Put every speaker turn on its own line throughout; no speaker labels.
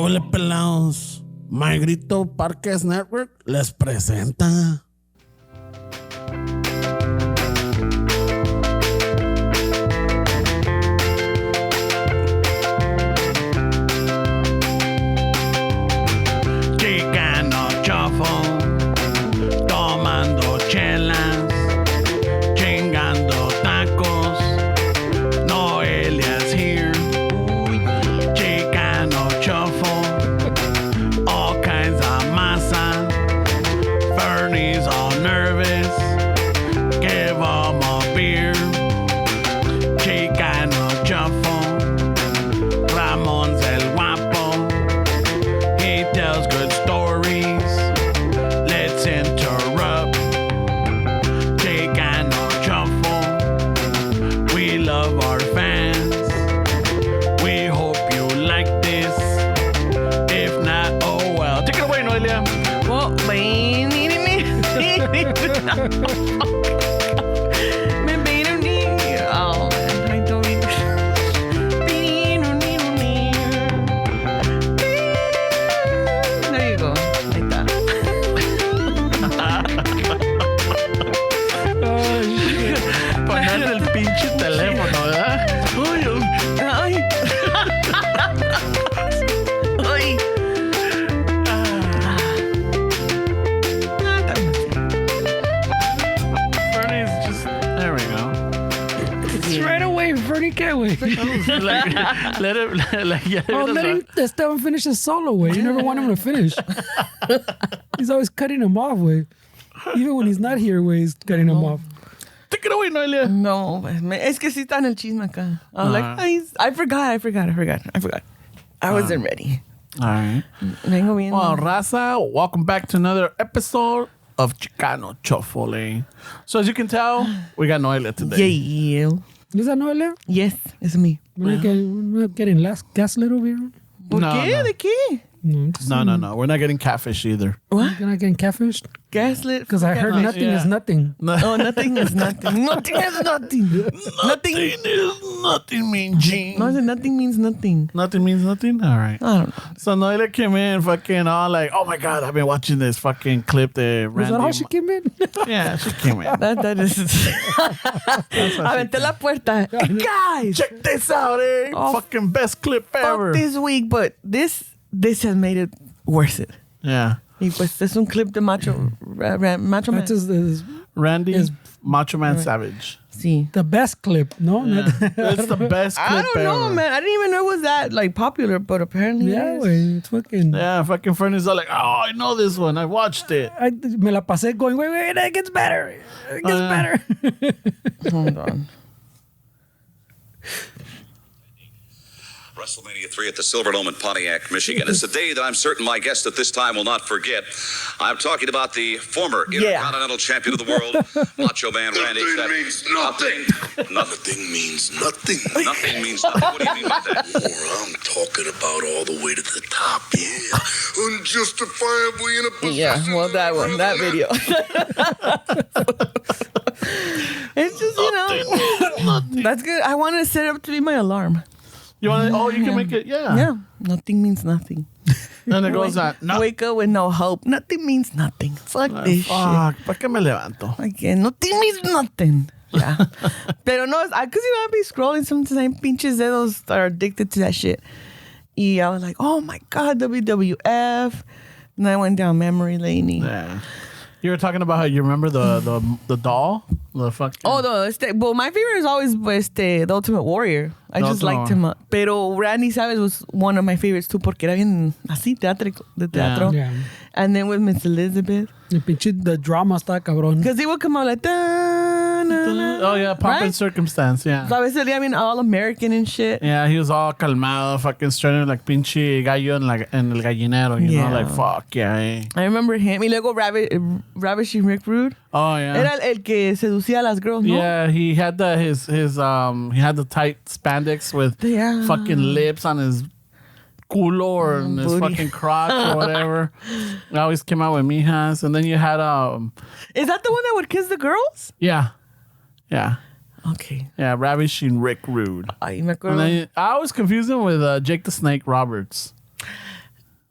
huele pelados? My Grito Podcast Network les presenta. Chicano Shuffle, tomando chelas, chingando tacos. Noelia's here. Chicano Shuffle, all kinds of masa. Fernie's all nervous. Give 'em a beer. Chicano Shuffle, Ramon's el guapo. He tells good stories. Let's interrupt. Chicano Shuffle, we love our fans. We hope you like this. If not, oh well. Take it away, Noelia.
Well, oh, I don't even. There you go. Like that.
Ponerte el pinche teléfono, ¿verdad?
Ay. Ay.
Fernie's just. There we go.
Straight away, Fernie can't wait.
Let it. Yeah,
Oh, let him Esteban finish his solo way. You never want him to finish. He's always cutting him off, way. Even when he's not here, way, he's cutting him off.
Take it away, Noelia.
No, es que sí está en el chisme acá. I was like, I forgot. I wasn't ready.
All right.
Vengo bien.
Well, Raza, welcome back to another episode of Chicano Shuffle. So as you can tell, we got Noelia today.
Yeah.
¿Es that Noelia?
Yes, it's me.
We're not getting gaslit over here.
¿Por
No,
qué?
no.
¿De qué?
No. We're not getting catfish either.
What?
You're not getting catfished?
Gaslit?
Because I heard nothing is nothing.
Oh, nothing is nothing. Nothing is nothing.
Nothing is nothing, mean Gene.
No, nothing means nothing.
Nothing means nothing? All right.
I don't know.
So Noelia came in fucking all like, oh my God, I've been watching this fucking clip that
Was that how she came in?
Yeah, she came in.
That is. Aventé la puerta. Hey, guys,
Check this out, eh?
Oh,
fucking best clip ever.
fuck this week, but this has made it worth it.
Yeah.
Y pues es un clip de Macho Man.
That's
Randy
Is-
Macho Man Savage.
Sí.
the best clip, no?
Yeah. It's the best clip
I don't know,
ever.
man. I didn't even know it was that like popular, but apparently
Yeah,
it is.
güey. It's fucking...
Yeah, fucking Fernie's all like, oh, I know this one. I watched it.
Me la pasé going, wait, it gets better. It gets better.
Hold on.
WrestleMania 3 at the Silverdome in Pontiac, Michigan. It's a day that I'm certain my guest at this time will not forget. I'm talking about the former Intercontinental Champion of the world, Macho Man Randy.
Nothing means nothing.
Nothing
means nothing.
Nothing means nothing. What do you mean by that?
More, I'm talking about all the way to the top, yeah. Unjustifiably in a position.
Yeah, well, that one, that video. It's just, that's good. I wanted to set it up to be my alarm.
You want to, you can make it,
Yeah, nothing means nothing.
Then it goes on. No.
Wake up with no hope. Nothing means nothing. Fuck this shit.
Fuck, ¿para qué me levanto?
Again, nothing means nothing. Yeah. Pero no, because I'd be scrolling sometimes, pinches dedos are addicted to that shit. Y I was like, oh my God, WWF. And I went down memory lane.
Yeah. You were talking about how you remember the doll? The fucking...
Oh, well, my favorite is always the Ultimate Warrior. I just liked him. Pero Randy Savage was one of my favorites too, porque era bien así, de teatro.
Yeah.
And then with Miss Elizabeth.
The drama está cabrón.
Because he would come out like, da, na, na,
Oh, yeah, Pomp and
right?
Circumstance, yeah.
So obviously, I mean, all American and shit.
Yeah, he was all calmado, fucking straight like pinche gallo en el gallinero, you know, like fuck, yeah. Eh.
I remember him. Y luego Ravishing Rick Rude.
Oh, yeah.
Era el que seducía a las girls, ¿no?
Yeah, he had his he had the tight spandex with fucking lips on his culo or in his fucking crotch or whatever. I always came out with mijas. And then you had
Is that the one that would kiss the girls?
Yeah.
Okay.
Yeah, Ravishing Rick Rude.
Ay, me
And
acuerdo.
then I always confuse him with Jake the Snake Roberts.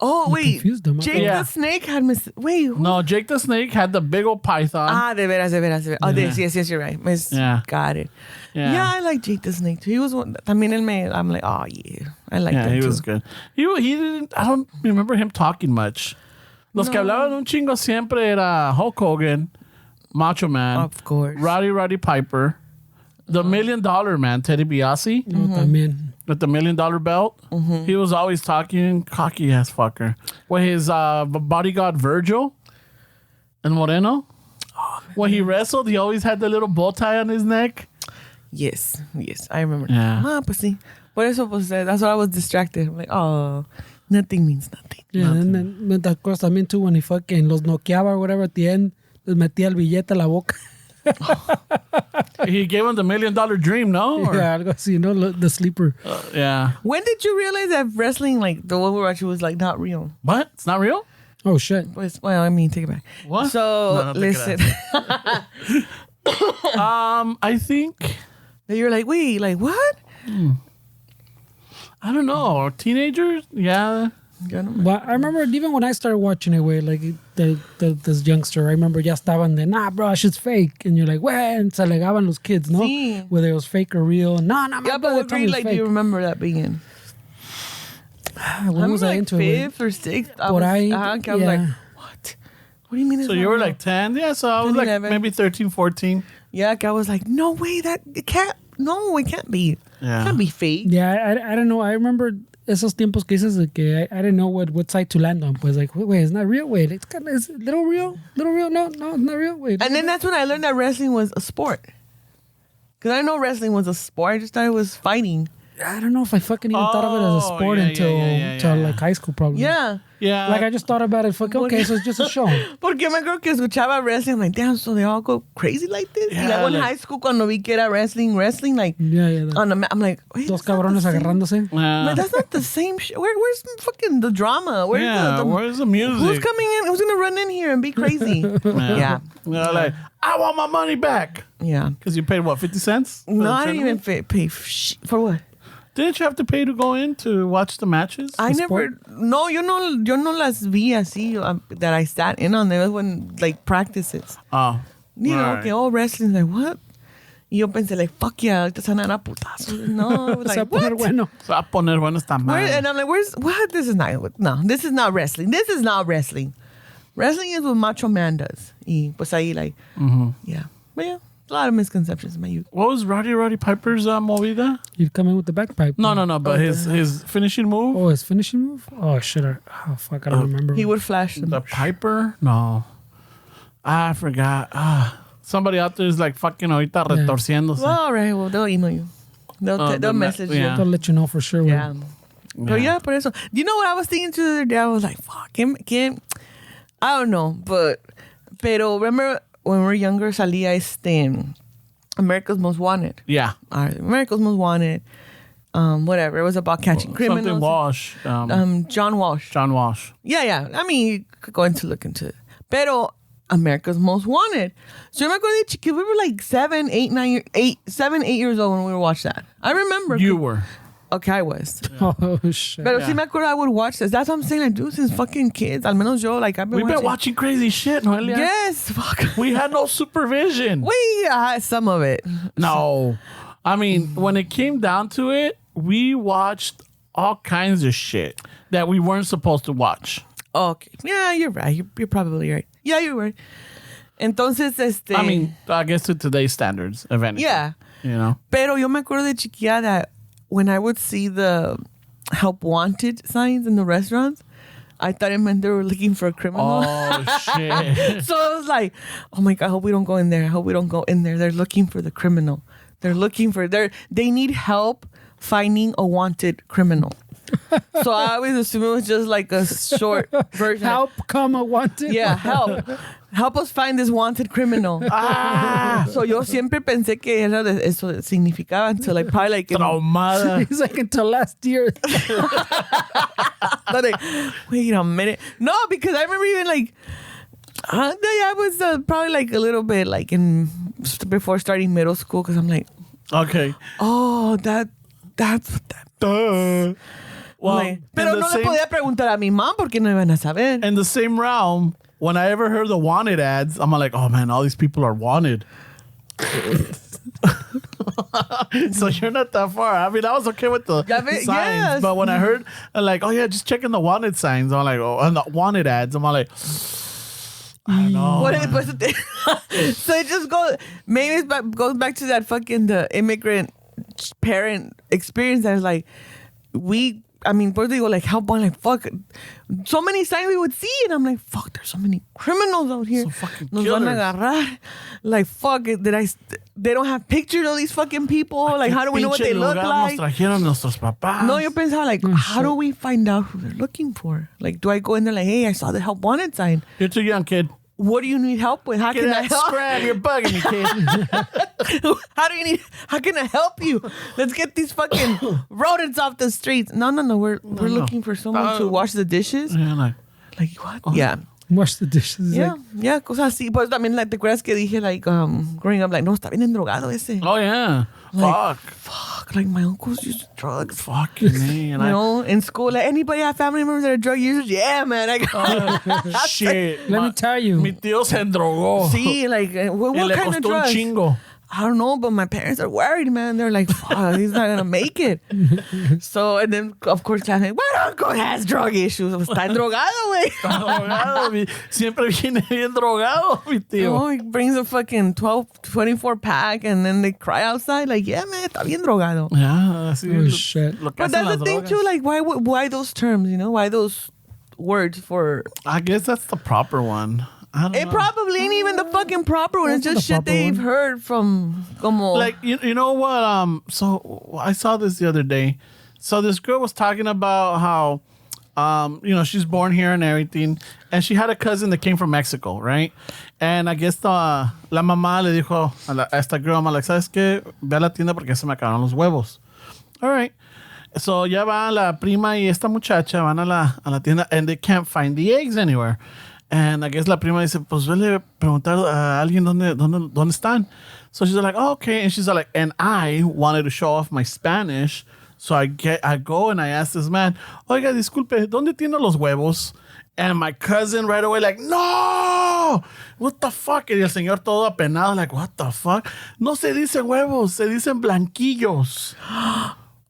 Oh, wait.
confused them.
Jake
Yeah.
the Snake had Wait. Who?
No, Jake the Snake had the big old python.
De veras. Oh,
Yeah.
yes, you're right.
Yeah.
Got it.
Yeah.
Yeah, I like Jake the Snake too. He was one. También él me. I'm like, oh yeah, I like
Yeah,
him
he
too.
was good. He didn't. I don't remember him talking much. Los que hablaban un chingo siempre era Hulk Hogan, Macho Man,
Of course.
Roddy Piper, the $1 Million Man, Teddy DiBiase,
No, también.
with the $1 Million belt. He was always talking, cocky ass fucker. With his bodyguard Virgil and Moreno. When he wrestled, he always had the little bow tie on his neck.
Yes, I remember.
Yeah.
Pues sí. Por eso, pues, that's why I was distracted. I'm like, oh, nothing means nothing.
Yeah, and then of course también too when he fucking los noqueaba or whatever at the end, les metía el billete a la boca.
He gave him the $1 Million Dream, no? Or-
Yeah, algo así, no, the sleeper.
yeah.
When did you realize that wrestling, like the one we were watching, was like not real?
What? It's not real?
Oh shit.
Pues, well, I mean, take it back.
What?
So
No, take it
listen,
I think,
you're like, wait, like what?
I don't know. Teenagers? Yeah.
But I remember even when I started watching it, where like this youngster, I remember ya estaban de, nah, bro, shit's fake. And you're like, when? Se alegaban los kids, no?
Sí.
Whether it was fake or real. No, my
Yeah, but
brother
what
told me
grade
it's
like
fake.
do you remember that being in?
When was I
like
into it?
fifth or sixth. I
Por
was,
ahí,
I was like,
yeah.
what? What do you mean? It's
So
not
you were
real?
like 10? Yeah, so I was like
11.
maybe 13, 14.
Yeah, I was like, no way, it can't be.
Yeah.
It can't be fake.
Yeah, I don't know. I remember esos tiempos que dices de que I didn't know what side to land on. Pues like, wait, it's not real. Wait, it's kind of is it little real. No, it's not real. Wait.
And then that's when I learned that wrestling was a sport. Because I know wrestling was a sport. I just thought it was fighting.
I don't know if I fucking even thought of it as a
Oh,
sport
yeah,
until
yeah.
like high school probably.
Yeah.
Yeah.
Like I just thought about it. Fuck, okay, so it's just a show.
Porque me acuerdo que escuchaba wrestling. I'm like, damn, so they all go crazy like this?
Yeah,
y luego en
like-
high school, cuando vi que era wrestling, like,
Yeah.
on the I'm like, wait,
Dos
that's not the
cabrones
same-
agarrándose.
But that's not the same shit. Where's fucking the drama? Where's
yeah,
the
where's the music?
who's coming in? Who's gonna run in here and be crazy? Yeah.
Yeah, like, I want my money back.
Yeah.
Because you paid, what, 50 cents?
No, I didn't even pay for what?
Didn't you have to pay to go in to watch the matches?
I never.
sport?
No, yo no las vi así that I sat in on. There was when like practices.
Oh.
You know,
Right.
que all wrestling like what? Y yo pensé like fuck yeah, ahorita se van a dar putazos. No, it was
Se va a
like
poner
what?
bueno.
Se va a poner bueno esta
Where,
madre.
and I'm like, where's what? This is not wrestling. This is not wrestling. Wrestling is what Macho Man does. Y pues ahí like, yeah, but yeah, a lot of misconceptions in my youth.
What was Roddy Piper's movida?
He'd come in with the bagpipe.
No, but his finishing move?
Oh, his finishing move? Oh shit! Oh fuck! I don't remember.
He would flash them.
The Piper? No. I forgot. Somebody out there is like fucking ahorita retorciéndose.
Well, all right. Well, they'll email you. They'll
the
message
yeah.
you.
They'll let you know for sure.
Yeah.
When.
But yeah, por eso. Do you know what I was thinking to the other day? I was like, fuck, can't I don't know, pero remember when we were younger, salía America's Most Wanted.
Yeah.
America's Most Wanted. Whatever. It was about catching criminals.
Something Walsh.
John Walsh.
John Walsh.
Yeah. I mean, you could go into look into it. Pero America's Most Wanted. So yo me acuerdo de chiquito, we were like 7, 8 years old when we watched that. I remember.
You were.
Okay, I was.
Oh shit!
Pero
Yeah.
sí me acuerdo I would watch this. That's what I'm saying. I do since fucking kids. Al menos yo, like, I've been
We've been watching crazy shit, Noelia.
Yes, fuck.
We had no supervision.
We had some of it.
No. I mean, when it came down to it, we watched all kinds of shit that we weren't supposed to watch.
Okay. Yeah, you're right. You're probably right. Yeah, you're right. Entonces,
I mean, I guess to today's standards, if anything.
yeah.
You know?
Pero yo me acuerdo de chiquilla that when I would see the help wanted signs in the restaurants, I thought it meant they were looking for a criminal.
Oh, shit.
So I was like, oh my God, I hope we don't go in there. I hope we don't go in there. They're looking for the criminal. They need help finding a wanted criminal. So I always assume it was just like a short version.
Help, come, wanted.
Yeah, help. Help us find this wanted criminal. So yo siempre pensé que era eso significaba until like probably like
Traumada.
He's like until last year.
like, wait a minute. No, because I remember even like I was probably like a little bit like in before starting middle school because I'm like,
Okay.
oh, that's what that.
Duh. Well,
Like, pero no le podía preguntar a mi mom porque no iban a saber.
In the same realm, when I ever heard the wanted ads, I'm like, oh man, all these people are wanted. So you're not that far. I mean, I was okay with the signs,
yes.
but when I heard like, oh yeah, just checking the wanted signs, I'm like, oh, and the wanted ads, I'm like, I don't know.
So it just goes. Maybe goes back to that fucking the immigrant parent experience. That is like I mean, first they go like help one, like fuck, so many signs we would see, and I'm like, fuck, there's so many criminals out here.
So fucking
Nos
killers.
van a agarrar. Like fuck, they don't have pictures of these fucking people. Like how do we know what they look like?
Nos trajeron nuestros papás.
No, yo pensaba like, how do we find out who they're looking for? Like, do I go in there like, hey, I saw the help wanted sign.
You're too young, kid.
What do you need help with? How
Get
can I
that
help?
scrap. You're bugging me, kid.
How can I help you? Let's get these fucking rodents off the streets. No. We're looking for someone to wash the dishes.
Yeah,
Like what? Yeah.
Wash the dishes.
Yeah,
Like,
yeah, cosas así. Pues también, like, ¿te acuerdas que dije, like, growing up, like, no, está bien endrogado ese.
oh yeah.
Like,
Fuck.
Like, my uncles used drugs.
Fucking me. And
You know, in school, like, anybody have family members that are drug users? Yeah, man. I got
shit.
let me tell you.
Mi tío se endrogó.
See, like, what
Y le
kind of
costó un
drugs?
chingo.
I don't know, but my parents are worried, man. They're like, fuck, he's not going to make it. So, and then, of course, class, like, my uncle has drug issues. Está drogado, güey.
Está drogado. Siempre viene bien drogado, mi tío.
Oh, he brings a fucking 24 pack, and then they cry outside, like, yeah, man, está bien drogado.
Yeah, así
Oh, shit.
lo que
But
hacen
that's
las
the thing,
drogas.
too, like, why those terms, you know? Why those words for...
I guess that's the proper one. I don't
It
know.
probably ain't even the fucking proper one. It's
That's
just
the
shit
proper
they've
one.
heard from como...
Like, you know what? So I saw this the other day. So this girl was talking about how, she's born here and everything. And she had a cousin that came from Mexico, right? And I guess la mamá le dijo a esta girl, I'm like, ¿sabes qué? Ve a la tienda porque se me acabaron los huevos. All right. So ya va la prima y esta muchacha van a la tienda and they can't find the eggs anywhere. And I guess la prima dice, pues vele preguntar a alguien dónde están. So she's like, oh, okay. And she's like, and I wanted to show off my Spanish. So I go and I ask this man, oiga, disculpe, ¿dónde tiene los huevos? And my cousin right away like, no, what the fuck? Y el señor todo apenado like, what the fuck? No se dicen huevos, se dicen blanquillos.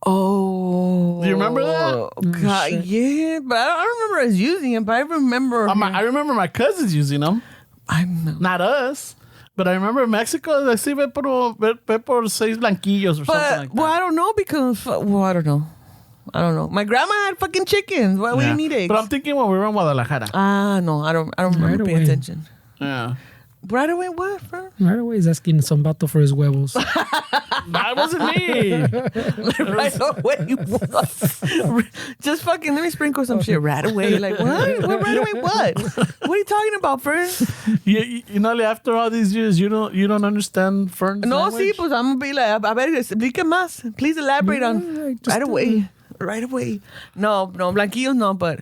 Oh.
Do you remember that?
God, yeah, but I don't remember us using it, but I remember...
I remember my cousins using them.
I know.
Not us. But I remember in Mexico, they say ve por seis blanquillos or something like that.
Well, I don't know because... Well, I don't know. My grandma had fucking chickens. Why would you need eggs?
But I'm thinking when we were in Guadalajara.
No, I don't remember paying
away.
attention.
Yeah.
Right away, what, bro?
Right away, he's asking Zambato for his huevos.
That wasn't me.
Right away, what? Just fucking let me sprinkle some shit right away. Like, what? What right away, what? What are you talking about, Fern?
You know, after all these years, you don't understand Fern's
No,
language?
sí, pues I'm gonna be like, a ver, explique más. Please elaborate on
just
right away. Right away. No, blanquillos no, but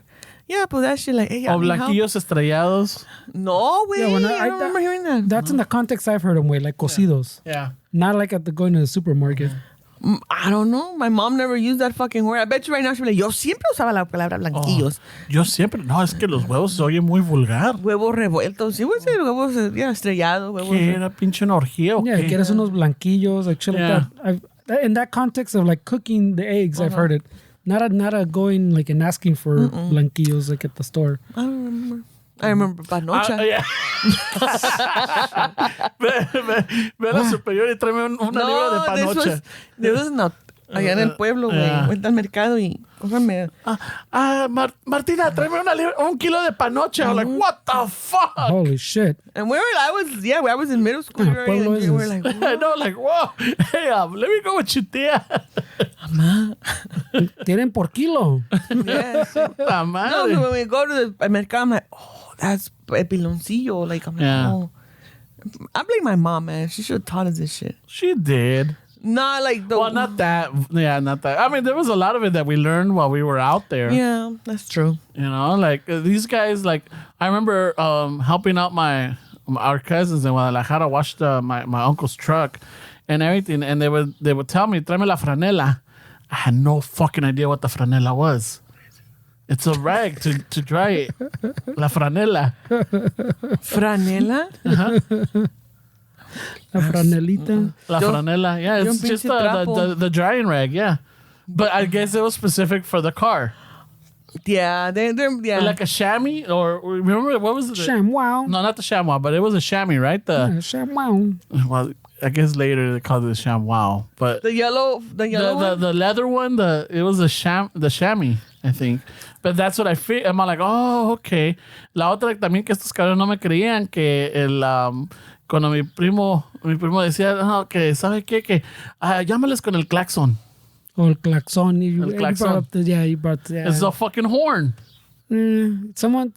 yeah, pues that shit like, hey,
O
I need help.
blanquillos estrellados.
No, way.
Yeah, when
I don't remember hearing that.
That's in the context I've heard him with, like cocidos.
Yeah.
Not like at going to the supermarket.
I don't know. My mom never used that fucking word. I bet you right now she'll be like, yo siempre usaba la palabra blanquillos.
Yo siempre, no, es que los huevos se oyen muy vulgar.
Huevos revueltos. Sí, pues, huevos estrellados. Huevos.
¿Qué era pinche una orgía o
Yeah,
qué?
quieres unos blanquillos, like shit
Yeah.
like that. In that context of like cooking the eggs, I've heard it. Not a going like and asking for blanquillos like at the store.
I don't remember. I remember panocha.
Yeah. ve a la superior y tráeme una libra de panocha.
This was not. Allá en el pueblo, güey.
Yeah.
Went al mercado y cómprame.
Martina, tráeme un kilo de panocha. I'm like, what the fuck?
Holy shit.
And I was in middle school.
What pueblo es
We were
this?
like,
I know, like, whoa. Hey, let me go with you, tía.
Tienen por kilo.
yes.
La
No,
madre.
when we go to the mercado, I'm like, oh, that's a piloncillo. Like, I'm like,
Yeah.
oh. I blame my mom, man. She should have taught us this shit.
She did.
Not like the.
Well, not that. Yeah, not that. I mean, there was a lot of it that we learned while we were out there.
Yeah, that's true.
You know, like these guys, like I remember helping out our cousins in Guadalajara wash my uncle's truck and everything, and they would tell me, "Tráeme la franela." I had no fucking idea what the franela was. It's a rag to dry it. La franela.
Franela?
La franelita.
La franela. Yeah, it's
un
just
pinche trapo.
the drying rag, yeah. But I guess it was specific for the car.
Yeah, they're yeah.
Like a chamois, or remember what was it?
ShamWow.
No, not the chamois, but it was a chamois, right?
Yeah, ShamWow.
Well, I guess later they called it the chamois, but
the yellow one?
the leather one, it was the chamois, I think. But that's what I feel. I'm like, oh, okay. La otra también que estos cabrones no me creían que cuando mi primo decía, no, que sabe qué, que llámales con el claxon.
Oh, el claxon. You
claxon.
brought up you brought the.
It's a fucking horn.
Someone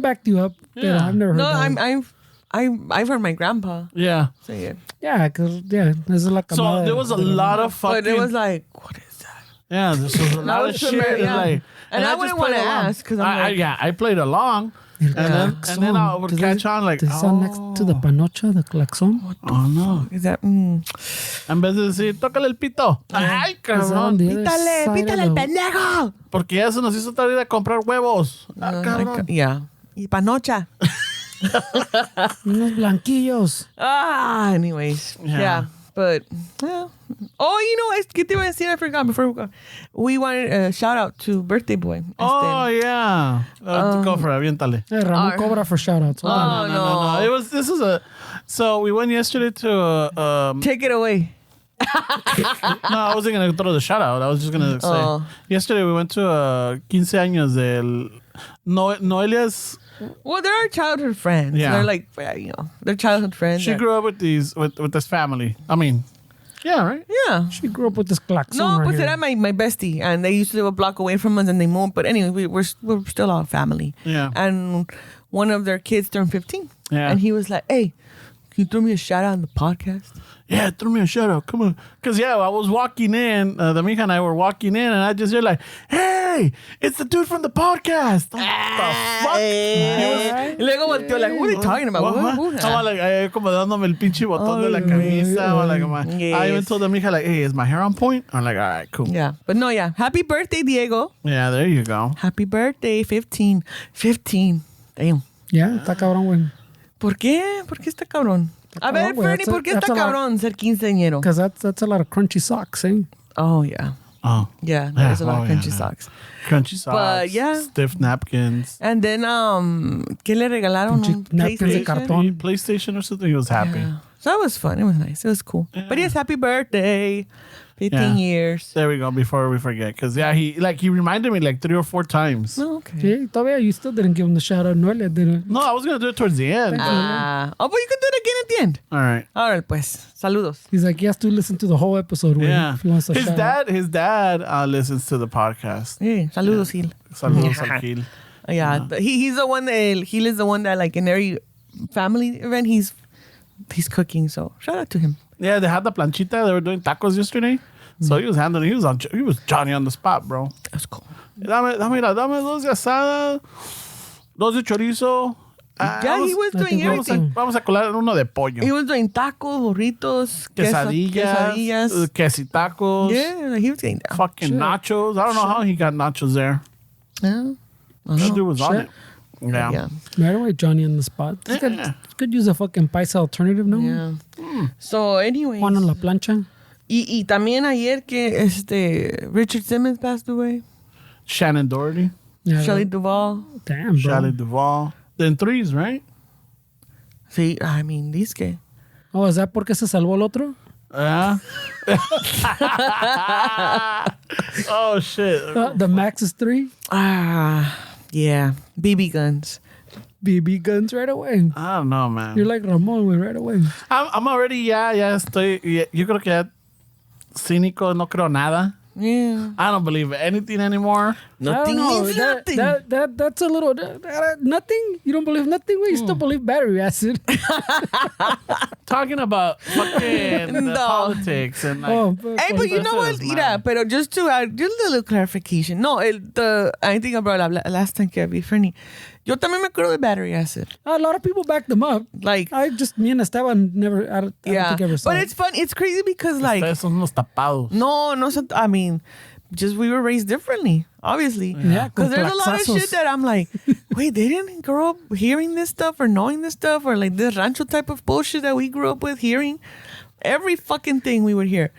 backed you up.
Yeah.
I've never heard
No,
that.
I've heard my grandpa
Yeah.
say it.
Yeah, because, there's like a
So there was a lot of fucking.
But it was like, what is that?
Yeah, this was a lot of
was
shit.
familiar, yeah.
Like,
And I
just
wouldn't want to
played along.
ask because I'm like,
I played along. And then I would catch on like,
Does it sound next to the panocha, the claxon?
oh no.
is that?
En vez de decir, tócale el pito. Ay,
Is that on
cabrón.
the other side of
Pítale el
the-
pendejo.
Porque ya se nos hizo tarde ir a comprar huevos. Cabrón.
Yeah. Y panocha.
Unos blanquillos.
Anyways.
Yeah.
Yeah. But, yeah. Oh, you know, ¿qué te iba a decir? I forgot before we go. We wanted a shout out to Birthday Boy.
Oh, yeah. Go for it. Aviéntale.
Ramon cobra for shout-outs. Hold on.
no.
This is a. So we went yesterday to.
Take it away.
No, I wasn't going to throw the shout out. I was just going to say.
Oh.
Yesterday we went to 15 años del. Noelia's.
Well, they're our childhood friends.
Yeah.
They're like, they're childhood friends.
She grew up with with this family. I mean, yeah, right?
Yeah.
She grew up with this claxon
No,
right
pues
here.
era my bestie, and they used to live a block away from us, and they moved. But anyway, we're still all family.
Yeah.
And one of their kids turned 15.
Yeah.
And he was like, "Hey, can you throw me a shout out on the podcast?"
Yeah, throw me a shout out. Come on. Because, yeah, I was walking in. The mija and I were walking in, and I just hear like, hey, it's the dude from the podcast. What the fuck?
Y luego volteó, like, what are you talking about? Who-
Estaba like, como dándome el pinche botón de la camisa. I even told the mija, like, hey, is my hair on point? I'm like, all right, cool.
Yeah. But no, yeah. Happy birthday, Diego.
Yeah, there you go.
Happy birthday, 15. 15. Damn.
Yeah, está cabrón, güey.
¿Por qué? ¿Por qué está cabrón? A ver,
cabrón, güey.
Fernie, ¿por qué está cabrón ser quinceañero?
Because that's a lot of crunchy socks, eh?
Oh, yeah.
Oh.
Yeah, there's a lot of
yeah,
crunchy
yeah.
socks.
Crunchy socks.
But, yeah.
Stiff napkins.
And then, ¿qué le regalaron? Un
Napkins de
PlayStation?
cartón.
PlayStation or something. He was happy.
Yeah. So that was fun. It was nice. It was cool. But yes, happy birthday. 15
Yeah.
years.
There we go. Before we forget, because he reminded me like 3 or 4 times.
Oh, okay.
Sí, todavía you still didn't give him the shout-out. Noelia didn't.
No, I was gonna do it towards the end. But,
But you can do it again at the end.
all right.
All right, pues. Saludos.
He's like, he has to listen to the whole episode. Güey,
Yeah.
if he wants to shout out.
His dad listens to the podcast.
Hey, saludos, Gil.
Saludos al Gil.
Yeah, he's the one that Gil is the one that like in every family event he's cooking. So shout out to him.
Yeah, they had the planchita. They were doing tacos yesterday. So he was handling. He was Johnny on the spot, bro.
That's cool.
Dame 2 de asada, 2 de chorizo.
Yeah, he was doing everything.
Vamos a colar uno de pollo.
He was doing tacos, burritos,
Quesadillas, quesitacos.
Yeah, he was getting down.
Fucking nachos. I don't know how he got nachos there.
Yeah.
This dude was on
Shit.
it. Yeah.
Yeah.
Right away, Johnny on the spot. This
Yeah.
could use a fucking paisa alternative, no?
Yeah. So anyway.
Juan on la plancha.
Y también ayer que Richard Simmons passed away.
Shannon Doherty,
Yeah,
Shelley Duvall.
Damn, bro.
Shelley Duvall. Then 3s, right?
Sí, I mean, these que.
Oh, ¿es that porque se salvó el otro?
Yeah. Oh shit.
The max is 3.
Yeah. BB guns.
BB guns right away.
I don't know, man.
You're like Ramon, güey, right away.
I'm already, estoy, yo creo que ya cínico, no creo nada.
Yeah.
I don't believe anything anymore.
Nothing
I don't know.
means
That-
nothing.
That's a little... nothing? You don't believe nothing? Well, you still believe battery acid.
Talking about fucking
No.
politics and like,
Hey, but you know what?
Entonces,
Mira,
man.
pero just to add, just a little clarification. No, I think about last time que vi Fernie. Yo también me acuerdo de battery acid.
A lot of people backed them up.
Like,
Me and Esteban never... I don't
yeah.
think I ever saw
But
it.
it's fun. It's crazy because like...
ustedes son unos tapados.
No, I mean, just we were raised differently, obviously.
Yeah,
because there's a lot of
claxazos.
shit that I'm like, wait, they didn't grow up hearing this stuff or knowing this stuff or like this rancho type of bullshit that we grew up with hearing. Every fucking thing we would hear.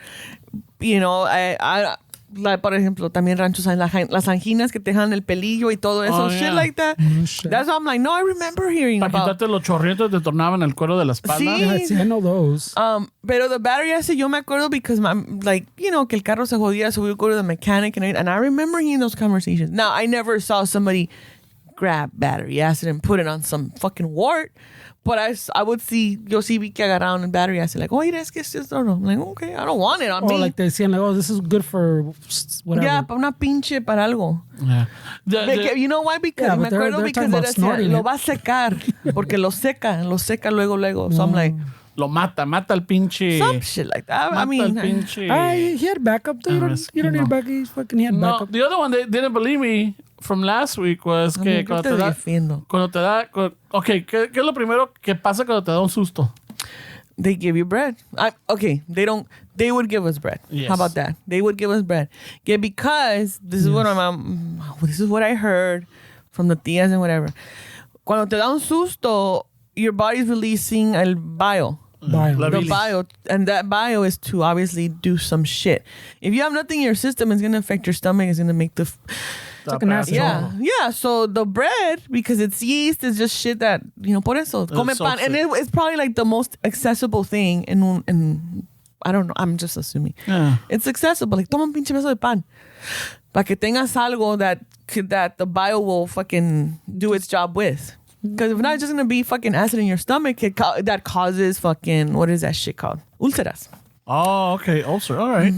You know, I like, por ejemplo, también ranchos hay las anginas que te dejan el pelillo y todo eso, shit like that.
Shit.
That's why I'm like, no, I remember hearing
Para
about.
quitarte los chorritos te tornaban el cuero de la espalda.
Sí.
Yeah, I know those.
Pero the battery acid, yo me acuerdo because like, you know, que el carro se jodía, so we would go to the mechanic and I remember hearing those conversations. Now, I never saw somebody grab battery acid and put it on some fucking wart, but I would see, yo sí vi que agarraron el battery acid, like, oh, mira, es que es esto. I'm like, okay, I don't want it on me.
Like they saying, like, oh, this is good for whatever.
Yeah, para una pinche, para algo.
Yeah.
You know why? Because
Yeah,
me
but they're
acuerdo because
talking about
decía,
snorting
lo
it.
va a secar, porque lo seca luego. So I'm like,
Lo mata el pinche.
some shit like that. I
Mata
mean,
el pinche.
He had backup. Though. You don't need backup. He fucking had
No,
backup.
the other one they didn't believe me from last week was que
yo te defiendo.
Okay, ¿qué es lo primero que pasa cuando te da un susto?
They give you bread. They would give us bread.
Yes.
How about that? They would give us bread. Yeah, because this is what I heard from the tías and whatever. Cuando te da un susto, your body's releasing el bio.
Bio.
La
The
bilis.
bio, and that bio is to obviously do some shit. If you have nothing in your system, it's gonna affect your stomach. It's gonna make the
like an acid.
yeah. So the bread, because it's yeast, is just shit that, you know, por eso come pan,
soaks
and
it.
it's probably like the most accessible thing in I don't know. I'm just assuming it's accessible. Like toma un pinche pedazo de pan, para que tengas algo that the bio will fucking do its job with. Because if not, it's just gonna be fucking acid in your stomach that causes fucking, what is that shit called? Úlceras.
Oh, okay. Ulcer. All right.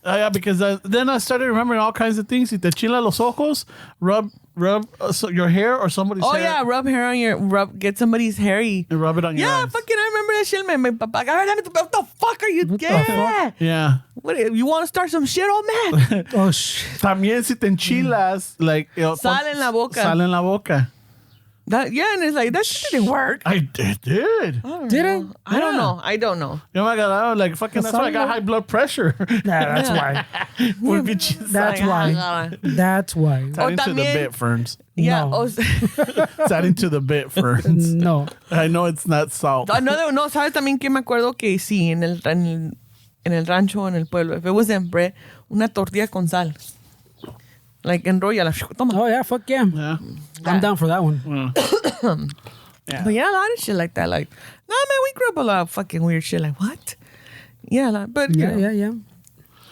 Yeah, because then I started remembering all kinds of things. Si te chila los ojos, rub your hair or somebody's hair.
Oh yeah, rub hair on get somebody's hairy.
And rub it on your
Yeah,
eyes.
fucking, I remember that shit, man. My papa, what the fuck are you? Yeah.
Yeah.
What, you want to start some shit, old man?
Oh shit.
También si te enchilas, like...
Sal en la boca.
Sal en la boca.
Yeah, and it's like, that shit didn't work.
It did.
Did it?
I don't know. I don't know.
Yo me agarraba, like, fucking, that's why I got high blood pressure.
Nah, that's why.
Por pinche
That's
Like,
why. That's why.
It's adding to the
también-
bit, Ferns.
Yeah.
No.
It's adding to the bit, Ferns.
No.
I know it's not salt.
No, ¿sabes también que me acuerdo que sí, en el rancho, en el pueblo, if it was in bread, una tortilla con sal. Like, enrolla toma.
Oh yeah, fuck yeah.
Yeah.
I'm down for that one.
Yeah.
But yeah, a lot of shit like that. Like, no, man, we grew up a lot of fucking weird shit. Like, what? Yeah, but you know,
Yeah.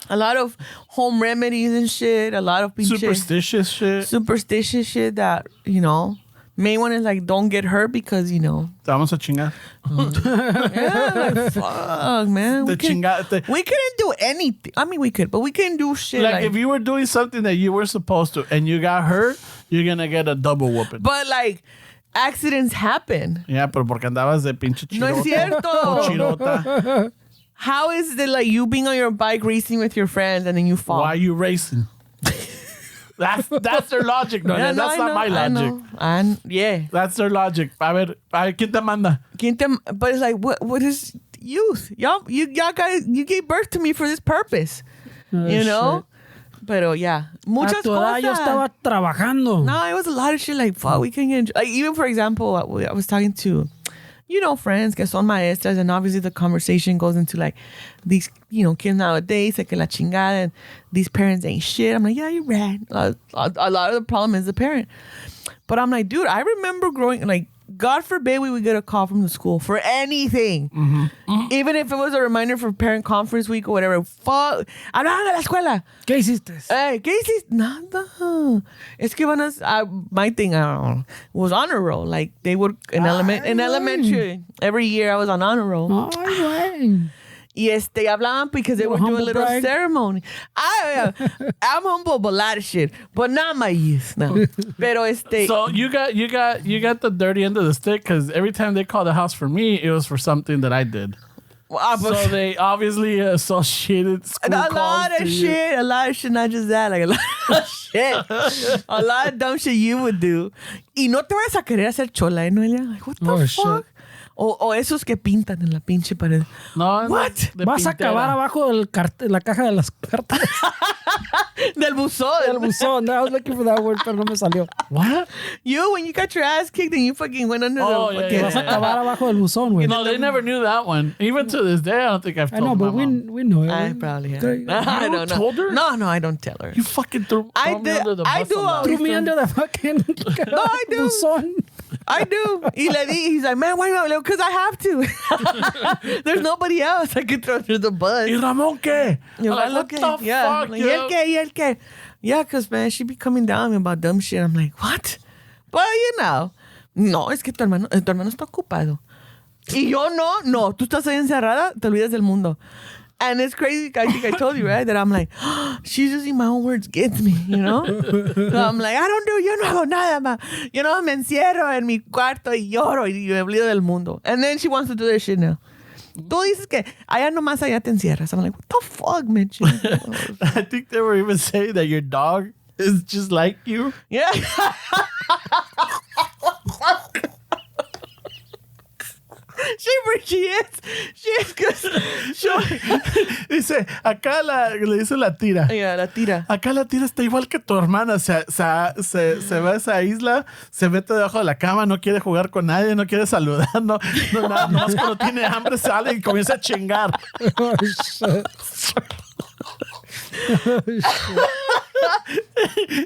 a lot of home remedies and shit. A lot of
Superstitious shit.
superstitious shit that, you know, main one is like, don't get hurt because, you know.
Te vamos a chingar.
Yeah, like, fuck, man.
The chingada.
We couldn't do anything. I mean, we could, but we couldn't do shit
Like, if you were doing something that you were supposed to and you got hurt, you're going to get a double whooping.
But like, accidents happen.
Yeah, pero porque andabas de pinche chirota.
No es cierto.
O chirota.
How is it like you being on your bike racing with your friends and then you fall?
Why are you racing? That's their logic, no?
Yeah,
That's not my logic.
Yeah.
That's their logic. A ver, ¿quién te manda?
But it's like, what is youth? Y'all guys, you gave birth to me for this purpose. You know? Pero yeah. Muchas
A tu edad yo
cosas.
estaba trabajando.
No, it was a lot of shit like, fuck, we can get, like, even for example, I was talking to, you know, friends que son maestras, and obviously the conversation goes into like these, you know, kids nowadays, like la chingada, and these parents ain't shit. I'm like, yeah, you're right. A lot of the problem is the parent. But I'm like, dude, I remember growing, like, God forbid we would get a call from the school for anything. Even if it was a reminder for parent conference week or whatever. Fuck. Hablaban de la escuela.
¿Qué hiciste?
Hey, ¿qué hiciste? Nada. Es que van a... my thing, I don't know, was honor roll. Like, they would... In elementary, every year I was on honor roll.
Ay, güey.
Y hablaban because they would do a
humble
little
brag.
ceremony. I'm humble about a lot of shit, but not my youth. No. Pero
So you got the dirty end of the stick because every time they called the house for me, it was for something that I did. So they obviously associated school
a
calls
lot
to
of
you.
shit, not just that, like a lot of shit, a lot of dumb shit you would do. Y no te vas a querer hacer chola, Noelia. Like, what the
Oh, shit.
fuck? O esos que pintan en la pinche pared.
No,
What?
Vas a acabar abajo de la caja de las cartas.
Del buzón.
Del buzón. I was looking for that word, pero no me salió.
What?
You, when you got your ass kicked and you fucking went under
Oh,
the
yeah,
fucking...
yeah,
Vas a acabar abajo del buzón, güey.
No, they never knew that one. Even to this day, I don't think I've
I
told
know, but
my mom.
we know it.
I
güey.
probably have.
Okay.
I
You
don't know.
told her?
No, I don't tell her.
You fucking threw
I
me
did-
under the
I
bus
do
a lot.
always-
Threw me under the fucking
I do.
buzón.
I do. Y le di, he's like, man, why not? Because I have to. There's nobody else I could throw under the bus.
¿Y Ramón qué?
You're
I'm like, what the
yeah.
fuck,
Like,
yo?
¿Y el qué? ¿Y el qué? Yeah, because, man, she be coming down on me about dumb shit. I'm like, what? But, you know. No, es que tu hermano está ocupado. Y yo no, tú estás ahí encerrada, te olvidas del mundo. And it's crazy, I think I told you, right? That I'm like, she's using my own words against me, you know? So I'm like, yo no hago nada, ma. You know, me encierro en mi cuarto y lloro y me olvido del mundo. And then she wants to do this shit now. Tú dices que allá nomás allá te encierras. I'm like, what the fuck, Mitch?
I think they were even saying that your dog is just like you.
Yeah. She is because
Dice, acá le dice la tira.
yeah, la tira.
Acá la tira está igual que tu hermana. Se va a esa isla, se mete debajo de la cama, no quiere jugar con nadie, no quiere saludar, no nada. Nomás cuando tiene hambre sale y comienza a chingar.
Oh, shit. Oh, shit.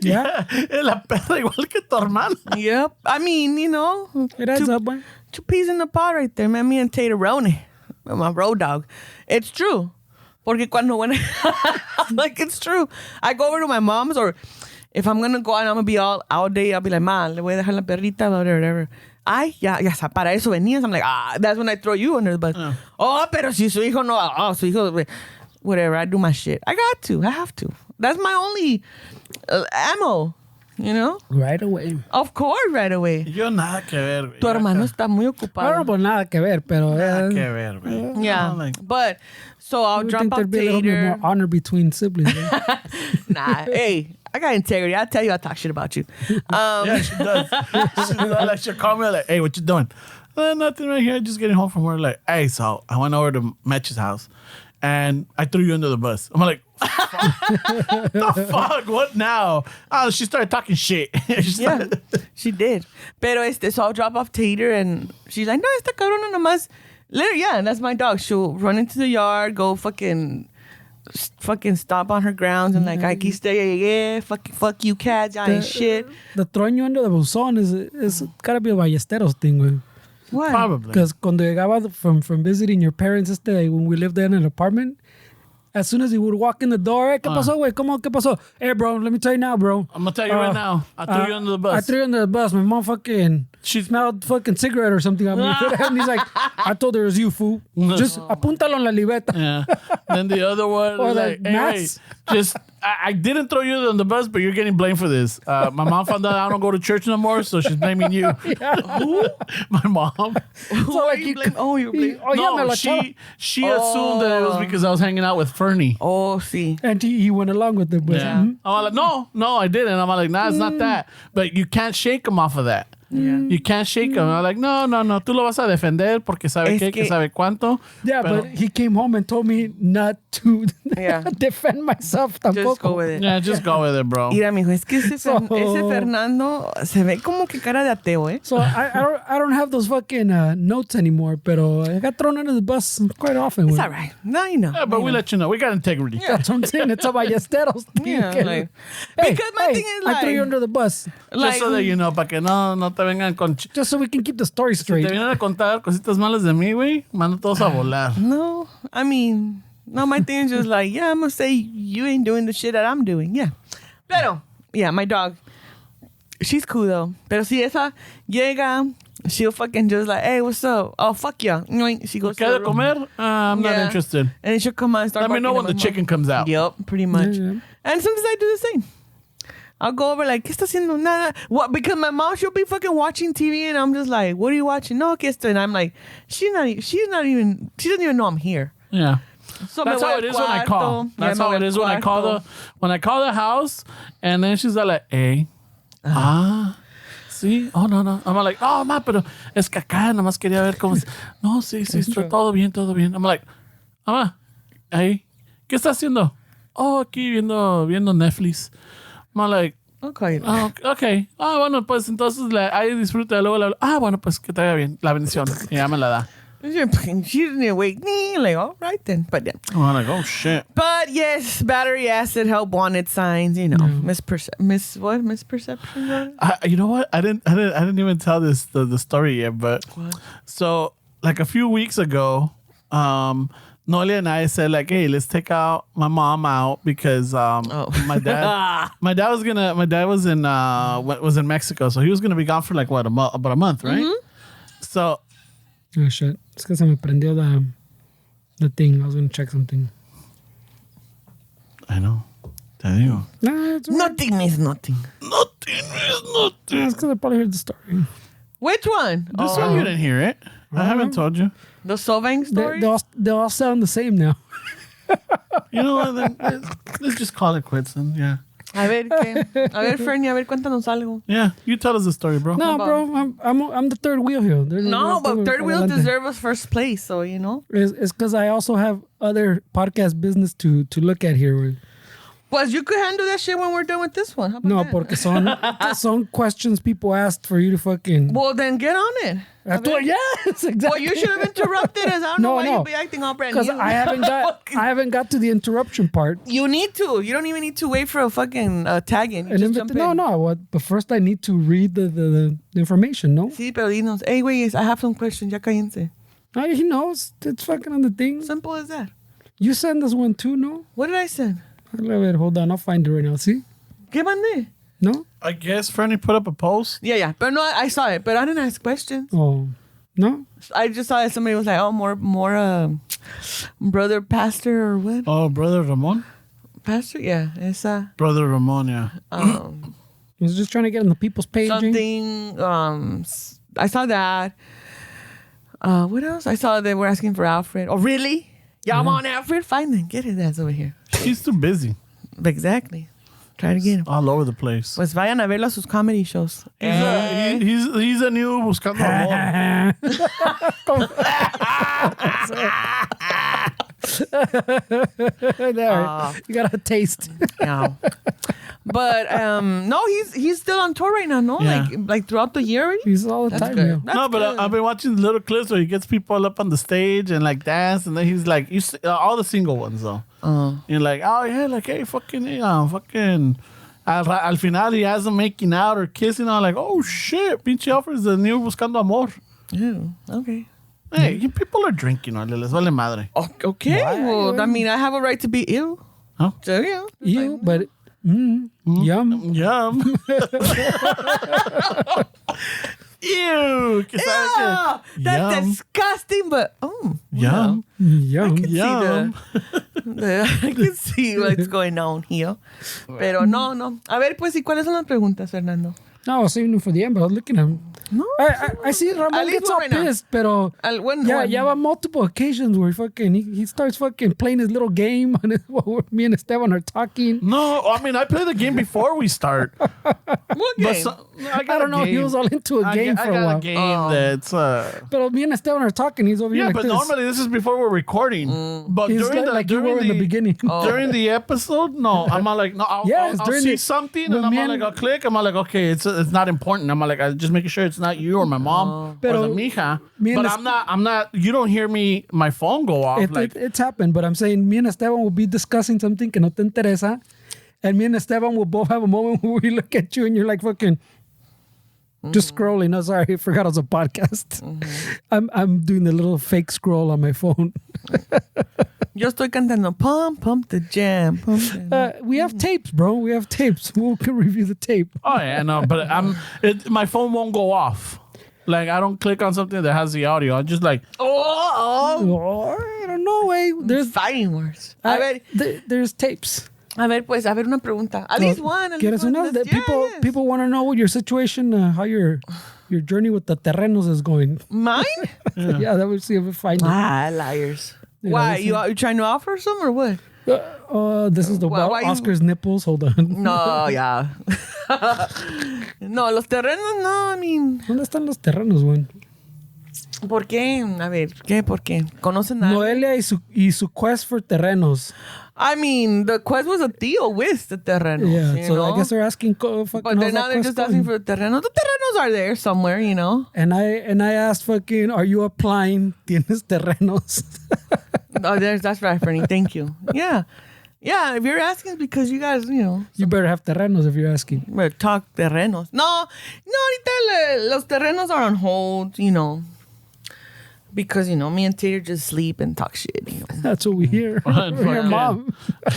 Yeah.
La perra igual que tu hermana.
Yep. I mean, you know,
It adds up, güey.
two peas in the pod right there, man. Me and Tateroni, my road dog. It's true. Porque cuando when like it's true. I go over to my mom's, or if I'm gonna go out and I'm gonna be all day, I'll be like, ma, le voy a dejar la perrita, whatever. Ay, ya, para eso venías. I'm like, that's when I throw you under the bus. Oh, pero si su hijo no, su hijo, whatever. I do my shit. I have to. That's my only ammo. You know?
Right away.
Of course, right away.
Yo nada que ver, güey.
Tu hermano está muy ocupado.
No, pues nada que ver, pero...
Nada que ver, güey.
Yeah.
No, like,
But, so I'll
I would
drop
think
off
there'd be a little bit
Tater.
more honor between siblings. Right?
Nah, hey, I got integrity. I'll tell you, I'll talk shit about you.
yeah, she does. She'll call me like, hey, what you doing? Nothing right here. Just getting home from work. Like, hey, so I went over to Mitch's house and I threw you under the bus. I'm like, the fuck? What now? Oh, she started talking shit.
Yeah, she did. Pero so I'll drop off Tater and she's like, no, esta cabrona nomás. Literally, yeah, and that's my dog. She'll run into the yard, go fucking stomp on her grounds and like, aquí estoy, yeah, fuck you cats, y'all ain't shit.
The throwing you under the buzón is gotta be a Ballesteros thing, güey.
What?
Probably.
Because cuando llegaba from visiting your parents when we lived there in an apartment, as soon as he would walk in the door, hey, ¿qué pasó, güey? ¿Qué pasó? Hey, bro, let me tell you now, bro.
I'm going to tell you right now. I threw you under the bus.
I threw you under the bus. My mom she smelled fucking cigarette or something on me. And he's like, I told her it was you, fool. Just apúntalo en la libreta.
Yeah. Then the other one
Or
was
the
like, hey,
mats.
wait, just, I didn't throw you on the bus, but you're getting blamed for this. My mom found out I don't go to church no more, so she's blaming you. Who? My mom.
Who are you blaming? Oh, you're blaming.
Oh, yeah, me
No,
la
she assumed that it was because I was hanging out with Fernie.
Oh, sí.
And he went along with it. But,
Yeah. I'm like, no, I didn't. I'm like, nah, it's not that. But you can't shake him off of that.
Yeah.
You can't shake him. I'm like, no, tú lo vas a defender porque sabe
Es
qué, que sabe cuánto.
Yeah,
Pero-
but he came home and told me not to
Yeah.
defend myself tampoco.
Just go with it.
Yeah, just go with it, bro.
Mira, mijo, es que ese
So-
Fernando se ve como que cara de ateo, ¿eh?
So I don't have those fucking notes anymore, pero I got thrown under the bus quite often.
It's
güey.
all right. No, you know.
Yeah, but we let you know. We got integrity.
That's what I'm saying. It's a Ballesteros thing.
Yeah,
que-
like-
Hey,
because my thing is
I threw
like-
you under the bus.
Just so that you know, para que no te vengan con...
Just so we can keep the story
Te
straight.
vienen a contar cositas malas de mí, güey. Mando todos a volar.
No, I mean, no, my thing is just like, yeah, I'm going to say you ain't doing the shit that I'm doing. Yeah. Pero, yeah, my dog, she's cool though. Pero si esa llega, she'll fucking just like, hey, what's up? Oh, fuck ya. She goes
¿Qué
to
de
the room.
comer? I'm not
Yeah.
interested.
And then she'll come out and start
Let me know when
barking
the
at my
chicken comes out.
Yep, pretty much.
Yeah, yeah.
And sometimes I do the same. I'll go over like, ¿qué está haciendo? Nada. What? Because my mom, she'll be fucking watching TV and I'm just like, what are you watching? No, ¿qué estoy? And I'm like, she doesn't even know I'm here.
Yeah.
So
That's
me voy
how
al
it is when I call.
cuarto.
That's
Yeah,
how
me
it
voy
is
al
when I call the house, and then she's like, hey, sí. Oh, no. I'm like, oh, ma, pero es que acá nomás quería ver cómo... No, sí, está todo bien. I'm like, mamá, ahí, ¿qué está haciendo? Oh, aquí viendo Netflix. I'm like,
Okay.
oh, ok. Ah, bueno, pues entonces ahí disfruta. Luego bueno, pues que te vaya bien. La bendición. Y ya me la da.
She didn't wake me. Like, all right then. But yeah.
Oh, I'm like, oh, shit.
But yes, battery acid, help wanted signs, misperception.
You know what? I didn't even tell this the story yet, but
What?
so like a few weeks ago, Noelia and I said like, hey, let's take out my mom out because my dad was in Mexico, so he was gonna be gone for like what about a month, right?
Mm-hmm.
So
Oh, shit. Es que se me prendió the thing. I was going to check something.
I know. Te digo.
Nah, it's all right.
Nothing is nothing.
Nothing is nothing.
It's because I probably heard the story.
Which one?
This one you didn't hear it. I haven't told you.
The Sovang story?
They all sound the same now.
You know what? Then let's just call it quits. And yeah.
A ver, Fernie, cuéntanos algo.
Yeah, you tell us the story, bro.
No, bro, I'm the third wheel here.
No, but third wheel deserve us first place, so you know.
It's because I also have other podcast business to look at here.
Pues you could handle that shit when we're done with this one. How about
No,
that?
porque son questions people asked for you to fucking.
Well, then get on it.
Yes, exactly.
Well, you should have interrupted us. I don't know why you be acting all brand new.
Because I haven't got to the interruption part.
You need to. You don't even need to wait for a fucking tag in. You just jump in.
No. But first I need to read the information, no?
Sí, pero dinos, hey, güey, I have some questions. Ya cállense.
He knows. It's fucking on the thing.
Simple as that.
You send us one too, no?
What did I send?
Wait, hold on. I'll find it right now. See?
¿Qué mandé?
No?
I guess Fernie put up a post.
Yeah. But no, I saw it, but I didn't ask questions.
Oh, no?
I just saw that somebody was like, oh, more brother pastor or what?
Oh, Brother Ramon?
Pastor? Yeah. Esa.
Brother Ramon, yeah.
I was just trying to get on the people's page.
Something. I saw that. What else? I saw they were asking for Alfred. Oh, really? Y'all want Alfred? Fine then. Get his ass over here.
He's too busy.
Exactly. Try to get him.
All over the place.
Pues vayan a verlo a sus comedy shows.
He's a new Buscando Amor.
There, you got a taste.
Yeah. But no, he's still on tour right now. No,
Yeah.
like throughout the year.
He's all the
That's
time.
good.
Yeah.
That's
No, but
good.
I've been watching little clips where he gets people up on the stage and like dance, and then he's like, all the single ones though. You're like, oh yeah, like hey, fucking. Al final he has them making out or kissing. I'm like, oh shit, pinche Alfred is the new Buscando Amor.
Yeah, okay.
Hey, you people are drinking, ¿no? Les vale madre.
Okay. Well, I mean, I have a right to be ill.
Huh?
So yeah.
You, but yum.
Yum. Ew. Que sabe
Yeah,
que-
that's
Yum.
disgusting, but
Yum.
Yum.
Yum.
I can see what's going on here. Pero no. A ver, pues, ¿y cuáles son las preguntas, Fernando?
No, I was saving him for the end, but I was looking at him.
No.
I see Ramon
At least
gets
one
all
right now.
pissed, pero
When,
yeah, on multiple occasions where he starts fucking playing his little game on while me and Esteban are talking.
No, I mean, I play the game before we start.
What
But
game?
I
I don't know. He was all into a game
I
for a
got
while.
a game that's
But me and Esteban are talking. He's over here
yeah,
like
but
this.
normally this is before we're recording. But
He's
during
like you were in the beginning.
during the episode, no, I'm not like no. I'll
during
see
the-
something
when
and I'm
me
not
and-
like I'll click. I'm not like okay, it's not important. I'm like I'm just making sure it's not you or my mom or
Pero
the mija.
me and
But I'm not. You don't hear my phone go off.
It's happened, but I'm saying me and Esteban will be discussing something que no te interesa, and me and Esteban will both have a moment where we look at you and you're like fucking just scrolling. Oh, sorry, I forgot it was a podcast. I'm doing the little fake scroll on my phone.
Yo estoy cantando pump the jam. Pump the
We have tapes, bro. We have tapes. We can review the tape.
oh yeah, no, but my phone won't go off. Like I don't click on something that has the audio. I just like
Oh, I don't know. There's
fighting words. A ver,
there's tapes.
pues, a ver una pregunta. At least one.
¿Quieres una?
Let's- yeah,
People want to know what your situation, how your journey with the terrenos is going.
Mine?
Yeah, that would see if we find it.
Liars.
Yeah,
Why?
that's
You trying to offer some or what?
This is the
Why you-
Oscar's nipples. Hold on.
No, yeah. No, los terrenos, no, I mean,
¿Dónde están los terrenos, güey?
¿por qué? A ver, ¿qué? ¿Por qué? ¿Conocen a
Noelia y su quest for terrenos.
I mean, the quest was a deal with the terrenos,
Yeah,
you
so
know?
I guess they're asking. Fucking
But
how's
now
that
they're
quest
just asking
going?
for the terrenos. The terrenos are there somewhere, you know?
And I asked fucking, are you applying? ¿Tienes terrenos?
Oh, that's right, Fernie. Thank you. Yeah. Yeah, if you're asking, it's because you guys, you know,
You better have terrenos if you're asking.
better talk terrenos. No, ahorita los terrenos are on hold, you know. Because, you know, me and Tater just sleep and talk shit, you know.
That's what we hear.
And
Your
fucking-
mom.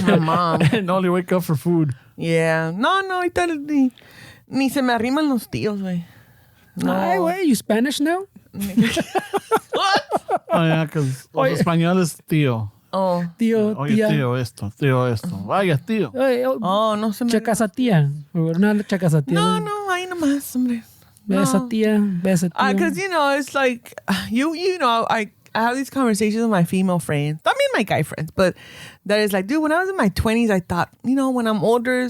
My mom.
And only wake up for food.
Yeah. No, ahorita ni se me arriman los tíos, güey. No.
Ay, güey, you Spanish now?
What?
Oh, yeah, because los españoles, tío.
Oh.
Tío,
Oye,
tía.
tío, esto. Vaya, tío.
Oye,
Oh, no se me...
checas a tía. No checas a tía.
No, ahí nomás, hombre.
Ve a esa
No.
tía, ve a ese tío.
Because, you know, it's like, you know, I have these conversations with my female friends. I mean, my guy friends. But that is like, dude, when I was in my 20s, I thought, you know, when I'm older,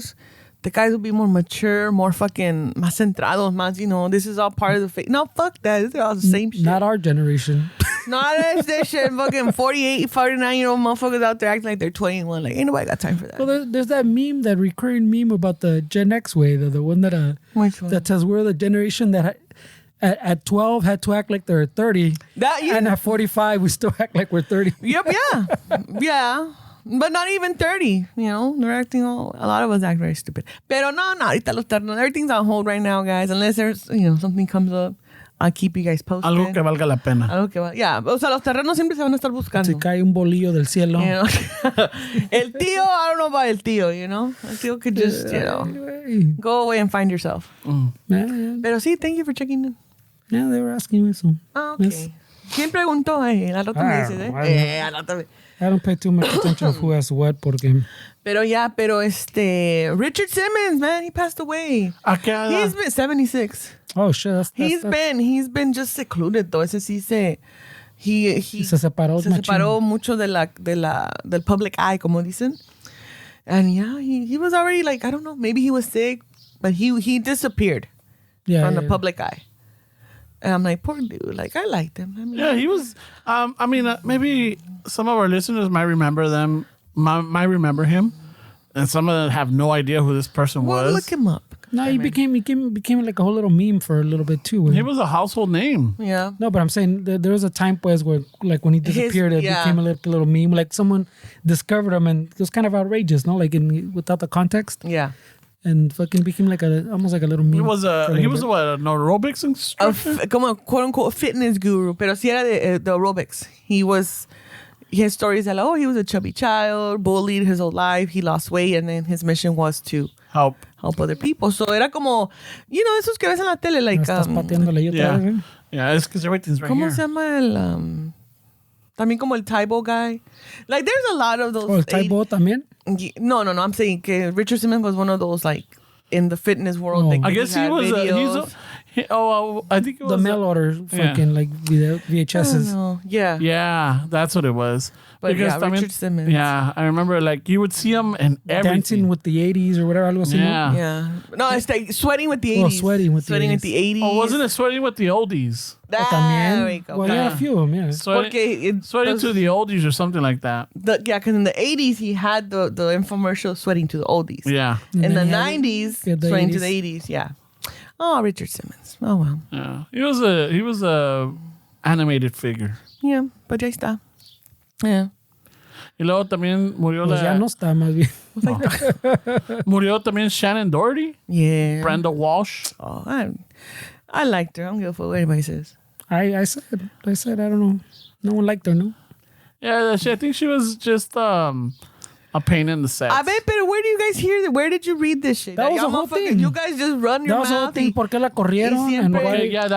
the guys will be more mature, more fucking más centrados, más, you know, this is all part of the face. No, fuck that. This is all the same shit.
Not our generation.
Not this shit. Fucking 48, 49-year-old motherfuckers out there acting like they're 21. Like, ain't nobody got time for that.
Well, there's that meme, that recurring meme about the Gen X way, the one that
Which one?
that says we're the generation that at 12 had to act like they're 30,
That, you,
and at 45 we still act like we're 30.
Yep, yeah. Yeah. But not even 30, you know? They're acting a lot of us act very stupid. Pero no, ahorita los terrenos, everything's on hold right now, guys. Unless there's, you know, something comes up, I'll keep you guys posted.
Algo que valga la pena.
Algo que va. Yeah, o sea, los terrenos siempre se van a estar buscando.
Si cae un bolillo del cielo.
You know? El tío, I don't know about el tío, you know? El tío could just, you know,
Hey,
go away and find yourself.
man,
Pero sí, thank you for checking in.
yeah, they were asking me so.
Ah, okay.
Yes.
¿Quién preguntó? Al rato me dices,
bueno.
Al rato me...
I don't pay too much attention to who has what porque
Pero Richard Simmons, man, he passed away.
¿A qué edad?
He's been 76.
oh shit, that's
He's been just secluded though. Ese sí se
se separó machín.
separó mucho del public eye, como dicen. And yeah, he was already like, I don't know, maybe he was sick, but he disappeared from the public eye. And I'm like, poor dude. Like, I liked him. I mean,
Yeah, he was. I mean, maybe some of our listeners might remember them, might remember him, and some of them have no idea who this person
well,
was.
look him up.
No, he became like a whole little meme for a little bit too.
He was a household name.
Yeah.
No, but I'm saying there was a time pues where like when he disappeared, it
yeah.
became a little meme. Like someone discovered him and it was kind of outrageous, no? Like without the context,
Yeah.
and fucking became like almost like a little meme.
He was
for
an
bit.
aerobics instructor.
Como quote unquote fitness guru, pero sí era de aerobics. He has stories that he was a chubby child, bullied his whole life, he lost weight, and then his mission was to
Help.
other people. So era como, you know, esos que ves en la tele, like,
Estás pateándole yo otra vez,
Yeah,
¿eh?
yeah. It's because everything's right
¿cómo
here.
se llama el, también como el Taibo guy? Like, there's a lot of those.
Oh, el Taibo también.
No, I'm saying que Richard Simmons was one of those, like, in the fitness world.
Oh.
like,
I guess he
had
was.
videos.
I think it was
The mail order fucking like
I
VHSs.
don't know. Yeah.
Yeah, that's what it was.
But yeah,
también-
Richard Simmons.
Yeah, I remember like you would see him in everything.
Dancing with the 80s or whatever. Algo así, ¿no?
Yeah.
Yeah. No, it's like sweating with the
Oh,
80s.
sweating with the
80s.
Oh, wasn't it sweating with the oldies?
Oh,
There we
también.
go.
Well, yeah, a few of them, yeah.
Sweating to the oldies or something like that.
Yeah, because in the 80s, he had the infomercial sweating to the oldies.
Yeah.
In
And
the
then he had
90s,
the
sweating to
80s.
the 80s. Yeah. Oh, Richard Simmons. Oh, well.
Yeah. He was a animated figure.
Yeah, but ya está. Yeah.
Y luego también murió
Pues ya no está más bien.
murió también Shannon Doherty,
Yeah.
Brenda Walsh.
Oh, I liked her. I don't give a fuck what anybody says.
I said, I don't know. No one liked her, no?
Yeah, I think she was just a pain in the set.
I bet, but where do you guys hear that? Where did you read this shit?
That was
y'all
the whole
motherfuckers-
thing.
You guys just run your
That was the whole
mouth.
thing. ¿Por qué la corrieron?
siempre-
And why-
Okay, yeah,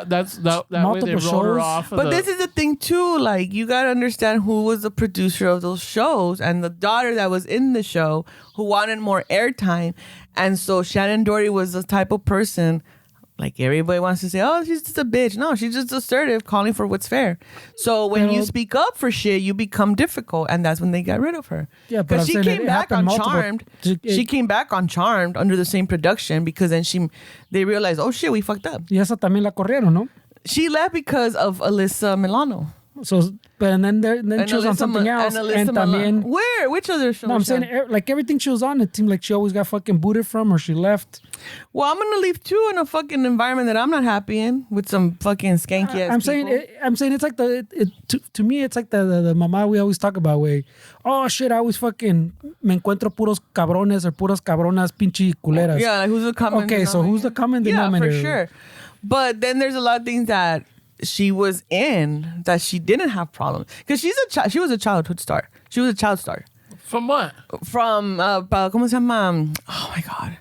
that's that way they
Multiple
wrote her
shows.
off.
But this is the thing too, like you gotta understand who was the producer of those shows and the daughter that was in the show who wanted more airtime. And so Shannon Doherty was the type of person Like everybody wants to say, oh, she's just a bitch. No, she's just assertive, calling for what's fair. So when you speak up for shit, you become difficult, and that's when they got rid of her.
Yeah, but
because she came back on Charmed. She came back on Charmed under the same production because then they realized, oh shit, we fucked up.
Y esa también la corrieron, ¿no?
She left because of Alyssa Milano.
So, but then she was on something else, and también.
Where? Which other show?
No, I'm saying like everything she was on, it seemed like she always got fucking booted from, or she left.
Well, I'm gonna leave too in a fucking environment that I'm not happy in with some fucking skanky ass.
I'm saying it's like to me it's like the mama we always talk about. Way, oh shit, I always fucking me encuentro puros cabrones or puras cabronas pinche culeras.
Yeah, like who's the common?
Okay, so who's the common denominator?
Yeah, for sure. But then there's a lot of things that she was in that she didn't have problems because she was a childhood star. She was a child star.
From what?
From ¿cómo se llama? Oh my god,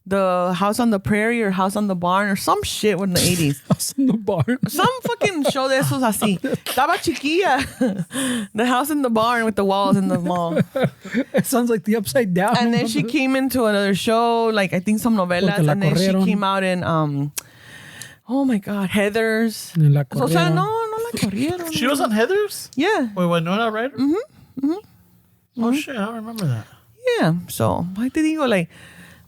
the House on the Prairie or House on the Barn or some shit in the 80s.
House on the Barn.
Some fucking show de esos así. Estaba chiquilla. The House in the Barn with the walls in the mall.
It sounds like the Upside Down.
And then she came into another show, like I think some novelas, and then she came out in oh my God, Heathers. O sea, no la corrieron.
She was on Heathers?
Yeah.
Wait, Winona Ryder? Oh shit, I don't remember that.
Yeah. So, I te digo, like,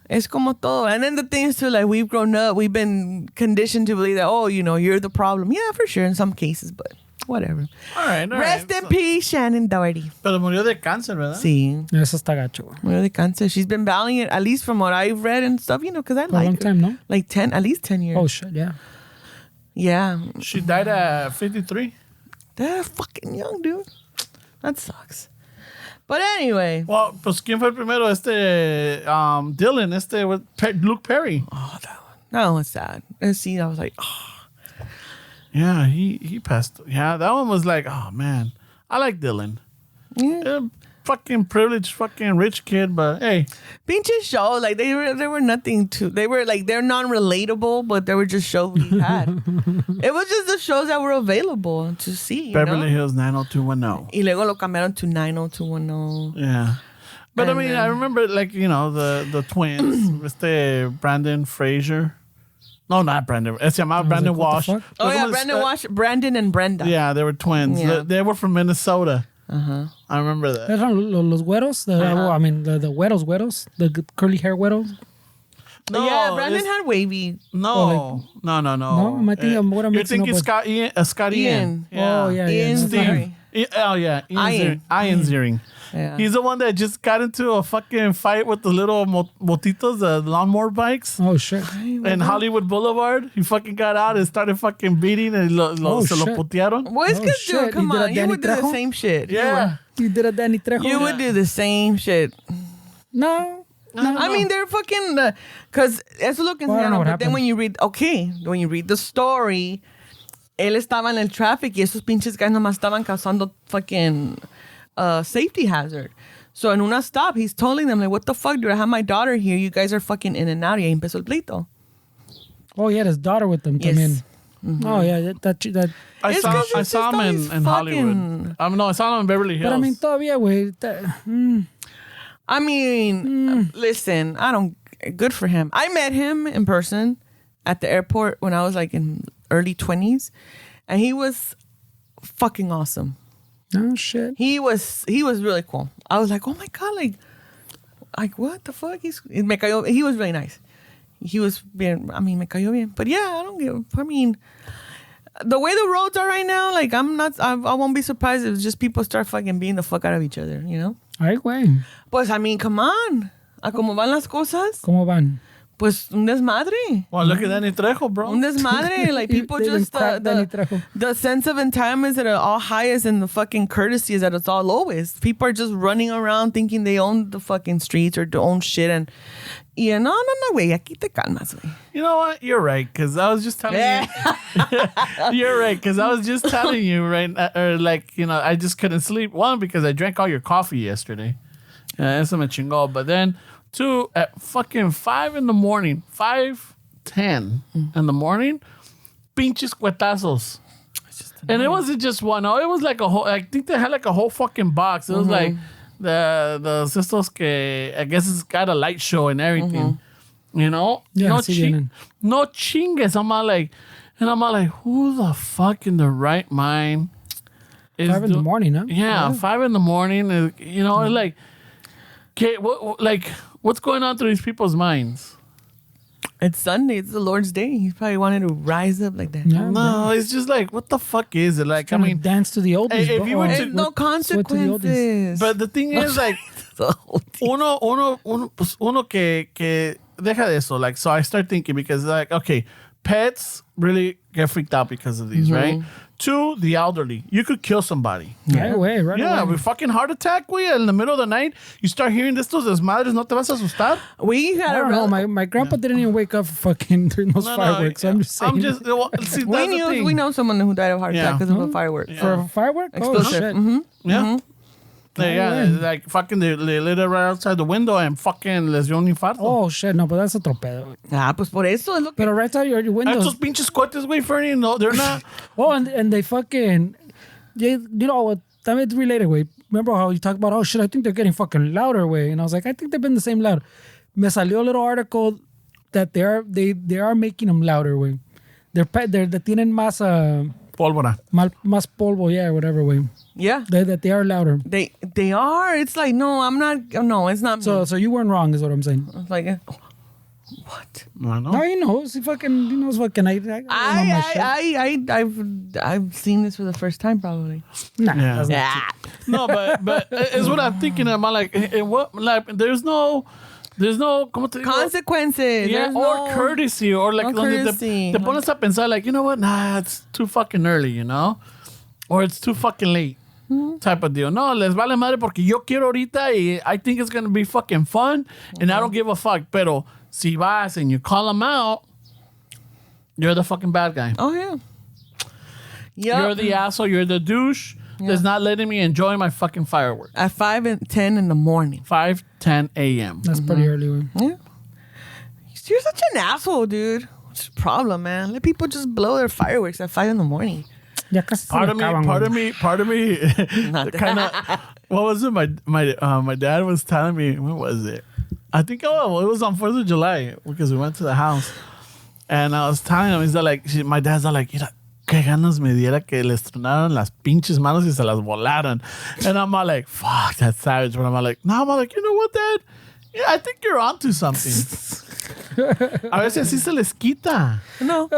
es como todo. And then the thing is too, like, we've grown up, we've been conditioned to believe that, oh, you're the problem. Yeah, for sure, in some cases, but whatever.
All right.
Rest in peace, Shannon Doherty.
Pero murió de cáncer, ¿verdad?
Sí.
Eso está gacho.
Murió de cáncer. She's been battling it, at least from what I've read and stuff, because I
For a long
like her.
time, no?
Like at least 10 years.
Oh shit, yeah.
Yeah.
She died at 53.
They're fucking young, dude. That sucks. But anyway.
Well, pues ¿quién fue el primero? Dylan, with Luke Perry.
Oh, that one was sad. And see, I was like, oh.
Yeah, he passed. Yeah, that one was like, oh man, I like Dylan.
Yeah.
Fucking privileged, fucking rich kid, but hey.
Pinches shows, like they were nothing to. They were like they're non-relatable, but they were just shows we had. It was just the shows that were available to see.
Beverly Hills 90210.
Y luego lo cambiaron to 90210.
Yeah. But
And
I mean,
then-
I remember like, the twins, Brandon Fraser. No, not Brandon. Se llamaba Brandon
like, what
Walsh.
the fuck?
Oh yeah, Brandon Walsh, Brandon and Brenda.
Yeah, they were twins.
Yeah.
They were from Minnesota.
Uh-huh.
I remember that.
Eran los güeros. I mean, the güeros, the curly hair güeros.
No,
Yeah, Brandon
it's-
had wavy.
No. No.
No, I think what I'm
You're
mixing up
thinking
with-
Scott Ian.
Oh, yeah.
Ian
no,
Ziering.
Oh, yeah.
Ian.
Ian Ziering.
Yeah.
He's the one that just got into a fucking fight with the little motitos, the lawnmower bikes.
Oh shit.
In Hollywood Boulevard. He fucking got out and started fucking beating and se lo
shit.
putearon.
Well, it's
Oh,
good,
shit.
dude. Come
You did a
on. You
Danny
would do the
Trejo?
same shit.
Yeah.
You did a Danny Trejo?
You would do the same shit.
No.
I mean, they're fucking, because eso es lo que
Well, I don't know
enseñaron.
what
But then
happened.
when you read the story, él estaba en el traffic y esos pinches guys nomás estaban causando fucking safety hazard. So en una stop, he's telling them, like, what the fuck, dude? I have my daughter here. You guys are fucking in and out. Y ahí empezó el pleito.
Oh, he had his daughter with him.
Yes.
También. Oh yeah, that.
I
It's
saw
'cause it's
him
just always
in Hollywood.
fucking-
No, I saw him in Beverly Hills.
But I mean, todavía, güey.
I mean, listen, good for him. I met him in person at the airport when I was like in early 20s, and he was fucking awesome.
Oh shit.
He was really cool. I was like, oh my God, like what the fuck? He was really nice. He was bien, me cayó bien. But yeah, the way the roads are right now, like I won't be surprised if just people start fucking beating the fuck out of each other, you know?
Ay, güey.
Pues, come on. A como van las cosas,
¿Cómo van?
pues un desmadre.
Well, look at Danny Trejo, bro.
Un desmadre. Like people
They
just,
crack Danny Trejo.
the sense of entitlement is at an all highest and the fucking courtesy is at its all lowest. People are just running around thinking they own the fucking streets or own shit. And yeah, no, güey, aquí te calmas, güey.
You know what? You're right, because I was just telling you. You're right, because I was just telling you, right? I just couldn't sleep. One, because I drank all your coffee yesterday. Eso me chingó. But then, two, at fucking 5 in the morning, 5:10 in the morning, pinches cuetazos. And it wasn't just one. No, it was like a whole, I think they had like a whole fucking box. It was like the sisters que, I guess it's got a light show and everything. You know?
Yeah,
no,
sí vienen.
no chingues. I'm all like, who the fuck in the right mind is
5 in the morning, huh?
Yeah, 5 in the morning. You know, it's like, okay, what's going on through these people's minds?
It's Sunday. It's the Lord's day. He probably wanted to rise up like that.
Yeah,
No, it's just like, what the fuck is it? Like, I mean,
dance to the oldies.
if
bro.
you were to-
There's no
Sweat to the oldies.
consequences.
but the thing is, like, uno que deja de eso. Like, so I start thinking because, like, okay, pets really get freaked out because of these, right? 2, the elderly. You could kill somebody.
Right away.
Yeah,
away.
with fucking heart attack, güey, in the middle of the night, you start hearing estos desmadres, ¿no te vas a asustar?
We
I
had
don't know.
a
My grandpa didn't even wake up for fucking during those fireworks. So I'm just saying.
well, see, that's the thing.
we know someone who died of heart attack
Yeah.
because of a firework.
for a firework? Oh,
Explosive.
shit.
Yeah. Yeah,
way.
like fucking they lit it right outside the window and fucking les dio un infarto.
Oh, shit. No, but that's otro pedo.
Pues por eso es lo que...
Pero right out your windows.
Estos pinches cohetes, güey, Fernie, no, they're not.
Oh, and they fucking, you know, that it's related, way. Remember how you talked about, oh shit, I think they're getting fucking louder, way. And I was like, I think they've been the same loud. Me salió a little article that they are making them louder, way. They tienen más,
Pólvora.
más polvo, yeah, whatever, way.
Yeah.
That they are louder.
They are. It's like, no, I'm not. No, it's not me.
So you weren't wrong, is what I'm saying.
It's like, what?
No,
No, he knows. He knows fucking. I know my shit.
I've seen this for the first time, probably.
Nah,
Yeah.
that's not
Yeah.
No, but it's what I'm thinking. I'm like, what? Like, there's no, ¿cómo te digo?
Consequences.
Yeah,
There's
or
no-
courtesy, or like,
no
donde
courtesy.
te pones a pensar, like, you know what? Nah, it's too fucking early, you know, or it's too fucking late. Type of deal. No, les vale madre porque yo quiero ahorita y I think it's gonna be fucking fun, and I don't give a fuck. Pero si vas and you call them out, you're the fucking bad guy.
Oh, yeah. Yep.
You're the asshole. You're the douche that's not letting me enjoy my fucking fireworks.
At 5 and 10 in the morning.
5:10 a.m.
That's pretty early, way.
Yeah. You're such an asshole, dude. What's the problem, man? Let people just blow their fireworks at 5 in the morning.
Ya casi se
Part of
me
me,
acaban,
part
güey.
of me, kind of. What was it? My dad was telling me. What was it? I think it was on 4th of July because we went to the house, and I was telling him, he's like, my dad's like, mira, qué ganas me diera que les tronaran las pinches manos y se las volaran, and I'm all like, fuck, that's savage. But I'm all like, no, I'm all like, you know what, Dad? Yeah, I think you're onto something. A veces sí se les quita.
No,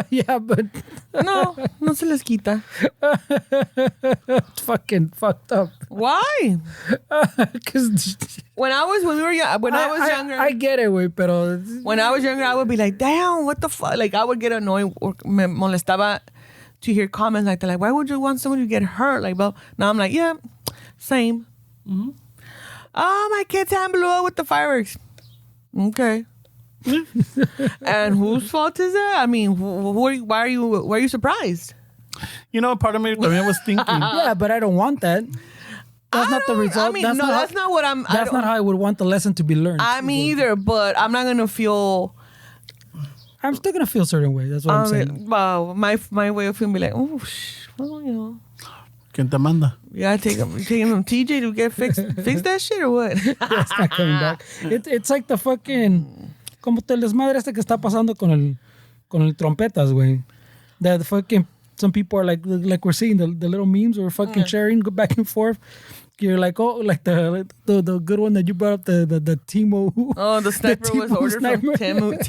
Yeah, but
no se les quita.
it's fucking fucked up.
Why?
Because
When I was younger,
I get it, güey, pero
when I was younger, I would be like, damn, what the fuck? Like, I would get annoyed or me molestaba to hear comments like that. Like, why would you want someone to get hurt? Like, well, now I'm like, yeah, same.
Mm-hmm.
Oh, my kid's hand blew up with the fireworks. Okay. And whose fault is that? I mean, why are you surprised?
You know, part of me también was thinking.
yeah, but I don't want that. That's not the result.
I mean,
that's
no,
not
that's not what I'm.
That's not how I would want the lesson to be learned.
I mean, either, but I'm not gonna feel.
I'm still gonna feel a certain way. That's what I'm saying.
Well, my way of feeling be like, oh, well, you know.
¿Quién te manda?
You gotta take him from TJ to get fix that shit or what?
It's not coming back. It's like the fucking como el desmadre este que está pasando con el trompetas, güey. That fucking some people are like we're seeing the little memes we're fucking sharing, go back and forth. You're like, oh, like the good one that you brought up, the Timo.
Oh, the sniper was
Timo
ordered
sniper.
from Temu.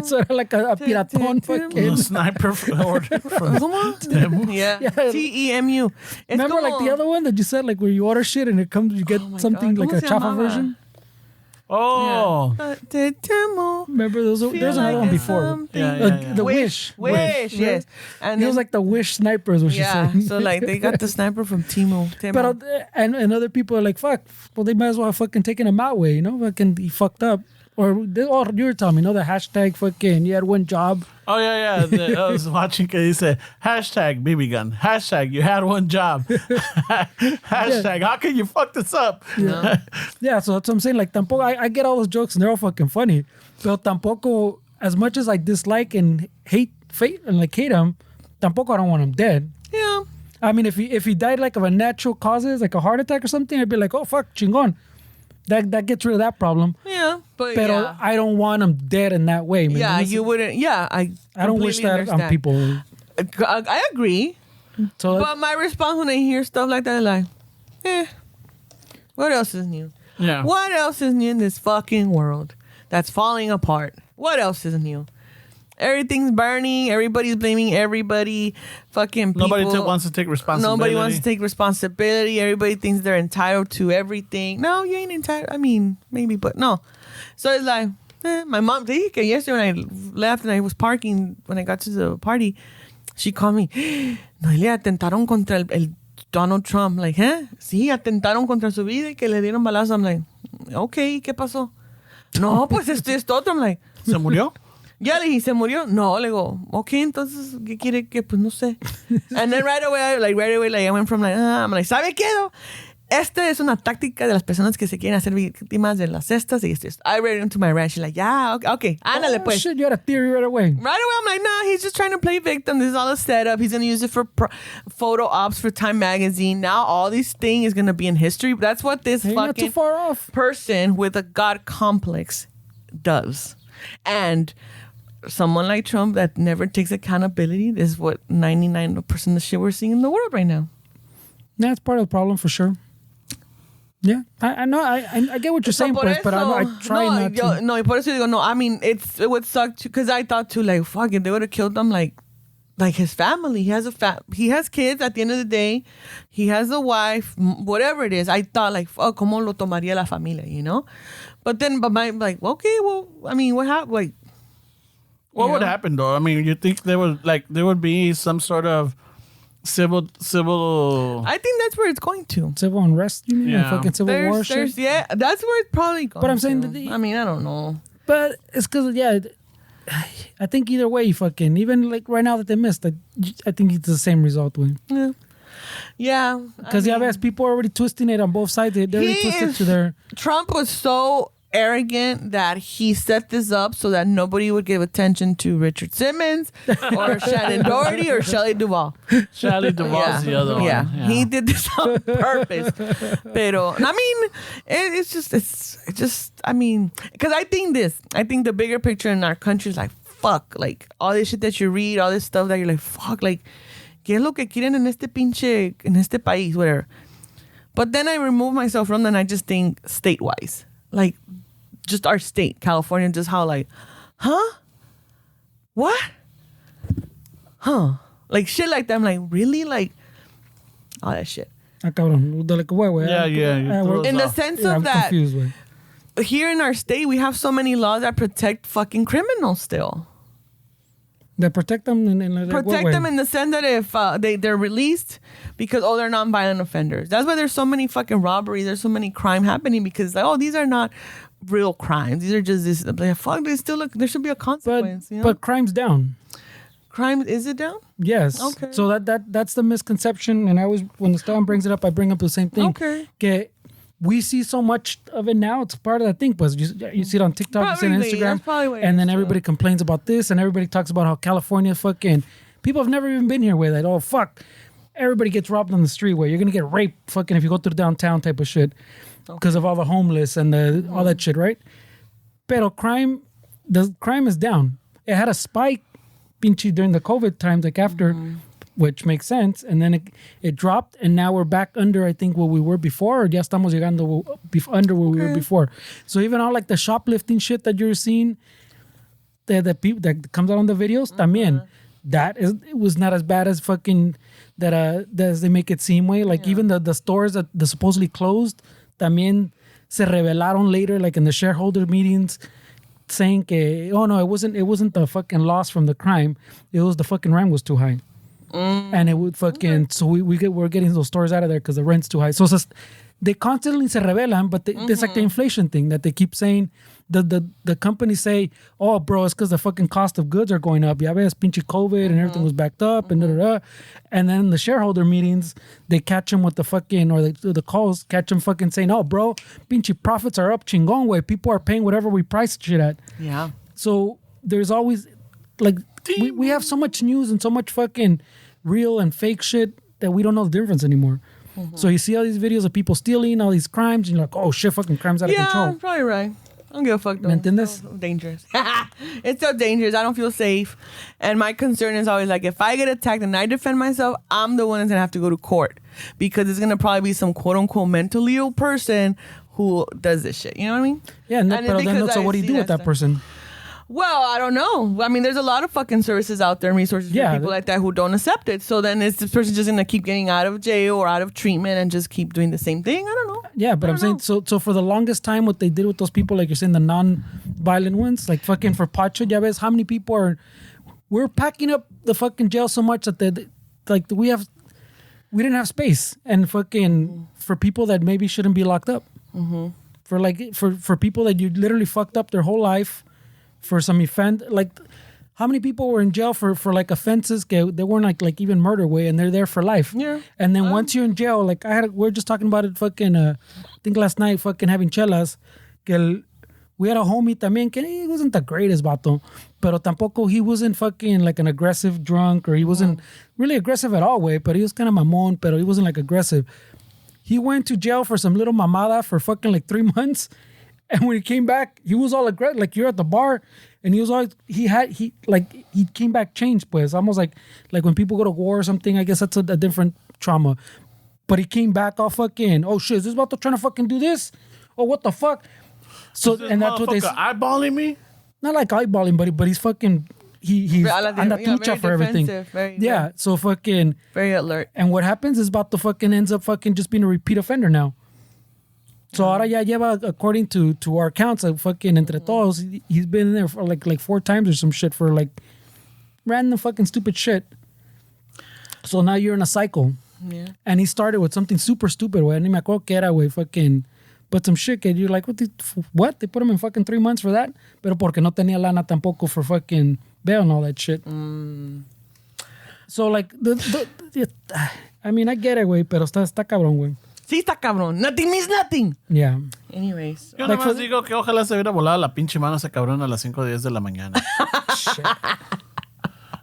So like a piratón fucking.
Sniper order from Temu.
Yeah. TEMU.
Remember like the other one that you said, like where you order shit and it comes, you get something
God,
like a
¿cómo se
chafa
llamaba?
version.
Oh.
Temu.
Remember there's another one before.
Yeah.
The Wish.
Wish, yes. And
It was like the Wish sniper is what she
yeah,
said.
so like they got the sniper from Temu.
But and other people are like, fuck. Well, they might as well have fucking taken him out way, you know? Fucking he fucked up. Or you were telling me, you know, the hashtag fucking you had one job.
Oh, yeah. I was watching que dice, hashtag BB gun. Hashtag you had one job. Hashtag how can you fuck this up?
Yeah, so that's what I'm saying. Like, tampoco, I get all those jokes and they're all fucking funny. But tampoco, as much as I dislike and hate him, tampoco I don't want him dead.
Yeah.
I mean, if he died like of a natural causes, like a heart attack or something, I'd be like, oh, fuck, chingon. That gets rid of that problem.
Yeah, but
Pero I don't want them dead in that way. Man.
Yeah, you wouldn't. Yeah, I
don't wish that
understand.
on people.
I agree.
So
But my response when I hear stuff like that is like, what else is new?
Yeah.
What else is new in this fucking world that's falling apart? What else is new? Everything's burning. Everybody's blaming everybody. Fucking people.
Nobody wants to take responsibility.
Nobody wants to take responsibility. Everybody thinks they're entitled to everything. No, you ain't entitled. I mean, maybe, but no. So it's like, my mom, yesterday when I left and I was parking, when I got to the party, she called me, Noelia, atentaron contra el Donald Trump. Like, sí, atentaron contra su vida y que le dieron balazo. I'm like, okay, ¿qué pasó? No, pues esto otro. I'm like,
¿Se murió?
Ya le dije, ¿se murió? No, le digo, ok, entonces, ¿qué quiere que? Pues no sé. And then right away, I went from I'm like, ¿sabe qué? Esta es una táctica de las personas que se quieren hacer víctimas de las cestas y esto. I read into my rant. She's like, yeah, okay, ándale pues.
Shit, you had a theory right away.
Right away, I'm like, nah, he's just trying to play victim. This is all a setup. He's going to use it for photo ops for Time Magazine. Now all these things is going to be in history. That's what this
You're not too
fucking
far off.
person with a God complex does. And someone like Trump that never takes accountability is what 99% of the shit we're seeing in the world right now.
That's part of the problem for sure. Yeah, I know. I get what you're saying, pues, but I try not to.
No, y por eso digo, no, I mean, it would suck too, because I thought too, like, fuck, if they would have killed them, like his family. He has kids at the end of the day. He has a wife, whatever it is. I thought, like, fuck, ¿cómo lo tomaría la familia, you know? But like, okay, well, I mean, what happened? Like,
what would happen though? I mean, you think there would be some sort of civil
I think that's where it's going to.
Civil unrest, you mean?
Yeah.
Fucking civil war shit?
Yeah, that's where it's probably going.
But I'm saying
I mean, I don't know.
But it's because, I think either way, fucking, even like right now that they missed, I think it's the same result, win.
Yeah. Yeah.
Because people are already twisting it on both sides. They're already twisted to their...
Trump was so arrogant that he set this up so that nobody would give attention to Richard Simmons or Shannon Doherty or Shelley Duvall.
Shelley Duvall's the other one.
Yeah, he did this on purpose. Pero, I mean, it's just, I mean, because I think the bigger picture in our country is like, fuck, like all this shit that you read, all this stuff that you're like, fuck, like, ¿qué es lo que quieren en este país, whatever. But then I remove myself from that and I just think state-wise. Like, just our state, California, just how like, huh? What? Huh? Like shit like that. I'm like, really? Like, all that shit.
Ah, cabrón. Like, wait.
Yeah.
In the sense of
I'm
that,
confused, wait.
here in our state, we have so many laws that protect fucking criminals still.
That protect them
Protect them in the sense that if they're released because, they're non-violent offenders. That's why there's so many fucking robberies. There's so many crime happening because, like, these are not real crimes. These are just this. Like, fuck, there should be a consequence.
But crime's down.
Crime, is it down?
Yes.
Okay.
So that's the misconception. And I always, when the Esteban brings it up, I bring up the same thing.
Okay.
Que we see so much of it now. It's part of that thing. But you see it on TikTok, you see it on Instagram.
That's probably what it
and
is,
then
too.
everybody complains about this. And everybody talks about how California fucking... People have never even been here with it. Oh, fuck. Everybody gets robbed on the street where you're going to get raped fucking if you go through downtown type of shit. Because of all the homeless and all that shit, right? Pero the crime is down. It had a spike pinche during the COVID times, like after... Which makes sense. And then it dropped, and now we're back under, I think, what we were before, or ya estamos llegando under where we were before. So even all like the shoplifting shit that you're seeing, that comes out on the videos, también, it was not as bad as fucking, as they make it seem way. Like even the stores that the supposedly closed, también se revelaron later, like in the shareholder meetings, saying que, oh no, it wasn't the fucking loss from the crime. It was the fucking rent was too high. And it would fucking so we're getting those stores out of there because the rent's too high. So they constantly se revelan, but it's like the inflation thing that they keep saying. The companies say, oh bro, it's because the fucking cost of goods are going up. Ya ves, pinche COVID and everything was backed up and and then the shareholder meetings they catch them with the fucking or the calls catch them fucking saying, oh bro, pinche profits are up chingon way. People are paying whatever we price shit at.
Yeah.
So there's always like we have so much news and so much fucking real and fake shit that we don't know the difference anymore. So you see all these videos of people stealing, all these crimes, and you're like, oh shit, fucking crime's out of control.
Yeah, probably right. I don't give a fuck though.
¿Me entiendes?
It's so dangerous. It's so dangerous. I don't feel safe. And my concern is always like, if I get attacked and I defend myself, I'm the one that's gonna have to go to court because it's gonna probably be some quote unquote mentally ill person who does this shit. You know what I mean?
Yeah,
And
pero
it's
then
because
so
I
what do you
see
do with that
stuff.
person?
Well, I don't know. I mean, there's a lot of fucking services out there and resources
Yeah,
for people like that who don't accept it. So then is this person just gonna keep getting out of jail or out of treatment and just keep doing the same thing? I don't know.
Yeah, but I'm saying so for the longest time, what they did with those people, like you're saying, the non-violent ones, like fucking for Pacho, ya ves how many people we're packing up the fucking jail so much that we didn't have space, and fucking for people that maybe shouldn't be locked up, for people that you literally fucked up their whole life for some offense, like. How many people were in jail for like offenses que they weren't like even murder way, and they're there for life?
Yeah.
And then once you're in jail, like we're just talking about it fucking, I think last night fucking having chelas, we had a homie también que he wasn't the greatest vato, pero tampoco he wasn't fucking like an aggressive drunk, or he wasn't really aggressive at all way, but he was kind of mamón, pero he wasn't like aggressive. He went to jail for some little mamada for fucking like 3 months. And when he came back, he was all aggressive. Like you're at the bar, and he was all he came back changed, pues almost like when people go to war or something. I guess that's a different trauma. But he came back all fucking, oh shit, is this about to trying to fucking do this? Oh, what the fuck? So and that's what they
eyeballing me.
Not like eyeballing, but he's fucking he's on the tucha for everything.
Very,
so fucking
very alert.
And what happens is about to fucking ends up fucking just being a repeat offender now. So ahora ya lleva, according to our counts, like fucking entre todos, he's been in there for like 4 times or some shit for like random fucking stupid shit. So now you're in a cycle.
Yeah.
And he started with something super stupid, güey. Ni me acuerdo que era, güey, fucking. But some shit que you're like, what? They put him in fucking 3 months for that? Pero porque no tenía lana tampoco for fucking bail and all that shit. So like, I mean, I get it, güey, pero está cabrón, güey.
Sí, está cabrón. Nothing means nothing.
Yeah.
Anyways.
Yo nada más digo que ojalá se hubiera volado la pinche mano a ese cabrón a las 5:10 de la mañana.
Shit.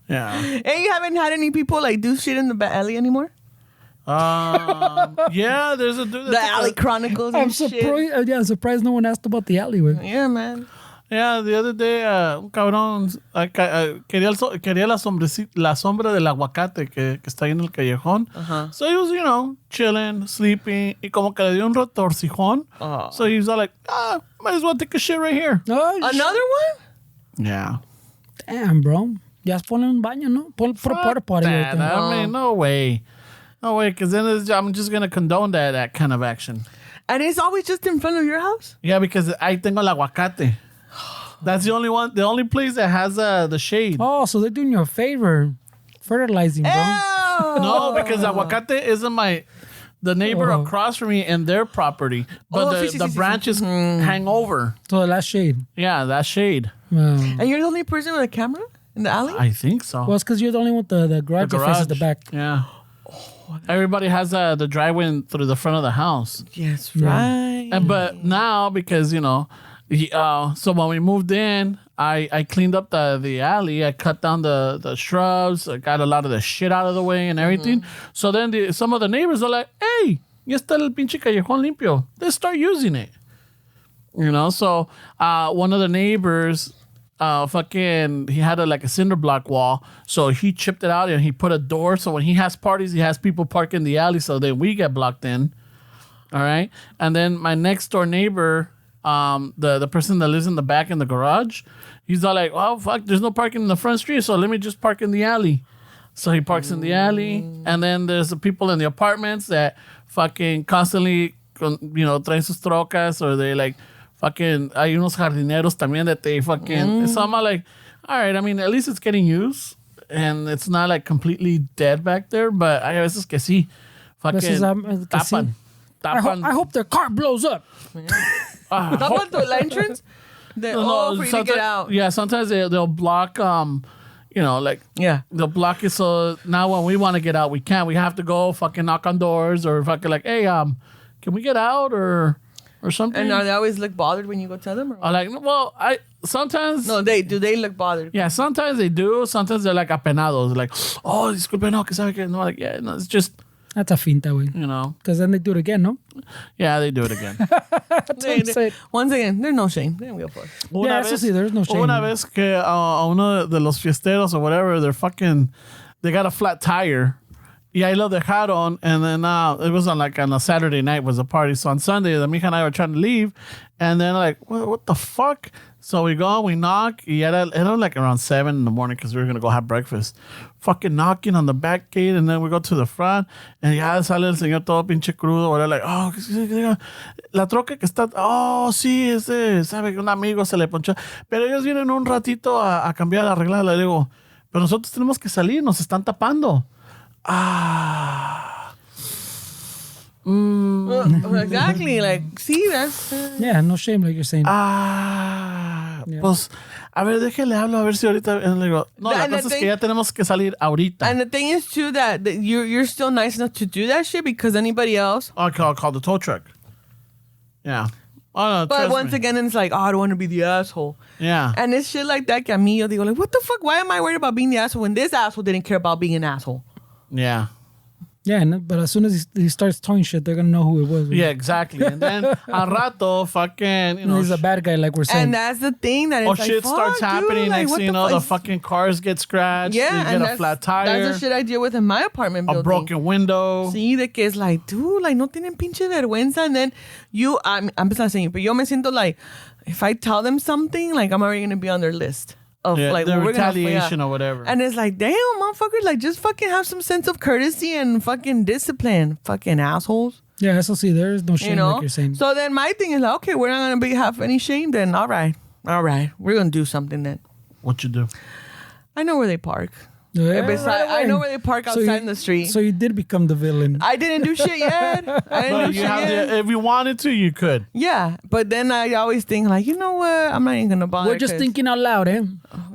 Yeah.
And you haven't had any people like do shit in the alley anymore?
Yeah, there's a dude.
The Alley Chronicles and
I'm
shit.
surprised. Yeah, I'm surprised no one asked about the alleyway.
Yeah, man.
Yeah, the other day, un cabrón quería la sombra del aguacate que está ahí en el callejón. So he was, chilling, sleeping, y como que le dio un retorcijón. So he was all like, might as well take a shit right here.
Oh,
Another one?
Yeah.
damn, bro. Ya ponle un baño, ¿no? Pon porta potty.
That, I mean, no way. No way, because then I'm just going to condone that kind of action.
And it's always just in front of your house?
Yeah, because I tengo el aguacate. That's the only place that has the shade.
Oh, so they're doing you a favor. Fertilizing, bro.
No, because aguacate isn't the neighbor across from me and their property. But the branches hang over.
So the last shade.
Yeah, that shade.
And you're the only person with a camera in the alley?
I think so.
Well, it's because you're the only one with the garage that faces the back.
Yeah. Everybody has the driveway through the front of the house.
Yes, right.
But now, because, so when we moved in, I cleaned up the alley. I cut down the shrubs. I got a lot of the shit out of the way and everything. So then some of the neighbors are like, hey, ya está el pinche callejón limpio. Let's start using it. So one of the neighbors, he had a cinder block wall. So he chipped it out and he put a door. So when he has parties, he has people park in the alley so that we get blocked in. All right. And then my next door neighbor, the person that lives in the back in the garage, he's all like, oh, fuck, there's no parking in the front street, so let me just park in the alley. So he parks in the alley, and then there's the people in the apartments that fucking constantly, traen sus trocas, or they like fucking, hay unos jardineros también that they fucking, so I'm all like, all right, I mean, at least it's getting used, and it's not like completely dead back there, but hay veces que sí, fucking tapan.
I hope their car blows up.
Tapan the entrance? For you to get out.
Yeah, sometimes they'll block, they'll block it so now when we want to get out, we can't. We have to go fucking knock on doors or fucking like, hey, can we get out or something?
And are they always look bothered when you go tell them? Or
I sometimes.
No, do they look bothered?
Yeah, sometimes they do. Sometimes they're like apenados, like, oh, disculpe, no, que sabe que no, like, yeah, no, it's just.
That's a finta, güey.
You know?
Because then they do it again, no?
Yeah, they do it again.
Once again, there's no shame. They don't give a fuck.
Yeah, eso sí, there's no shame.
Una vez que a uno de los fiesteros or whatever, they got a flat tire. Y ahí lo dejaron, and then it was on a Saturday night was a party. So on Sunday, the mija and I were trying to leave, and then like, what the fuck? So we go, we knock, y era like around 7 in the morning because we were going to go have breakfast. Fucking knocking on the back gate, and then we go to the front, and ya sale el señor todo pinche crudo, whatever, like, oh, la troca que está, oh, sí, sabe que un amigo se le ponchó. Pero ellos vienen un ratito a cambiar, a arreglarla. Le digo, pero nosotros tenemos que salir, nos están tapando.
Exactly. Like, see, that's...
Yeah, no shame, like you're saying.
Yeah. Pues, a ver, déjele hablo, a ver si ahorita... Le digo, no, la cosa es que ya tenemos que salir ahorita.
And the thing is, too, that you're still nice enough to do that shit because anybody else...
I'll call the tow truck. Yeah. Oh, no,
but once again, it's like, oh, I don't want to be the asshole.
Yeah.
And it's shit like that que a mí yo digo, like, what the fuck? Why am I worried about being the asshole when this asshole didn't care about being an asshole?
Yeah.
Yeah, but as soon as he starts towing shit, they're going to know who it was.
Yeah, exactly. And then al rato, fucking, you know.
He's a bad guy, like we're saying.
And that's the thing that it's like,
shit starts happening.
Dude, like,
next thing you know, the fucking cars get scratched.
Yeah,
you get a flat tire.
That's the shit I deal with in my apartment building.
A broken window.
Sí, de que es like, dude, like, no tienen pinche vergüenza. And then I'm not saying, but yo me siento like, if I tell them something, like, I'm already going to be on their list. Of like
the retaliation or whatever.
And it's like, damn, motherfuckers, like, just fucking have some sense of courtesy and fucking discipline. Fucking assholes.
Yeah, so see, there's no shame, like you're saying.
So then my thing is like, okay, we're not going to have any shame then. All right. We're going to do something then.
What you do?
I know where they park.
Yeah,
I know where they park outside in the street.
So you did become the villain.
I didn't do shit yet.
If you wanted to, you could.
Yeah, but then I always think like, you know what? I'm not even gonna bother.
We're just thinking out loud, eh?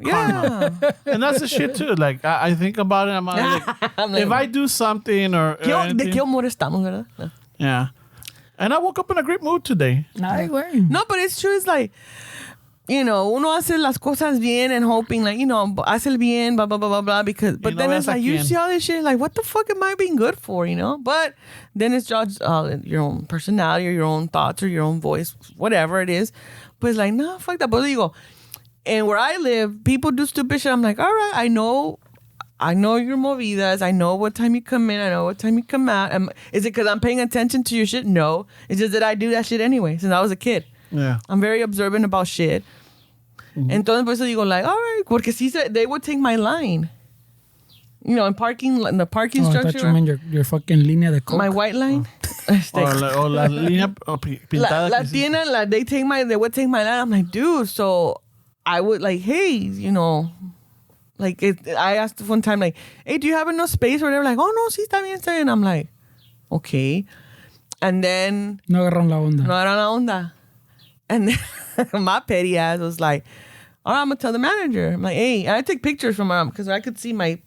Yeah,
and that's the shit too. Like I think about it. I'm like, if I do something or
¿De qué humor estamos, verdad? No.
Yeah, and I woke up in a great mood today.
No, but it's true. It's like, you know, uno hace las cosas bien and hoping like, you know, hace el bien, blah, blah, blah, blah, blah, because, but then it's like, you see all this shit, like, what the fuck am I being good for, you know? But then it's just your own personality or your own thoughts or your own voice, whatever it is. But it's like, no, fuck that. But digo, and where I live, people do stupid shit. I'm like, all right, I know your movidas. I know what time you come in. I know what time you come out. Is it because I'm paying attention to your shit? No. It's just that I do that shit anyway since I was a kid.
Yeah.
I'm very observant about shit. Entonces, por eso digo, like, all right, porque sí, they would take my line. You know, in the parking structure.
I thought you meant your fucking línea de coke.
My white line.
O la línea pintada.
They would take my line. I'm like, dude, so I would like, hey, you know, like, I asked one time, like, hey, do you have enough space or whatever? Like, oh, no, sí, está bien, está bien. I'm like, okay. And then.
No agarraron la
onda. And then my petty ass was like, all right, I'm gonna tell the manager. I'm like, hey, and I take pictures from her because I could see my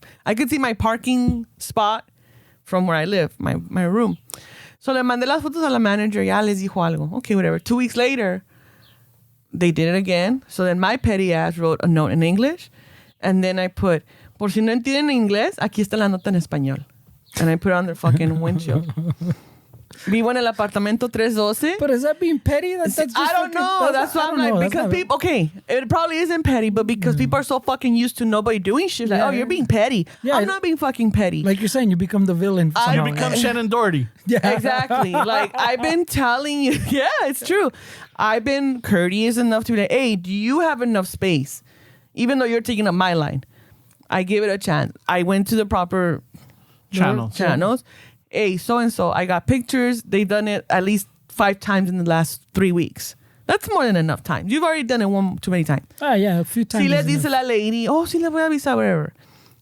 parking spot from where I live, my room. So le mandé las fotos a la manager, ya les dijo algo. Okay, whatever. 2 weeks later, they did it again. So then my petty ass wrote a note in English, and then I put, por si no entienden inglés, aquí está la nota en español. And I put it on their fucking windshield. Vivo en el apartamento 312.
But is that being petty? That's just
I don't know. That's why I'm like, because people, okay, it probably isn't petty, but because people are so fucking used to nobody doing shit. Like, oh, you're being petty. Yeah, I'm not being fucking petty.
Like you're saying, you become the villain.
You become Shannon Doherty.
Yeah.
Exactly. Like, I've been telling you, yeah, it's true. I've been courteous enough to be like, hey, do you have enough space? Even though you're taking up my line. I give it a chance. I went to the proper channels. Hey, so-and-so, I got pictures. They've done it at least 5 times in the last 3 weeks. That's more than enough times. You've already done it one too many times.
Yeah, a few times.
Si le dice la lady, oh, si le voy a avisar, whatever.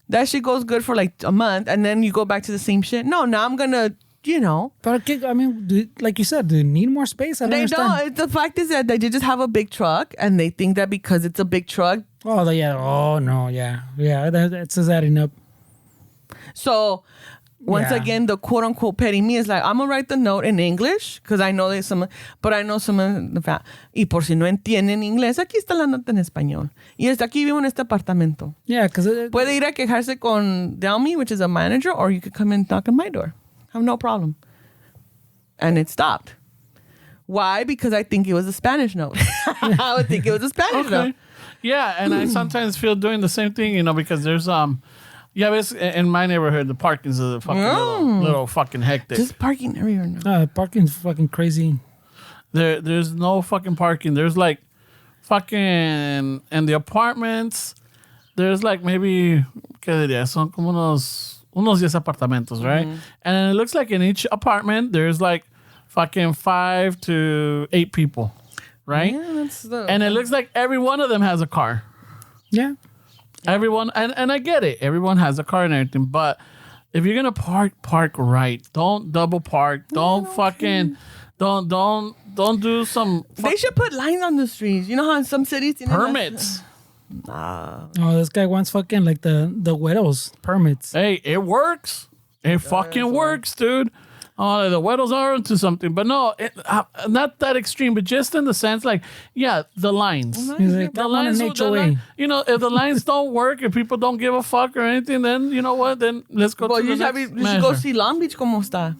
That shit goes good for like a month, and then you go back to the same shit. No, now I'm going to, you know.
But I mean, like you said, do you need more space? I don't understand.
The fact is that they just have a big truck, and they think that because it's a big truck.
Oh, yeah. Oh, no, yeah. Yeah, that's adding up.
So... Once again, the quote unquote petty me is like, I'm gonna write the note in English because I know there's some, but I know some of the fact. Y por si no entienden inglés, aquí está la nota en español. Y está aquí vivo en este apartamento.
Yeah, because
puede ir a quejarse con Delmy, which is a manager, or you could come and knock on my door. I have no problem. And it stopped. Why? Because I think it was a Spanish note. I would think it was a Spanish note.
Yeah, and I sometimes feel doing the same thing, because there's in my neighborhood the parking's a fucking little fucking hectic.
Just parking everywhere now.
Parking's fucking crazy.
There's no fucking parking. There's like fucking in the apartments. There's like maybe ¿qué diría? Son como unos 10 apartamentos, right? And it looks like in each apartment there's like fucking 5 to 8 people, right?
Yeah,
and it looks like every one of them has a car.
Yeah.
Everyone, and I get it. Everyone has a car and everything, but if you're gonna park right. Don't double park. Don't fucking, don't do some.
They should put lines on the streets. You know how in some cities
Permits.
Oh, this guy wants fucking like the widows permits.
Hey, it works. It fucking works, dude. Oh, the weddles are into something, but no, not that extreme, but just in the sense, like, yeah, the lines.
He's like,
The lines, if the lines don't work, if people don't give a fuck or anything, then you know what? Then let's go to the next
you
measure.
should go see Long Beach como está.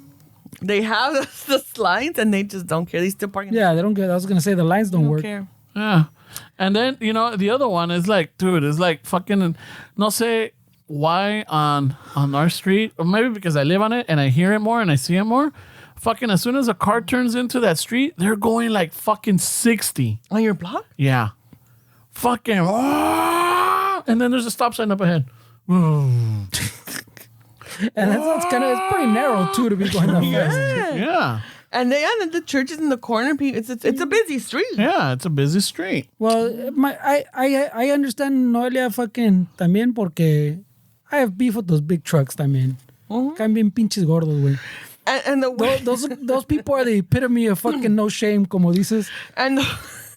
They have the lines and they just don't care. They still parking.
Yeah, they don't get. I was gonna say the lines don't work.
Care.
Yeah, and then the other one is like, dude, it's like fucking. No sé why on our street, or maybe because I live on it and I hear it more and I see it more. Fucking as soon as a car turns into that street, they're going like fucking 60
On your block?
Yeah, fucking. And then there's a stop sign up ahead.
And it's pretty narrow too to be going that fast.
Yeah.
And the church is in the corner. It's a busy street.
Yeah, it's a busy street.
Well, I understand Noelia fucking también porque I have beef with those big trucks también. Caen bien pinches gordos, güey.
And the way
Those people are the epitome of fucking no shame, como dices.
and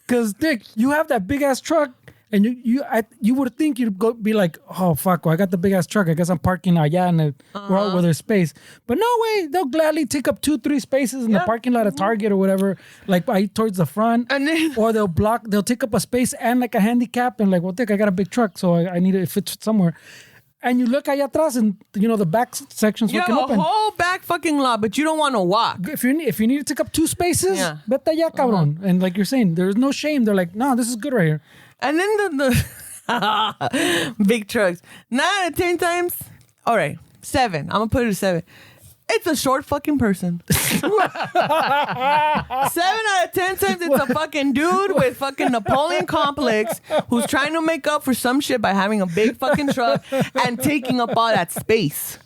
Because Dick, you have that big ass truck, and you would think you'd be like, oh fuck, well, I got the big ass truck. I guess I'm parking allá in the world where there's space. But no way, they'll gladly take up 2-3 spaces in the parking lot of Target or whatever, like towards the front.
And then,
Or they'll take up a space and like a handicap, and like, well, Dick, I got a big truck, so I need it fits somewhere. And you look allá atrás, and the back section's
you have
fucking
a
open.
whole back fucking lot, but you don't want to walk.
If you need to take up 2 spaces, vete allá, cabrón. And like you're saying, there's no shame. They're like, no, this is good right here.
And then the big trucks. 9 out of 10 times. All right, 7. I'm gonna put it at 7. It's a short fucking person. 7 out of 10 times it's a fucking dude with fucking Napoleon complex who's trying to make up for some shit by having a big fucking truck and taking up all that space.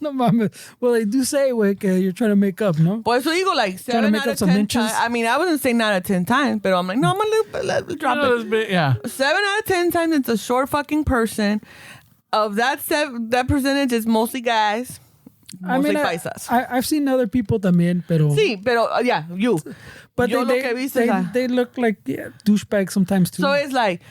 No mames. Well, they do say, güey, que you're trying to make up, no?
Por eso digo, like,
Trying to
7
make
out
up
of
some
10
inches?
times. I mean, I wasn't saying 9 out of 10 times, but I'm like, no, I'm gonna drop it.
Yeah.
7 out of 10 times it's a short fucking person. Of that percentage is mostly guys. Mostly paisas.
I've seen other people también, pero...
Sí, pero yeah, you.
But
Yo lo que he visto es
they look like douchebags sometimes too.
So it's like,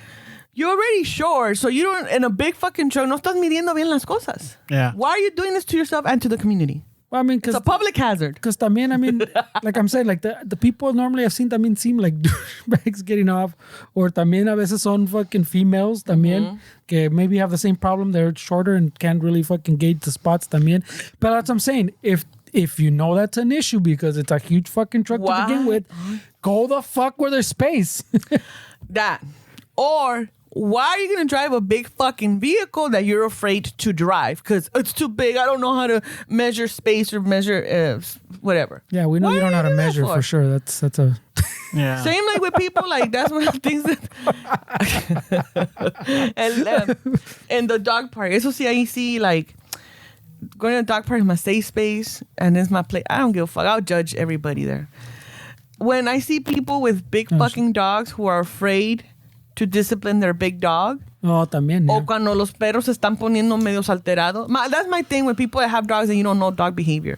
you're already short, so you don't, in a big fucking truck, no estás midiendo bien las cosas.
Yeah.
Why are you doing this to yourself and to the community?
Well, I mean,
It's a public hazard.
Because también, I mean, like I'm saying, like the people normally I've seen también seem like douchebags getting off. Or también a veces son fucking females también, que maybe have the same problem. They're shorter and can't really fucking gauge the spots también. But that's what I'm saying. If you know that's an issue because it's a huge fucking truck to begin with, go the fuck where there's space.
That. Or... why are you going to drive a big fucking vehicle that you're afraid to drive? Because it's too big. I don't know how to measure space or measure whatever.
Yeah, we know you don't know how to measure for sure. That's a...
Yeah.
Same like with people, like that's one of the things that... and the dog park. Eso sí, I see like... going to the dog park is my safe space and it's my place. I don't give a fuck. I'll judge everybody there. When I see people with big fucking dogs who are afraid... to discipline their big dog.
Oh, también.
O cuando los perros se están poniendo medios alterados. That's my thing with people that have dogs and you don't know dog behavior.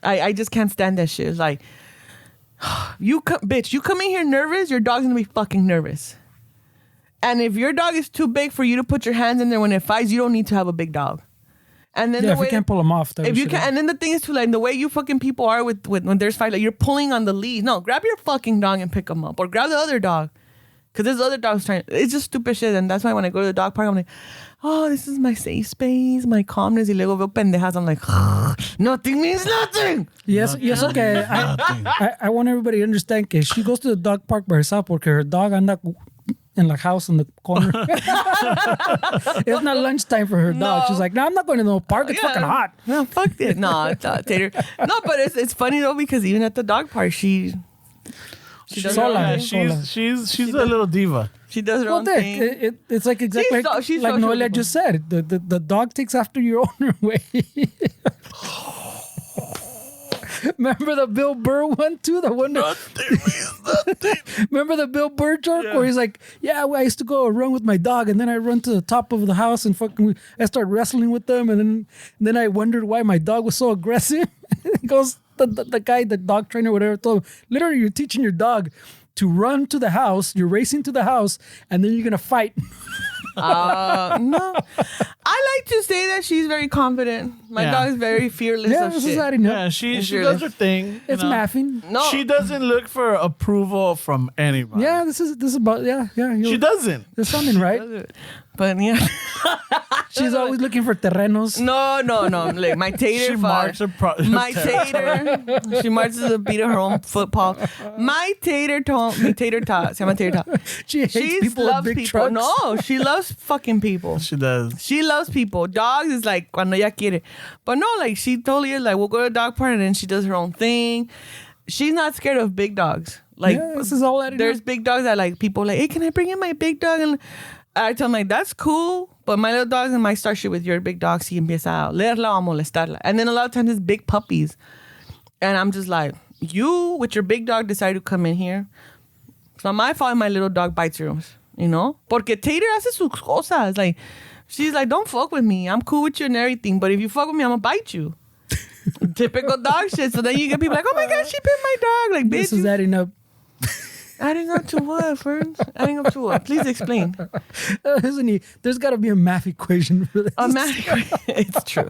I just can't stand that shit. It's like, you come in here nervous, your dog's gonna be fucking nervous. And if your dog is too big for you to put your hands in there when it fights, you don't need to have a big dog. And then
if you can't pull them off.
If you can, and then the thing is too, like the way you fucking people are with when there's fight, like you're pulling on the lead. No, grab your fucking dog and pick him up, or grab the other dog. Because there's other dogs trying. It's just stupid shit. And that's why when I go to the dog park, I'm like, oh, this is my safe space, my calmness. Y luego veo pendejas. I'm like, nothing means nothing.
Yes, okay. I want everybody to understand que she goes to the dog park by herself porque her dog anda in the house in the corner. It's not lunchtime for her dog. She's like, no, I'm not going to no park. It's fucking hot.
No, fuck it. No, Tater. No, but it's funny though because even at the dog park, she does her own thing.
She's a little diva.
She does her own thing.
It's like exactly
She's
like
social
Noelia
people.
just said. The dog takes after your owner way. Remember the Bill Burr one too? The one that remember the Bill Burr joke where he's like, "Yeah, I used to go run with my dog, and then I run to the top of the house and I start wrestling with them, and then I wondered why my dog was so aggressive." He goes, the guy, the dog trainer, whatever, told him, literally, you're teaching your dog to run to the house. You're racing to the house, and then you're gonna fight.
No, I like to say that she's very confident. My dog is very fearless
Yeah,
of
this
shit.
is adding up.
Yeah, she
fearless.
does her thing.
It's mathing.
No,
She doesn't look for approval from anybody.
Yeah, this is about
She doesn't.
There's something right.
but yeah,
She's always looking for terrenos.
no. Like my tater,
She marks her
my tater. She marches to the beat of her own football. My tater told me tater tot. Se llama tater tot.
She hates
She
people with
loves
big
people.
trucks.
No, she loves fucking people.
She does.
She loves people. Dogs is like cuando ella quiere. But no, like she totally is like, we'll go to a dog park and then she does her own thing. She's not scared of big dogs. Like
Yeah, this is all adding
there's
up.
big dogs that like people like, hey, can I bring in my big dog? And I tell them like, that's cool. But my little dogs might start shit with your big dog. Si empieza a olerla o molestarla. And then a lot of times it's big puppies. And I'm just like, you with your big dog decide to come in here. It's not my fault my little dog bites yours. You know? Porque Tater hace sus cosas. Like, she's like, don't fuck with me. I'm cool with you and everything. But if you fuck with me, I'm going to bite you. Typical dog shit. So then you get people like, oh my God, she bit my dog. Like, bitch.
This is adding up.
Adding up to what, Ferns? Adding up to what? Please explain.
There's got to be a math equation for this.
It's true.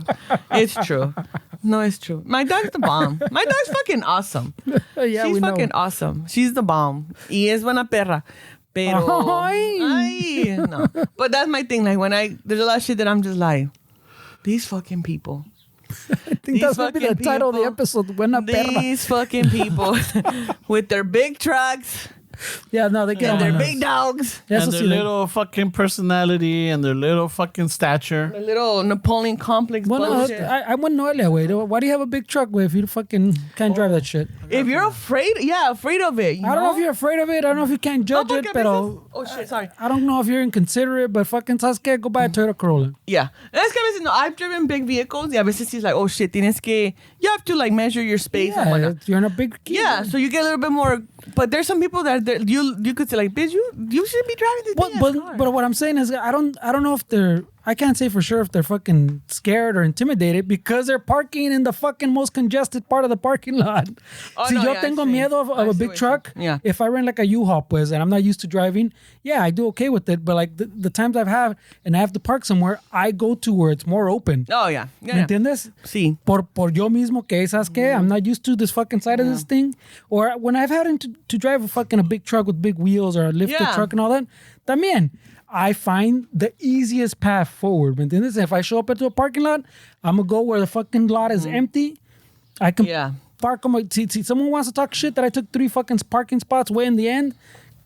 It's true. No, it's true. My dog's the bomb. My dog's fucking awesome.
Yeah,
She's
we know.
fucking awesome. She's the bomb. Y es buena perra. Pero, ay, no. But that's my thing. Like there's a lot of shit that I'm just like, these fucking people.
I think that's going to be the title of the
people,
episode. Buena perra.
These fucking people with their big trucks
Yeah, no, they
and
can't.
their big dogs.
Yeah,
And
eso
their
sí,
little fucking personality and their little fucking stature.
A little Napoleon complex
Well, no,
bullshit.
I wouldn't know Noelia, way. Why do you have a big truck, way, if you fucking can't drive that shit?
If you're afraid of it.
I don't know if you're afraid of it. I don't know if you can't judge it, but
Oh shit, sorry.
I don't know if you're inconsiderate, but fucking ¿sabes qué? Go buy a Toyota Corolla.
Yeah. Es que a veces no, I've driven big vehicles y a veces he's like, oh shit, you have to like measure your space and
Yeah,
whatnot.
you're in a big...
Yeah, so you get a little bit more, but there's some people that you could say like, bitch, you shouldn't be driving this big ass car.
But what I'm saying is I don't know if I can't say for sure if they're fucking scared or intimidated because they're parking in the fucking most congested part of the parking lot.
Oh,
Si
no,
yo
yeah, I
tengo
see.
miedo of
I
a
see
big
what
truck,
you- yeah.
if I rent like a U-Haul, pues, and I'm not used to driving, yeah, I do okay with it. But like the times I've had and I have to park somewhere, I go to where it's more open.
Oh yeah.
¿Me
Yeah.
entiendes?
Sí.
Por yo mismo que, ¿sabes qué? I'm not used to this fucking side of this thing. Or when I've had to drive a big truck with big wheels or a lifted
Yeah.
truck and all that, también, I find the easiest path forward. ¿Me entiendes? If I show up into a parking lot, I'm going to go where the fucking lot is empty. I can
Yeah.
park on my... See, someone wants to talk shit that I took 3 fucking parking spots way in the end.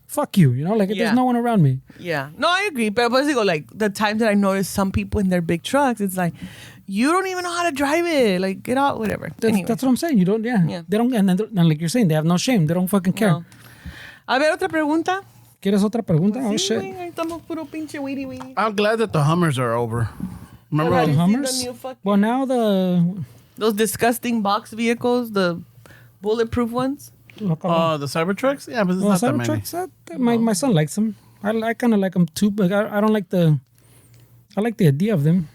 Fuck you, you know? Like,
Yeah.
there's no one around me.
Yeah. No, I agree. But digo, like the times that I notice some people in their big trucks, it's like, you don't even know how to drive it. Like, get out, whatever. Anyway.
That's what I'm saying. You don't... Yeah. They don't... And like you're saying, they have no shame. They don't fucking care.
No. A ver, otra pregunta.
¿Quieres otra pregunta? Oh,
Sí,
shit.
güey, ahí estamos puro pinche witty witty.
I'm glad that the Hummers are over. Remember
Have
The
you seen
Hummers?
the new fucking-
Well, now
Those disgusting box vehicles, the bulletproof ones.
the
the Cybertrucks? Yeah, but there's
well,
not that many.
Cybertrucks. My son likes them. I kind of like them too, but I don't like I like the idea of them.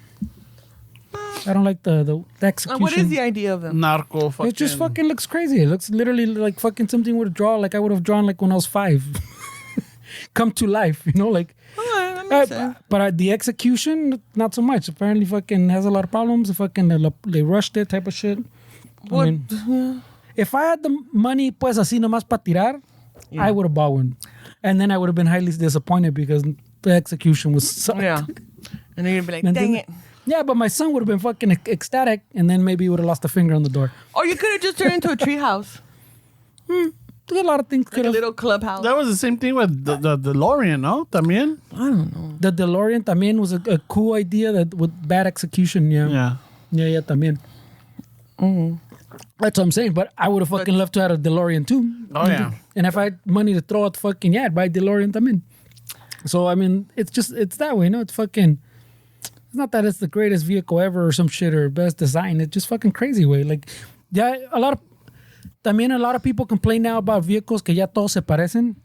I don't like the execution.
What is the idea of them?
Narco fucking.
It just fucking looks crazy. It looks literally like fucking something would draw like I would have drawn like when I was 5. Come to life, you know, like.
Oh, that makes sense.
But the execution, not so much. Apparently, fucking has a lot of problems. They rushed it, type of shit. I
What?
mean, if I had the money, pues así nomás para tirar, I would have bought one. And then I would have been highly disappointed because the execution was sucked.
Yeah. And then you'd be like, dang it.
Yeah, but my son would have been fucking ecstatic, and then maybe he would have lost a finger on the door.
Or you could have just turned into a treehouse.
A lot of things
Like
could
a
have.
little clubhouse.
That was the same thing with the DeLorean, no? También?
I don't know.
The DeLorean también was a cool idea that with bad execution, yeah. Yeah, también. That's what I'm saying, but I would have fucking loved to have a DeLorean too.
Oh, yeah.
And if I had money to throw out fucking, I'd buy DeLorean también. So, I mean, it's that way, no? It's fucking, it's not that it's the greatest vehicle ever or some shit or best design. It's just fucking crazy way. Like, yeah, a lot of people complain now about vehicles que ya todos se parecen.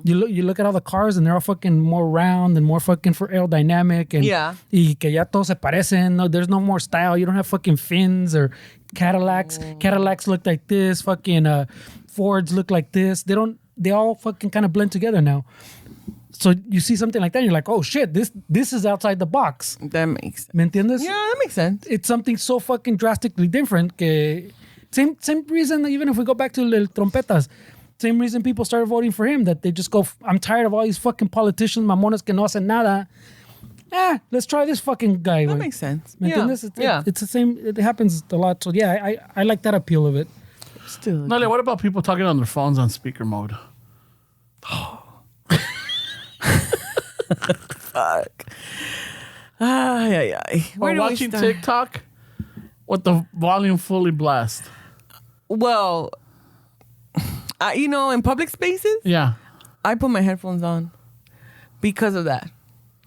You look at all the cars and they're all fucking more round and more fucking for aerodynamic and y que ya todos se parecen. No, there's no more style. You don't have fucking fins or Cadillacs. Cadillacs look like this. Fucking Fords look like this. They all fucking kind of blend together now. So you see something like that and you're like, oh shit, this is outside the box.
That makes sense.
¿Me entiendes?
Yeah, that makes sense.
It's something so fucking drastically different que same reason, even if we go back to the trompetas, same reason people started voting for him, that they just go, I'm tired of all these fucking politicians, mamones que no hacen nada. Let's try this fucking guy.
That makes sense.
¿Me entiendes? It's the same, it happens a lot. So yeah, I like that appeal of it.
Still.
Noelia, what about people talking on their phones on speaker mode?
Fuck. Ay.
Or watching TikTok with the volume fully blast.
Well, in public spaces,
Yeah.
I put my headphones on because of that.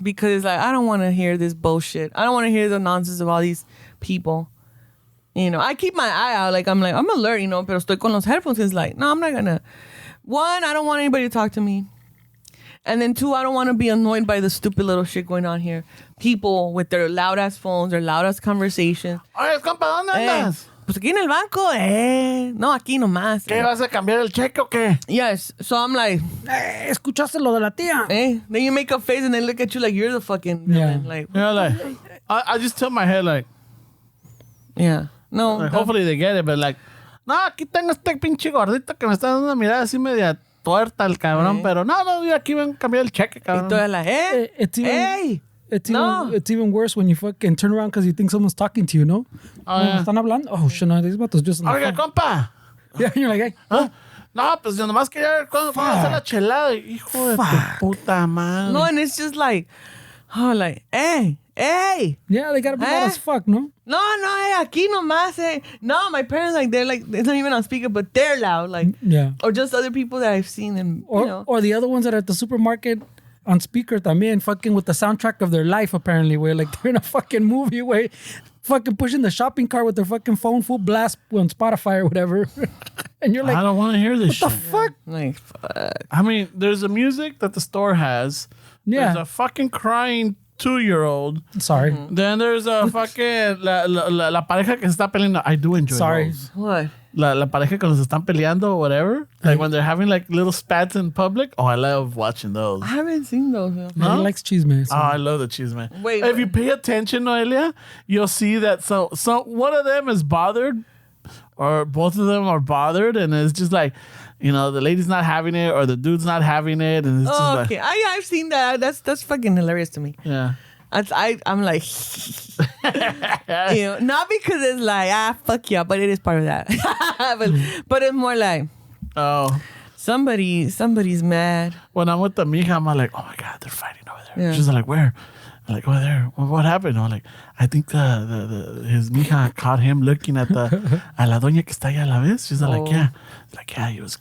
Because it's like, I don't want to hear this bullshit. I don't want to hear the nonsense of all these people. I keep my eye out. Like, I'm alert, pero estoy con los headphones. It's like, no, I'm not going to. One, I don't want anybody to talk to me. And then two, I don't want to be annoyed by the stupid little shit going on here. People with their loud ass phones, their loud ass conversations.
Oye, compa, ¿dónde andas?
Pues aquí en el banco, No, aquí nomás.
¿Qué, vas a cambiar el cheque o qué?
Yes. So I'm like,
¿Escuchaste lo de la tía?
Then you make a face and they look at you like you're the fucking villain. Like,
I just tell my head like,
yeah. No.
like hopefully they get it, but like, no, aquí tengo este pinche gordito que me está dando una mirada así media tuerta el cabrón, pero no, yo aquí ven a cambiar el cheque, cabrón.
Y tú eres like,
It's even worse when you fucking turn around because you think someone's talking to you, ¿no? ¿Están hablando? Oh, shit, no, these vatos just...
Oiga, compa.
Yeah, you're like, hey.
¿Ah? No, pues yo nomás quería ver cuándo va a hacer la chelada. Hijo de tu puta madre.
No, and it's just like, hey.
Yeah, they gotta be loud as fuck, no?
No, aquí nomás, No, my parents, they're like, it's not even on speaker, but they're loud, like, or just other people that I've seen them,
or the other ones that are at the supermarket on speaker también, fucking with the soundtrack of their life, apparently, where like they're in a fucking movie where fucking pushing the shopping cart with their fucking phone full blast on Spotify or whatever. And you're like,
I don't want to hear this shit.
What the fuck?
Like, fuck.
I mean, there's a music that the store has.
Yeah.
There's a fucking crying 2-year-old.
Sorry.
Then there's a fucking la pareja que se está peleando. I do enjoy those.
What?
La pareja que se están peleando or whatever. Like when they're having like little spats in public. Oh, I love watching those.
I haven't seen those.
No? He likes cheese, man. So.
Oh, I love the cheese, man.
Wait,
if you pay attention, Noelia, you'll see that so one of them is bothered, or both of them are bothered, and it's just like, the lady's not having it, or the dude's not having it, and it's just like,
okay. I've seen that. That's fucking hilarious to me.
yeah.
I'm like, not because it's like, fuck yeah, but it is part of that. but it's more like,
Oh.
somebody's mad.
When I'm with the mija, I'm like, oh my God, they're fighting over there.
Yeah.
She's like, where? I'm like, over there. Well, what happened? I'm like, I think his mija caught him looking at a la doña que está allá a la vez. She's like, yeah. Like, yeah, he was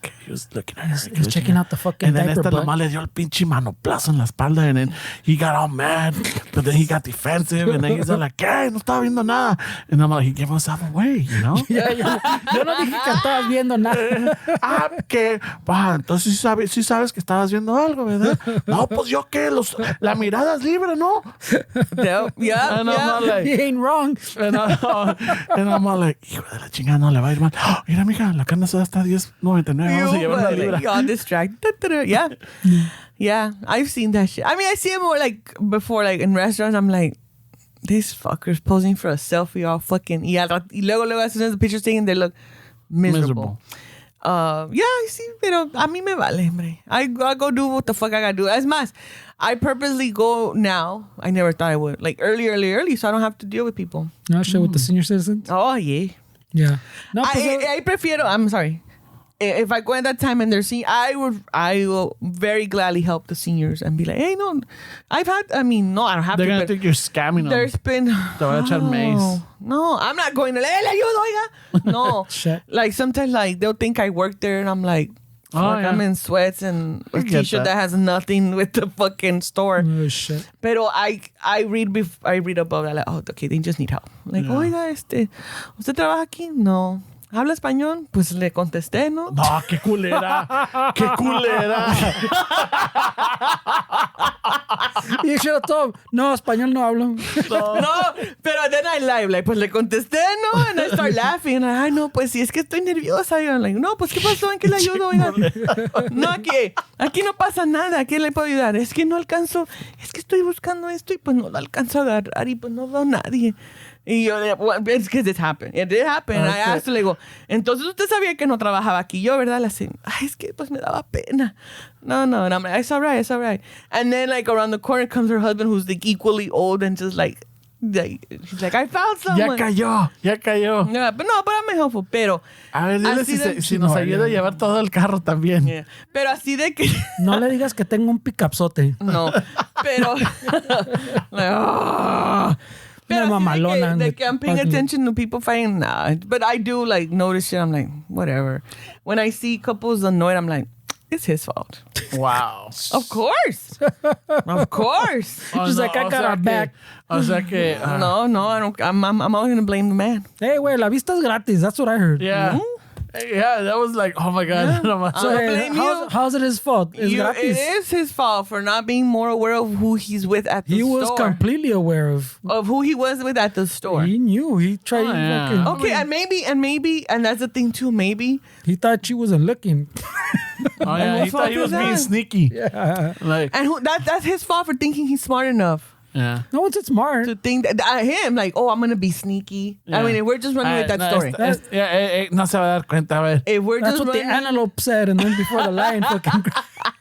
looking at her.
He was checking out the fucking
and then
diaper butt.
nomás le dio el pinche manoplazo en la espalda, and then he got all mad, but then he got defensive, and then he's like, ¿qué? No estaba viendo nada. And I'm like, he gave himself away,
Yeah. Yo no dije que estabas viendo nada.
que, entonces sí sabes que estabas viendo algo, ¿verdad? No, pues yo qué, la mirada es libre, ¿no?
Yeah.
And I'm not like,
He ain't wrong.
and I'm all like, hijo de la chingada, no le va a ir mal. Mira, mija, la carne asada está a 10.99. Vamos a llevar una libra.
Y'all distracted. Yeah. Yeah. I've seen that shit. I mean, I see it more like before, like in restaurants. I'm like, this fucker's posing for a selfie all fucking. Y luego, as soon as the picture's taken, they look miserable. sí, pero a mí me vale, hombre. I go do what the fuck I gotta do. Es más, I purposely go now. I never thought I would. Like early, so I don't have to deal with people.
No shit with the senior citizens.
Oh, yeah.
Yeah. No,
I prefiero, I'm sorry. If I go at that time and they're senior, I will very gladly help the seniors and be like, hey, no, I don't have
They're
to.
gonna think you're scamming them.
There's been.
Te voy a echar mace.
No, I'm not going to le ayudo, oiga. No.
Shit.
Like sometimes like they'll think I work there and I'm like, fuck,
yeah.
I'm in sweats and a
get
t-shirt
that.
that has nothing with the fucking store.
Oh shit.
Pero I read above that, like, oh, okay, they just need help. Like, oiga, ¿usted trabaja aquí? No. ¿Habla español? Pues le contesté, ¿no?
No, qué culera. Qué culera.
You should have told him, no, español no hablo.
No, pero then I lie, like, pues le contesté, ¿no? And I start laughing. Ay, no, pues sí, es que estoy nerviosa. Y I'm like, no, pues, ¿qué pasó? ¿En qué le ayudo? Oiga? No, aquí no pasa nada. ¿A qué le puedo ayudar? Es que no alcanzo, es que estoy buscando esto y pues no lo alcanzo a agarrar y pues no veo a nadie. Y yo, well, it's because it happened. It did happen. I asked, le digo, entonces usted sabía que no trabajaba aquí. Yo, ¿verdad? Le sé, ay, es que pues me daba pena. No. And I'm like, it's all right. And then like around the corner comes her husband who's like equally old and just like she's like, I found someone.
Ya cayó.
Yeah, but I'm helpful. Pero
A ver, dile
así
si nos ayuda a llevar todo el carro también.
yeah. Pero así de que
No le digas que tengo un picapsote.
no. Pero like, oh. Pero
Una
así
mamalona
de
de
que I'm paying
parking lot.
attention to people fighting, nah. But I do like notice shit. I'm like, whatever. When I see couples annoyed, I'm like, it's his fault.
Wow.
Of course. Of course.
She's like, I got her back.
O sea que...
No, I don't. I'm always gonna blame the man.
Hey, güey, la vista es gratis. That's what I heard.
Yeah. Yeah, that was like, oh my God. No más.
So,
I
hey,
blame you.
how's it his fault? It's
It
gratis.
is his fault for not being more aware of who he's with at the
He
store.
was completely aware of.
Of who he was with at the store.
He knew. He tried.
Oh, yeah.
fucking-
Okay, and maybe, and that's the thing too. Maybe
He thought she wasn't looking.
Oh, yeah.
what
He thought
fault
he
is
was being
that?
sneaky.
Yeah.
Like,
and that's his fault for thinking he's smart enough
yeah.
No one's smart.
to think that him like, oh, I'm gonna be sneaky. I
Yeah.
mean, if we're just running with that
no,
story.
No se va a dar cuenta, a ver.
If we're
That's
just
what the
running,
antelope said, and then before the lion fucking.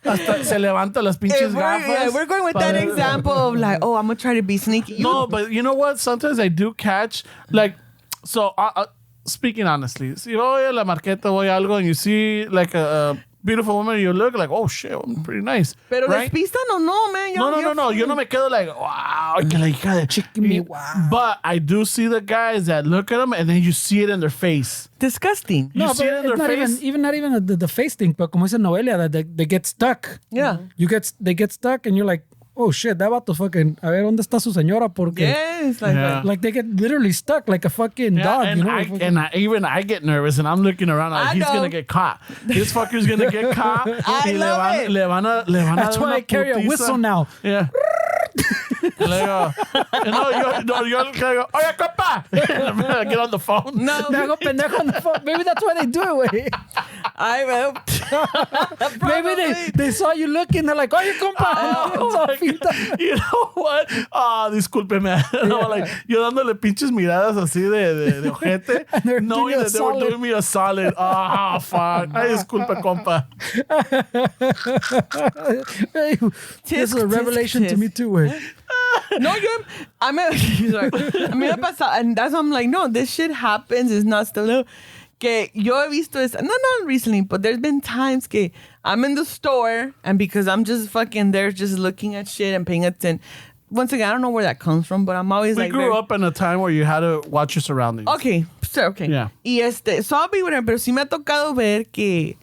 Hasta se levanta las pinches
if
gafas.
we're going with that
para-
example of like, oh, I'm gonna try to be sneaky.
No, but you know what? Sometimes I do catch, like, so speaking honestly, si voy a la marqueta, voy a algo, and you see like a beautiful woman, you look like, oh shit, I'm pretty nice.
Pero
right?
despistan o no, man.
No. Yo no me quedo like, wow, que la hija de
Chicken me, wow.
But I do see the guys that look at them and then you see it in their face.
Disgusting.
You
No,
see
but
it in
it's
their
not
face.
even not even the face thing, but como dice Noelia, that they get stuck.
Yeah.
They get stuck, and you're like, oh shit, that vato fucking. A ver, ¿dónde está su señora? Porque
Yes, like
Yeah.
like they get literally stuck like a fucking
Yeah,
dog.
and
You know,
I,
fucking-
and I, even I get nervous and I'm looking around like
I
he's
know.
gonna get caught. This fucker's gonna get caught.
I
Y
love it.
le van a
That's
dar
why
una
I carry a
putiza.
whistle now.
Yeah. Y le digo, yo le digo, oye, compa. Get on the phone.
no.
Me hago pendejo on the phone. Maybe that's why they do it, güey. Maybe they saw you looking, they're like, oye, compa.
Oh my God. You know what? Discúlpeme. No, like, yo dándole pinches miradas así de ojete.
they're
Knowing
doing you a
that they were
solid.
doing me a solid. Fuck. Ay, disculpa, compa.
Hey, this is a revelation to me too, güey.
No, a mí me ha pasado, and that's why I'm like, no, this shit happens. It's not still que yo he visto es not recently, but there's been times que I'm in the store and because I'm just fucking there, just looking at shit and paying attention. Once again, I don't know where that comes from, but I'm always
We
like,
grew up in a time where you had to watch your surroundings.
okay, sure, okay,
Yeah.
Y so I'll be whatever, pero sí me ha tocado ver que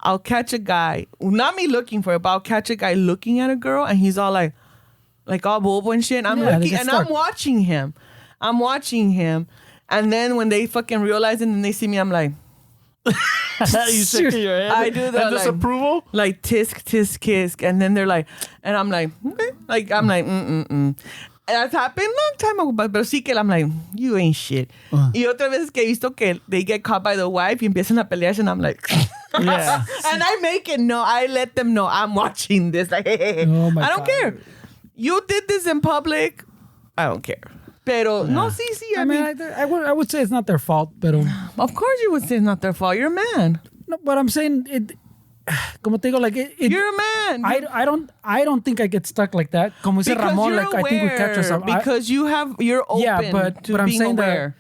I'll catch a guy, not me looking for it, but I'll catch a guy looking at a girl and he's all like all bobo and shit. And I'm
Yeah, they
looking
get
and
stuck.
I'm watching him. And then when they fucking realize it and they see me, I'm like,
You shake your head.
I do that,
And
like-
disapproval.
like tisk, tisk, kiss. And then they're like, and I'm like, okay. Like, I'm like, And that's happened a long time ago, but sí que I'm like, you ain't shit. Y otras veces que he visto que they get caught by the wife y empiezan a pelearse and I'm like,
Yeah.
and I let them know I'm watching this. Like, hey.
Oh my
I don't
God.
care. You did this in public. I don't care. Pero no, sí.
I mean, I would say it's not their fault, but
of course you would say it's not their fault. You're a man.
No, but I'm saying it. Como te digo, like
you're a man.
I don't think I get stuck like that. Como dice Ramon, like I think we catch ourselves.
Because you're open to
but I'm
being
saying
aware.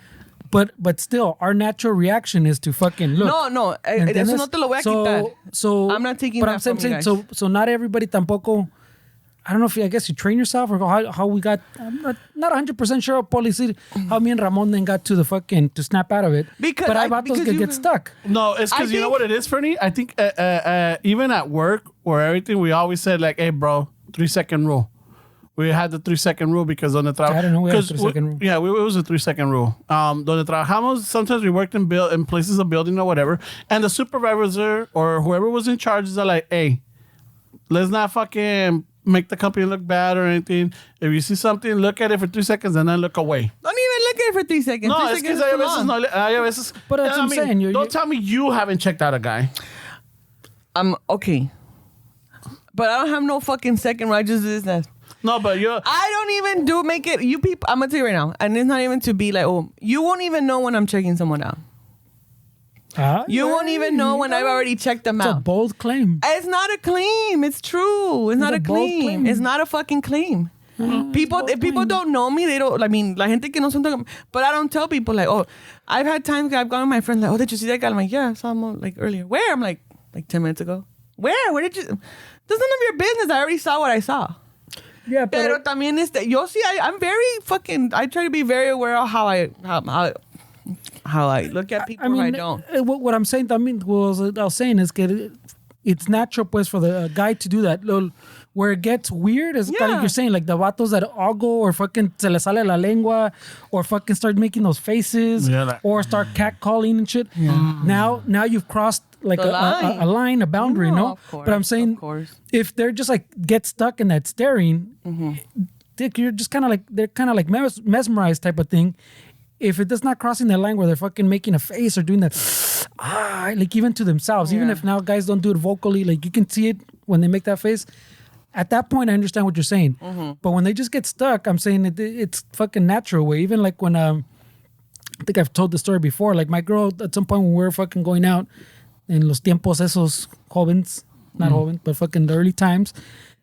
But still, our natural reaction is to fucking look.
No, eso no te lo voy a quitar.
So
I'm not taking
but
that
I'm
from
saying,
you guys.
so not everybody tampoco. I don't know if I guess you train yourself or how we got. I'm not 100% sure policy how me and Ramon then got to the fucking to snap out of it. But I thought those get stuck.
No, it's because you know what it is, Fernie? I think even at work or everything, we always said like, "Hey, bro, 3-second rule." We had the 3-second rule because donde trabajamos.
I don't know. We had a 3-second rule.
Yeah, it was a 3-second rule. Donde trabajamos, sometimes we worked in places of building or whatever, and the supervisor or whoever was in charge is like, "Hey, let's not fucking make the company look bad or anything. If you see something, look at it for 3 seconds and then look away."
Don't even look at it for 3 seconds.
No,
3
it's because
seconds
hay veces.
But that's what I'm saying.
Don't tell me you haven't checked out a guy.
Okay. But I don't have no fucking second where I just do this. That.
No, but you're.
I don't even make it. You people, I'm gonna tell you right now, and it's not even to be like, oh, you won't even know when I'm checking someone out. You won't even know when I've already checked them
It's
out.
a bold claim.
It's not a claim. It's true. It's not a claim. It's not a fucking claim. People, if people don't know me, they don't. I mean, la gente que no son tan. But I don't tell people like, oh, I've had times I've gone with my friends like, oh, did you see that guy? I'm like, yeah, I saw him like earlier. Where? I'm like 10 minutes ago. Where? Where did you? That's none of your business. I already saw what I saw.
Yeah,
pero también yo see, I'm very fucking. I try to be very aware of how I look at people. I mean, I don't.
What I'm saying, I was saying is that it's natural, pues, for the guy to do that. Where it gets weird is like you're saying, like the vatos that all go or fucking se le sale la lengua or fucking start making those faces or start catcalling and shit. Yeah. Now you've crossed like a line, a boundary, no?
Course,
but I'm saying if they're just like get stuck in that staring, Dick, you're just kind of like, they're kind of like mesmerized type of thing. If it is not crossing the line where they're fucking making a face or doing that, like even to themselves, even if now guys don't do it vocally, like you can see it when they make that face. At that point, I understand what you're saying. But when they just get stuck, I'm saying it's fucking natural way. Even like when, I think I've told the story before, like my girl, at some point when we were fucking going out in los tiempos esos jóvenes, not jóvenes, but fucking the early times.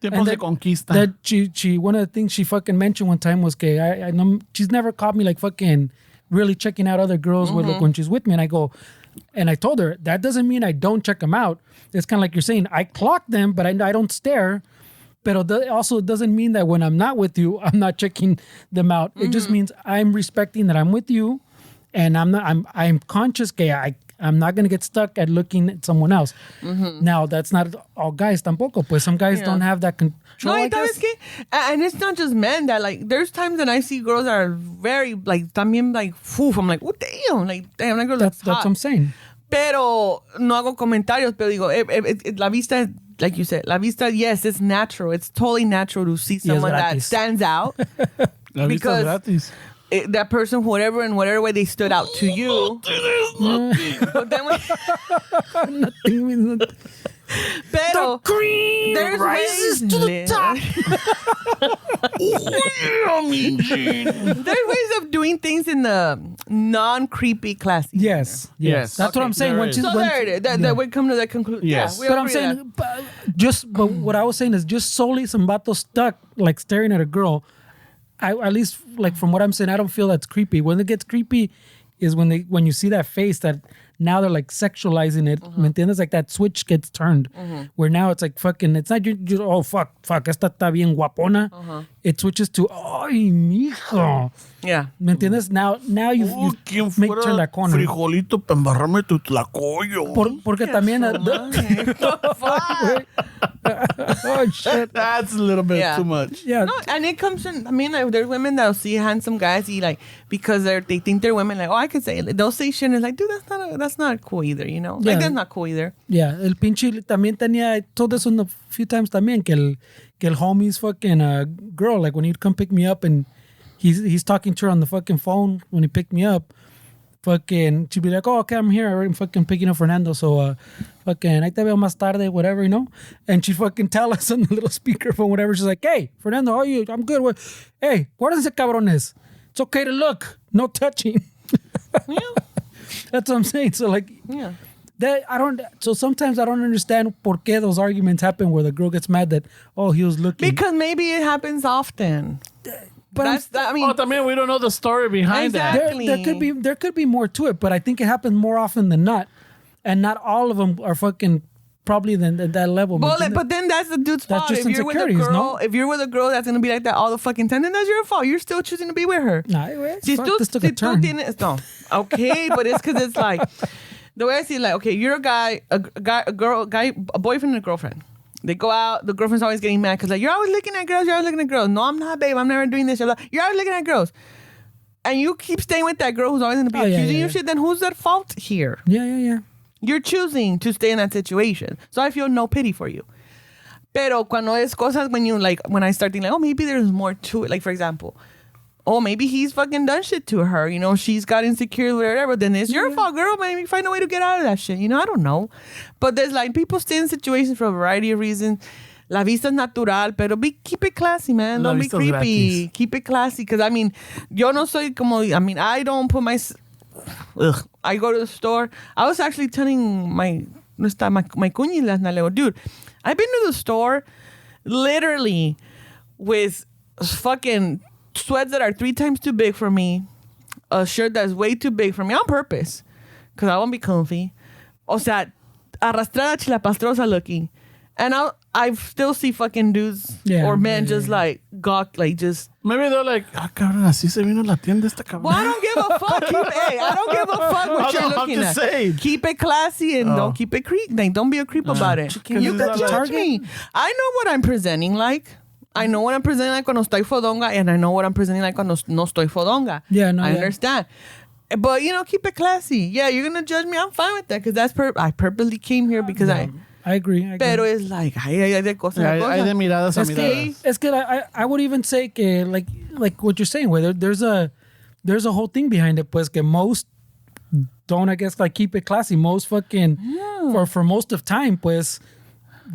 Tiempos de conquista.
That she, one of the things she fucking mentioned one time was, que I know she's never caught me like fucking really checking out other girls with, like, when she's with me. And I told her, that doesn't mean I don't check them out. It's kind of like you're saying, I clock them, but I don't stare. But also, it doesn't mean that when I'm not with you, I'm not checking them out. It just means I'm respecting that I'm with you, and I'm conscious that I'm not gonna get stuck at looking at someone else. Now that's not all guys tampoco. Pues some guys don't have that control.
No,
I guess.
And it's not just men that like. There's times that I see girls that are very like también like foof. I'm like, oh damn, like damn, that girl looks hot.
That's what I'm saying.
Pero no hago comentarios. Pero digo, la vista. Like you said, la vista, yes, it's natural. It's totally natural to see someone that stands out. Because that person, whatever, in whatever way they stood out to you. But then
Nothing means nothing.
Pero
the cream
there's
rises
ways
to the top.
There's ways of doing things in the non-creepy classy.
Yes. That's what I'm saying.
There it is. That would come to that conclusion.
Yes.
Yeah,
But I'm saying, but what I was saying is just solely some vato stuck, like staring at a girl. At least, like from what I'm saying, I don't feel that's creepy. When it gets creepy is when you see that face that now they're like sexualizing it. ¿Me entiendes? Like that switch gets turned. Where now it's like fucking, it's not you oh fuck, esta está bien guapona. It switches to, ay, mijo.
Yeah.
¿Me entiendes? Now you make turn that corner.
Frijolito para embarrarme tu tlacoyo.
Porque también... Oh, shit.
That's a little bit too much.
Yeah.
No, and it comes in. I mean, like, there's women that'll see handsome guys, because they think they're women. Like, oh, I could say it. They'll say shit. And it's like, dude, that's not cool either. You know, like that's not cool either.
Yeah, el pinche también tenía. I told this one a few times también que el homie's fucking girl. Like when he'd come pick me up and he's talking to her on the fucking phone when he picked me up. Fucking, she'd be like, oh, okay, I'm here. I'm fucking picking up Fernando. So, fucking, ahí te veo más tarde, whatever, you know? And she'd fucking tell us on the little speakerphone, whatever. She's like, hey, Fernando, how are you? I'm good. Hey, guárdense cabrones. It's okay to look. No touching.
Yeah.
That's what I'm saying. So, like, So sometimes I don't understand por qué those arguments happen where the girl gets mad that, oh, he was looking.
Because maybe it happens often.
But
I mean,
también we don't know the story behind
Exactly.
there could be more to it, but I think it happens more often than not, and not all of them are fucking probably at that level.
but then that's the dude's fault.
just
If you're with a
insecurities,
girl,
no?
if you're with a girl that's gonna be like that all the fucking time, then that's your fault. You're still choosing to be with her.
Nah, this took a turn.
No, okay, but it's because it's like the way I see it, like, okay, you're a guy, a boyfriend and a girlfriend. They go out. The girlfriend's always getting mad because like, you're always looking at girls. You're always looking at girls. No, I'm not, babe. I'm never doing this. You're always looking at girls. And you keep staying with that girl who's always going to be accusing you shit. Then who's at fault here?
Yeah.
You're choosing to stay in that situation. So I feel no pity for you. Pero cuando es cosas when I start thinking like, oh, maybe there's more to it. Like, for example, oh, maybe he's fucking done shit to her. You know, she's got insecure, whatever. Then it's your fault, girl. Maybe find a way to get out of that shit. You know, I don't know. But there's like people stay in situations for a variety of reasons. La vista es natural, pero keep it classy, man. Don't be creepy.
Gratis.
Keep it classy. Because, I mean, yo no soy como, I mean, I don't put my... Ugh. I go to the store. I was actually telling my cuñi last night, like, dude, I've been to the store literally with fucking... sweats that are 3 times too big for me, a shirt that's way too big for me on purpose, because I won't be comfy. O sea, arrastrada chilapastrosa looking. And I still see fucking dudes or men just like gawk, like just...
Maybe they're like, cabrón, así se vino la tienda esta cabrón.
Well, I don't give a fuck. I don't give a fuck what you're looking at.
Saying.
Keep it classy and don't keep it creep. Like, don't be a creep about it. You can judge me. I know what I'm presenting like. I know what I'm presenting like cuando estoy fodonga, and I know what I'm presenting like cuando no estoy fodonga.
Yeah, no,
I understand. But, you know, keep it classy. Yeah, you're going to judge me. I'm fine with that because I purposely came here because I
agree.
Pero it's like, hay de cosas.
Hay de miradas a miradas.
Es que I would even say que, like what you're saying, where there's a whole thing behind it, pues, que most don't, I guess, like, keep it classy. Most fucking, for most of time, pues,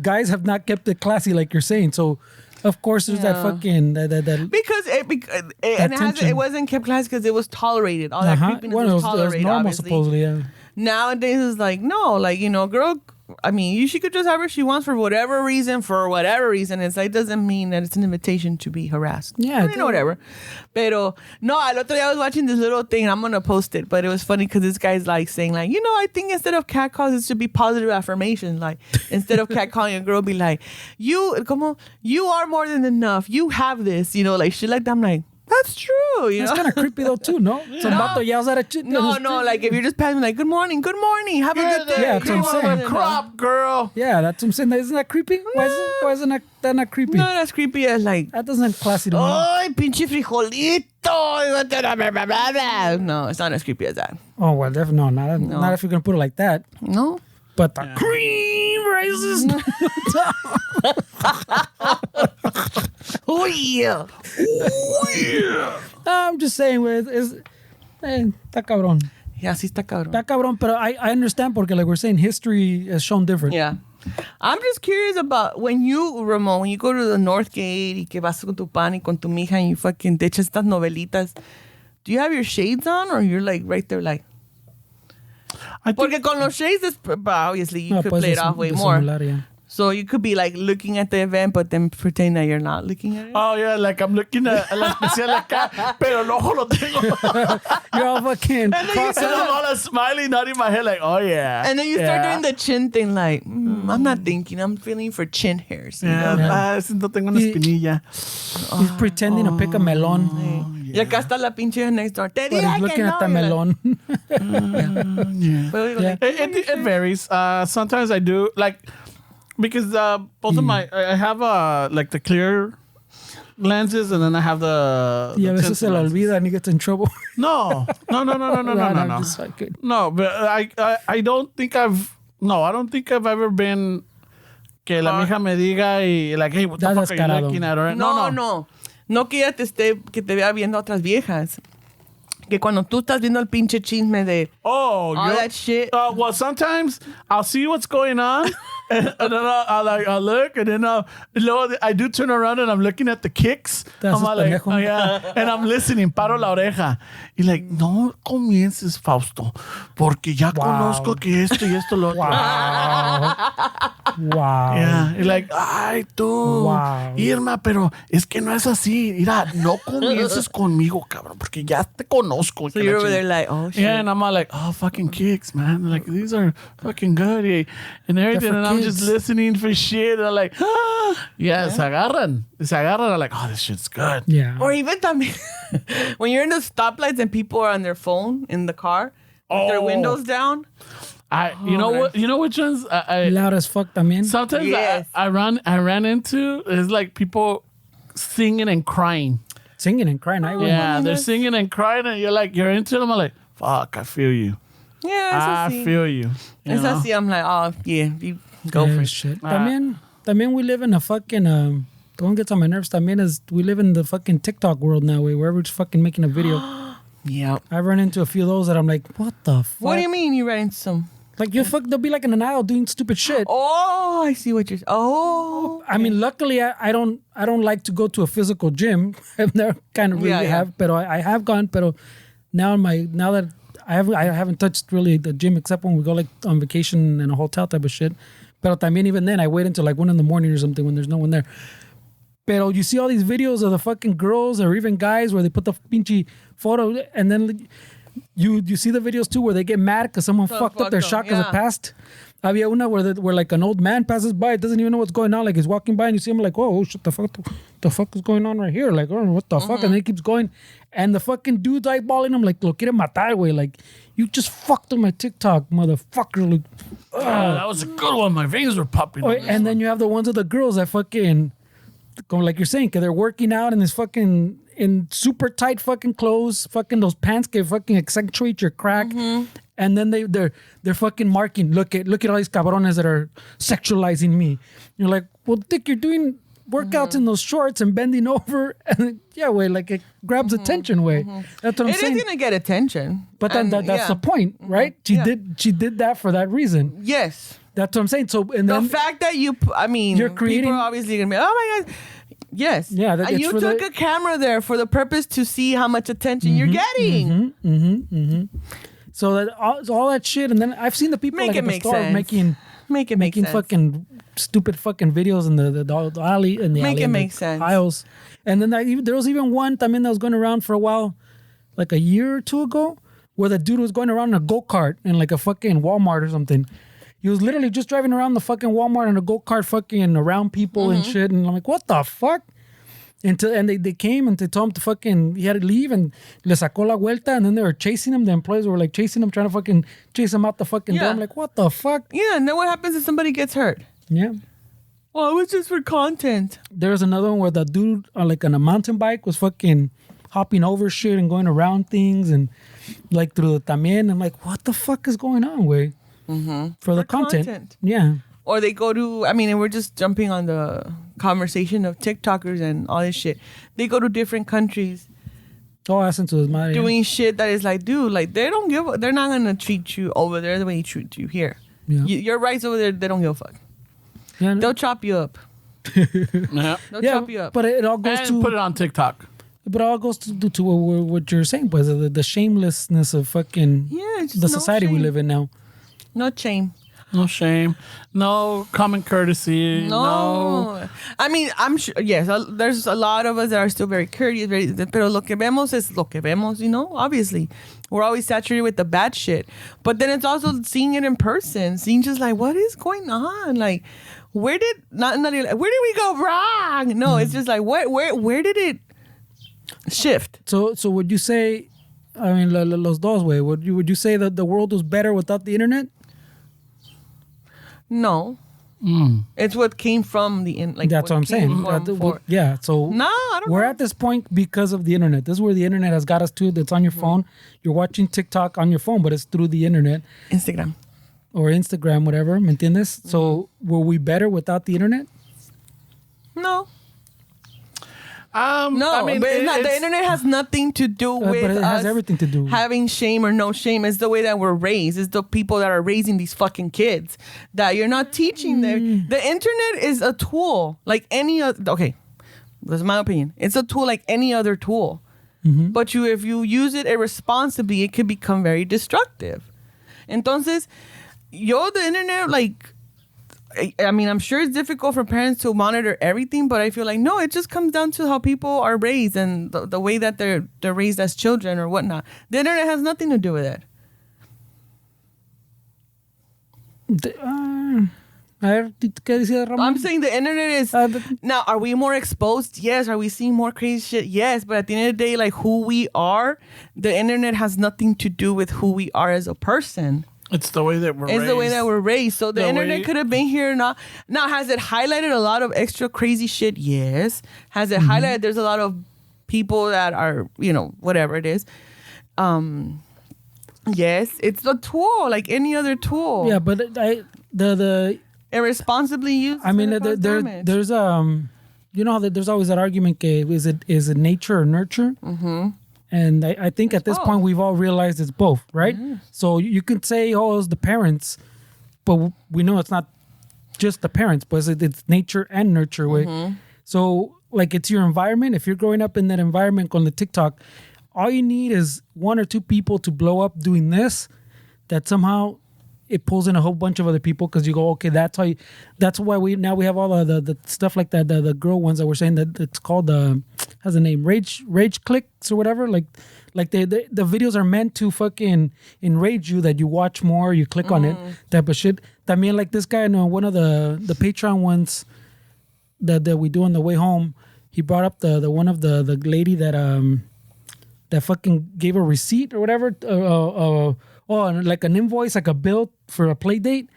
guys have not kept it classy, like you're saying. So, of course, there's that fucking...
Because it wasn't kept classy because it was tolerated. All that creepiness was tolerated,
it was normal,
obviously.
supposedly, yeah.
Nowadays, it's like, no, like, you know, girl... I mean, she could just have her she wants for whatever reason. It's like, doesn't mean that it's an invitation to be harassed.
Yeah.
You know, whatever. Pero, no, el otro día I was watching this little thing. I'm going to post it. But it was funny because this guy's like saying like, you know, I think instead of catcalls, it should be positive affirmation. Like, instead of catcalling a girl, be like, you are more than enough. You have this, you know, like shit like that. I'm like, that's true. You
That's
know?
kind of creepy though too, no? Some vato yells at a chick.
No, like if you're just passing like, good morning, have a good day.
Yeah, that's what I'm saying.
Crop, girl.
Yeah, that's what I'm saying. Isn't that creepy? Why isn't that not creepy?
No, that's creepy as like,
That doesn't classy to me.
ay, pinche frijolito. No, it's not as creepy as that.
Oh, well, definitely not if you're going to put it like that.
No.
But the cream rises.
Oh, yeah.
I'm just saying, está cabrón.
Yeah, sí está cabrón.
Está cabrón, but I understand porque, like we're saying, history has shown different.
Yeah. I'm just curious about Ramon, when you go to the North Gate y que vas con tu pan y con tu mija and you fucking te echas estas novelitas, do you have your shades on or you're like right there like... Porque con los shades, obviously, you could play it off way more.
Yeah.
So you could be like looking at the event, but then pretend that you're not looking at it.
Oh, yeah, like I'm looking at la especial acá, pero el ojo lo tengo.
You're all fucking cross
And I'm all smiling, nodding my head like, oh, yeah.
And then you start doing the chin thing like, I'm not thinking, I'm feeling for chin hairs. You know?
Siento tengo una espinilla.
He's pretending to pick a melon.
Y acá está la pinche next door. Te
But
dije
he's
que
looking
no.
at the melon.
Yeah.
It varies. Sometimes I do, like, because both of my, I have like the clear lenses and then I have the
Y a veces
tint
se le
lenses.
olvida and he gets in trouble.
No, no.
Just like it.
No, but I don't think I've ever been que la mija me diga y like, hey, what the fuck are you looking at? Or,
No que ella que te vea viendo a otras viejas. Que cuando tú estás viendo el pinche chisme de all that shit.
Well, sometimes I'll see what's going on And then I look, and then I do turn around and I'm looking at the kicks.
That's
I'm like, oh, yeah. And I'm listening, paro la oreja. Y like, no comiences, Fausto, porque ya conozco que esto y esto lo otro.
Wow.
Yeah. Y like, ay, tú, Irma, pero es que no es así. Mira, no comiences conmigo, cabrón, porque ya te conozco.
So you're over there like, oh, shit.
Yeah, and I'm all like, oh, fucking kicks, man. Like, these are fucking good. Yeah. And everything. And I'm just listening for shit. And I'm like, yeah, se agarran. I'm like, oh, this shit's good.
Yeah.
Or even también, when you're in the stoplights and people are on their phone in the car with their windows down.
You know what? You know which ones?
Loud as fuck también.
Sometimes I ran into is like people singing and crying.
Singing and crying.
Yeah, they're singing and crying, and you're into them. I'm like, fuck, I feel you.
Yeah,
I feel you.
It's así. I'm like, oh, yeah, you go for
shit. También we live in a fucking, the one gets on my nerves también is we live in the fucking TikTok world now, where we're just fucking making a video.
Yeah.
I run into a few of those that I'm like, what the fuck?
What do you mean you ran into some?
Like, they'll be like in an aisle doing stupid shit.
Oh, I see what you're saying. Oh.
I mean, luckily, I don't like to go to a physical gym. I've never kind of really have, but I have gone. But now that I haven't touched really the gym except when we go like on vacation in a hotel type of shit. But también even then, I wait until like 1 a.m. or something when there's no one there. Pero you see all these videos of the fucking girls or even guys where they put the pinchy photo and then you see the videos too where they get mad because someone fucked up their shot because it passed. Había una where like an old man passes by, doesn't even know what's going on. Like he's walking by and you see him like, oh shit, the fuck is going on right here? Like, oh, what the fuck? And then he keeps going. And the fucking dude's eyeballing him like, lo quiere matar, güey. Like, you just fucked on my TikTok, motherfucker. Like,
that was a good one. My veins were popping.
And then you have the ones of the girls that fucking, like you're saying, because they're working out in this fucking, in super tight fucking clothes, fucking those pants can fucking accentuate your crack. And then they're fucking marking, look at all these cabrones that are sexualizing me. You're like, well, Dick, you're doing workouts in those shorts and bending over. And yeah, way, like it grabs attention, way. That's what I'm saying.
It is going to get attention.
But that's the point, right? She did that for that reason.
Yes.
That's what I'm saying. So, and then
the fact that you're creating, people are obviously going to be, oh my God. Yes.
Yeah.
You took a camera there for the purpose to see how much attention you're getting.
So that all that shit, and then I've seen the people like at the stores making fucking stupid fucking videos in the alley in the
make
alley,
it make sense
aisles. And then there was even one time that was going around for a while, like a year or two ago, where the dude was going around in a go-kart in like a fucking Walmart or something. He was literally just driving around the fucking Walmart in a go-kart fucking around people and shit. And I'm like, what the fuck? And they came and they told him to fucking, he had to leave and le sacó la vuelta and then they were chasing him. The employees were like chasing him, trying to fucking chase him out the fucking door. I'm like, what the fuck?
Yeah, and then what happens if somebody gets hurt?
Yeah.
Well, it was just for content.
There was another one where the dude on a mountain bike was fucking hopping over shit and going around things and like through the también. I'm like, what the fuck is going on, way? For the content. Yeah.
Or they go to, and we're just jumping on the conversation of TikTokers and all this shit. They go to different countries.
Oh, that's into his mind.
Doing shit that is like, dude, like they're not going to treat you over there the way you treat you here.
Yeah.
Your rights over there, they don't give a fuck.
Yeah,
They'll chop you up.
Yeah.
They'll chop you up.
But it all goes to
put it on TikTok.
But it all goes to what you're saying, was the shamelessness of fucking the society we live in now.
No shame.
No shame. No common courtesy. No.
I'm sure, yes, there's a lot of us that are still very courteous, pero lo que vemos es lo que vemos, obviously. We're always saturated with the bad shit. But then it's also seeing it in person, seeing just like, what is going on? Like, where did we go wrong? No, it's just like, where did it shift?
So would you say, los dos, way, would you say that the world was better without the internet?
No. It's what came from the internet.
That's what I'm saying. Yeah. So
no, I don't
we're
know.
at this point because of the internet. This is where the internet has got us to. That's on your phone. You're watching TikTok on your phone, but it's through the internet.
Instagram,
whatever. ¿Me entiendes? So were we better without the internet?
No. No,
I mean,
but the internet has nothing to do with
but it has
us
everything to do.
having shame or no shame. It's the way that we're raised. It's the people that are raising these fucking kids that you're not teaching them. The internet is a tool like any other. Okay, that's my opinion. It's a tool like any other tool. But if you use it irresponsibly, it could become very destructive. Entonces, the internet, like, I mean, I'm sure it's difficult for parents to monitor everything, but I feel like, no, it just comes down to how people are raised and the way that they're raised as children or whatnot. The internet has nothing to do with it.
¿Qué decía Ramon?
I'm saying the internet is... now, are we more exposed? Yes. Are we seeing more crazy shit? Yes. But at the end of the day, like, who we are, the internet has nothing to do with who we are as a person.
It's the way that we're raised.
It's the way that we're raised. So the internet could have been here. Now, has it highlighted a lot of extra crazy shit? Yes. Has it highlighted there's a lot of people that are, whatever it is. Yes. It's a tool like any other tool.
Yeah, but the
irresponsibly used.
I mean, there's you know how there's always that argument, is it nature or nurture? Mm-hmm. And I think at this point we've all realized it's both, right? Mm. So you can say, oh, it's the parents, but we know it's not just the parents, but it's nature and nurture way. Mm-hmm. So like it's your environment. If you're growing up in that environment on the TikTok, all you need is one or two people to blow up doing this, that somehow it pulls in a whole bunch of other people because you go, okay, that's why we have all the stuff like that, the girl ones that we're saying that it's called has a name, rage clicks or whatever. Like the videos are meant to fucking enrage you, that you watch more, you click on it, type of shit. También like this guy, one of the Patreon ones that we do on the way home, he brought up the one of the lady that fucking gave a receipt or whatever, like an invoice, like a bill for a play date.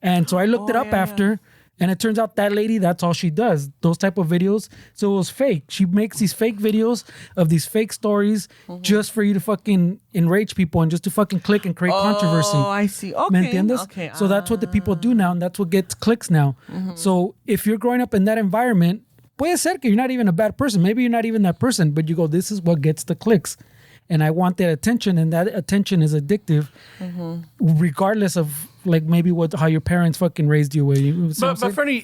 And so I looked it up after, and it turns out that lady, that's all she does, those type of videos. So it was fake. She makes these fake videos of these fake stories just for you to fucking enrage people and just to fucking click and create controversy.
Oh, I see. Okay.
¿Me entiendes?
Okay.
So that's what the people do now, and that's what gets clicks now. So if you're growing up in that environment, puede ser que you're not even a bad person. Maybe you're not even that person, but you go, this is what gets the clicks. And I want that attention, and that attention is addictive, regardless of like maybe how your parents fucking raised you. But
Fernie,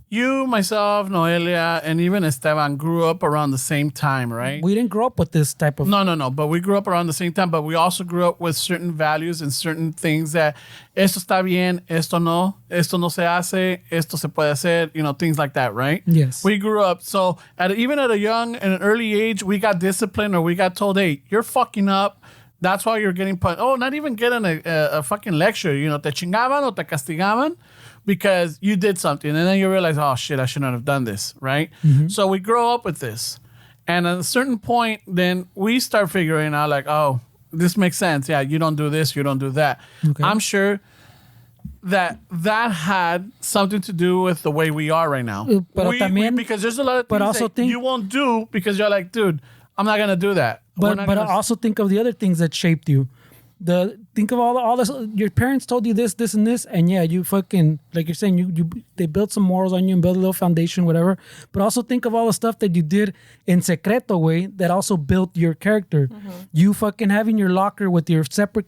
you, myself, Noelia, and even Esteban grew up around the same time, right?
We didn't grow up with this type of...
No. But we grew up around the same time, but we also grew up with certain values and certain things that esto está bien, esto no se hace, esto se puede hacer, things like that, right?
Yes.
We grew up. So even at an early age, we got disciplined, or we got told, hey, you're fucking up. That's why you're getting punished. Oh, not even getting a fucking lecture, te chingaban o te castigaban, because you did something, and then you realize, oh shit, I shouldn't have done this, right? So we grow up with this, and at a certain point, then we start figuring out like, oh, this makes sense. Yeah, you don't do this, you don't do that. Okay. I'm sure that had something to do with the way we are right now. Because there's a lot of things that you won't do because you're like, dude, I'm not gonna do that.
But I also think of the other things that shaped you. Think of all this. Your parents told you this, and this, and yeah, you fucking, like you're saying, they built some morals on you and built a little foundation, whatever. But also think of all the stuff that you did in secreto way that also built your character. You fucking having your locker with your separate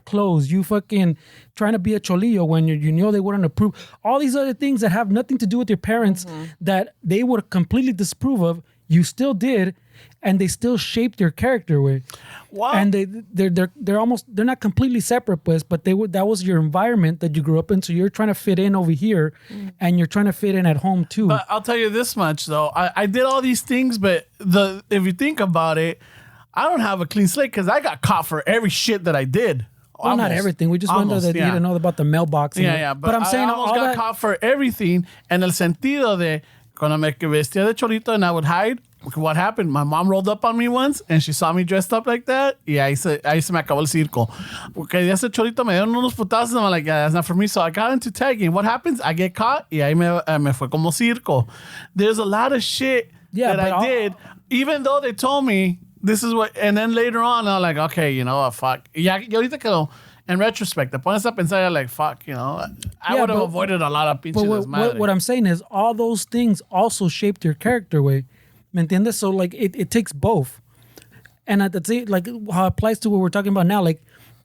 clothes. You fucking trying to be a cholillo when you know they wouldn't approve. All these other things that have nothing to do with your parents that they would completely disapprove of, you still did. And they still shaped your character way. Wow. And they're not completely separate, but that was your environment that you grew up in. So you're trying to fit in over here, and you're trying to fit in at home too.
But I'll tell you this much though, I did all these things, but if you think about it, I don't have a clean slate because I got caught for every shit that I did.
Well, not everything. We just wonder that you didn't know about the mailbox.
Yeah. But I'm saying I almost got caught for everything, en el sentido de cuando me vestía de cholito and I would hide. What happened? My mom rolled up on me once and she saw me dressed up like that. Y ahí se me acabó el circo. Porque ya ese cholito me dieron unos putazos and I'm like, yeah, that's not for me. So I got into tagging. What happens? I get caught y ahí me fue como circo. There's a lot of shit that I did, even though they told me this is what, and then later on, I'm like, okay, fuck. Y ahorita que in retrospect, te pones a pensar, you're like, fuck, you know, I would have avoided a lot of pinches
But what I'm saying is all those things also shaped your character way. ¿Me entiendes? So like it takes both. And at the same, like how it applies to what we're talking about now, like